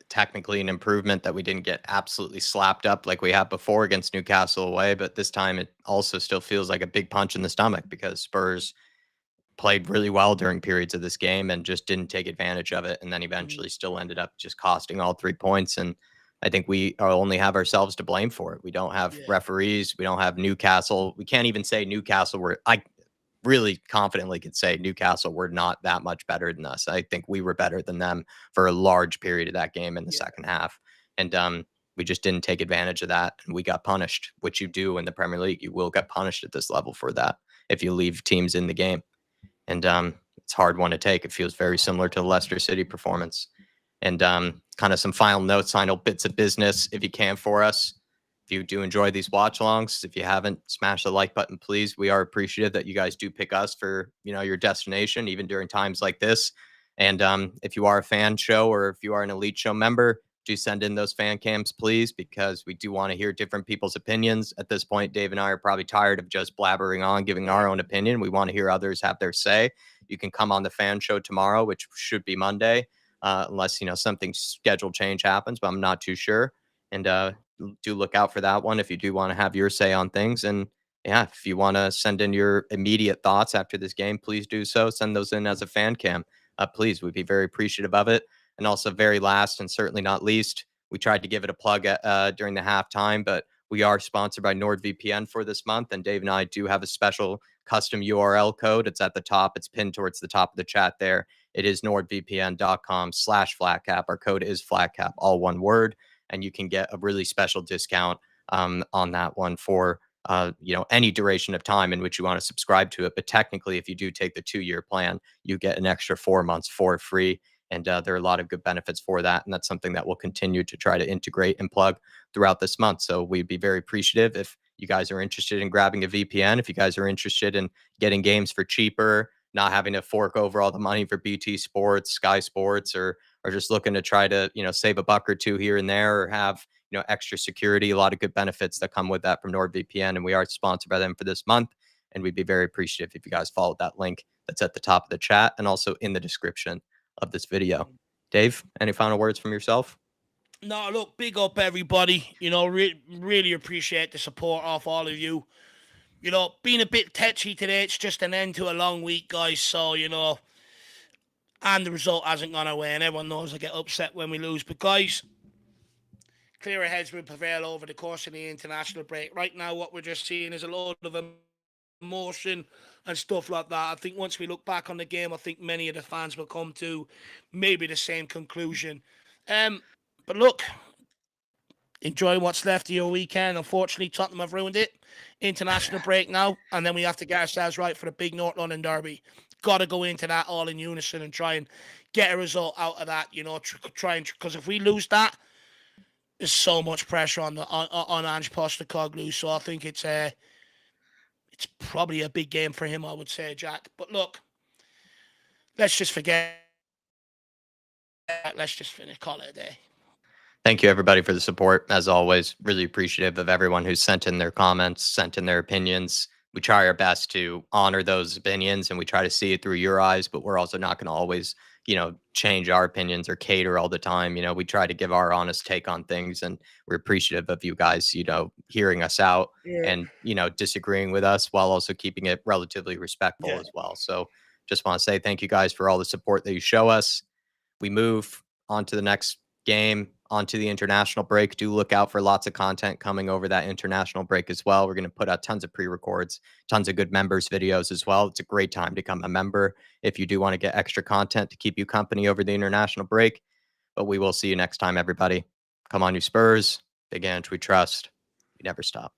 Technically an improvement that we didn't get absolutely slapped up like we had before against Newcastle away, but this time it also still feels like a big punch in the stomach because Spurs played really well during periods of this game and just didn't take advantage of it, and then eventually still ended up just costing all 3 points. And I think we only have ourselves to blame for it. We don't have referees. We don't have Newcastle. We can't even say Newcastle were I really confidently could say Newcastle were not that much better than us. I think we were better than them for a large period of that game in the second half. And we just didn't take advantage of that. And we got punished, which you do in the Premier League. You will get punished at this level for that if you leave teams in the game. And it's a hard one to take. It feels very similar to the Leicester City performance. And kind of some final notes, final bits of business, if you can, for us. If you do enjoy these watch alongs, if you haven't, smash the like button, please. We are appreciative that you guys do pick us for, your destination, even during times like this. And if you are a fan show or if you are an elite show member, do send in those fan cams, please, because we do want to hear different people's opinions. At this point, Dave and I are probably tired of just blabbering on, giving our own opinion. We want to hear others have their say. You can come on the fan show tomorrow, which should be Monday, unless, something schedule change happens, but I'm not too sure. And do look out for that one if you do want to have your say on things. And yeah, if you want to send in your immediate thoughts after this game, please do so. Send those in as a fan cam. Please, we'd be very appreciative of it. And also, very last and certainly not least, we tried to give it a plug during the halftime, but we are sponsored by NordVPN for this month. And Dave and I do have a special custom URL code. It's at the top. It's pinned towards the top of the chat there. It is nordvpn.com/flatcap. Our code is flatcap, all one word. And you can get a really special discount on that one for any duration of time in which you want to subscribe to it. But technically, if you do take the 2-year plan, you get an extra 4 months for free. And there are a lot of good benefits for that. And that's something that we'll continue to try to integrate and plug throughout this month. So we'd be very appreciative if you guys are interested in grabbing a VPN, if you guys are interested in getting games for cheaper, not having to fork over all the money for BT Sports, Sky Sports, or just looking to try to, save a buck or two here and there, or have, extra security, a lot of good benefits that come with that from NordVPN. And we are sponsored by them for this month. And we'd be very appreciative if you guys followed that link that's at the top of the chat and also in the description of this video. Dave, any final words from yourself? No, look, big up everybody. Really appreciate the support of all of you. Being a bit tetchy today, it's just an end to a long week, guys. So, and the result hasn't gone away, and everyone knows I get upset when we lose. But, guys, clearer heads will prevail over the course of the international break. Right now, what we're just seeing is a load of emotion and stuff like that. I think once we look back on the game, I think many of the fans will come to maybe the same conclusion. But look, enjoy what's left of your weekend. Unfortunately, Tottenham have ruined it. International break now, and then we have to get ourselves right for the big North London derby. Got to go into that all in unison and try and get a result out of that. Because if we lose that, there's so much pressure on Ange Postecoglou. So I think it's probably a big game for him, I would say, Jack. But look, let's just forget. Let's just call it a day. Thank you, everybody, for the support. As always, really appreciative of everyone who's sent in their comments, sent in their opinions. We try our best to honor those opinions and we try to see it through your eyes, but we're also not going to always, change our opinions or cater all the time. We try to give our honest take on things, and we're appreciative of you guys, hearing us out and, disagreeing with us while also keeping it relatively respectful as well. So just want to say thank you guys for all the support that you show us. We move on to the next game, onto the international break. Do look out for lots of content coming over that international break as well. We're going to put out tons of pre-records, tons of good members videos as well. It's a great time to become a member if you do want to get extra content to keep you company over the international break. But we will see you next time, everybody. Come on, you Spurs. Big Ange, we trust. We never stop.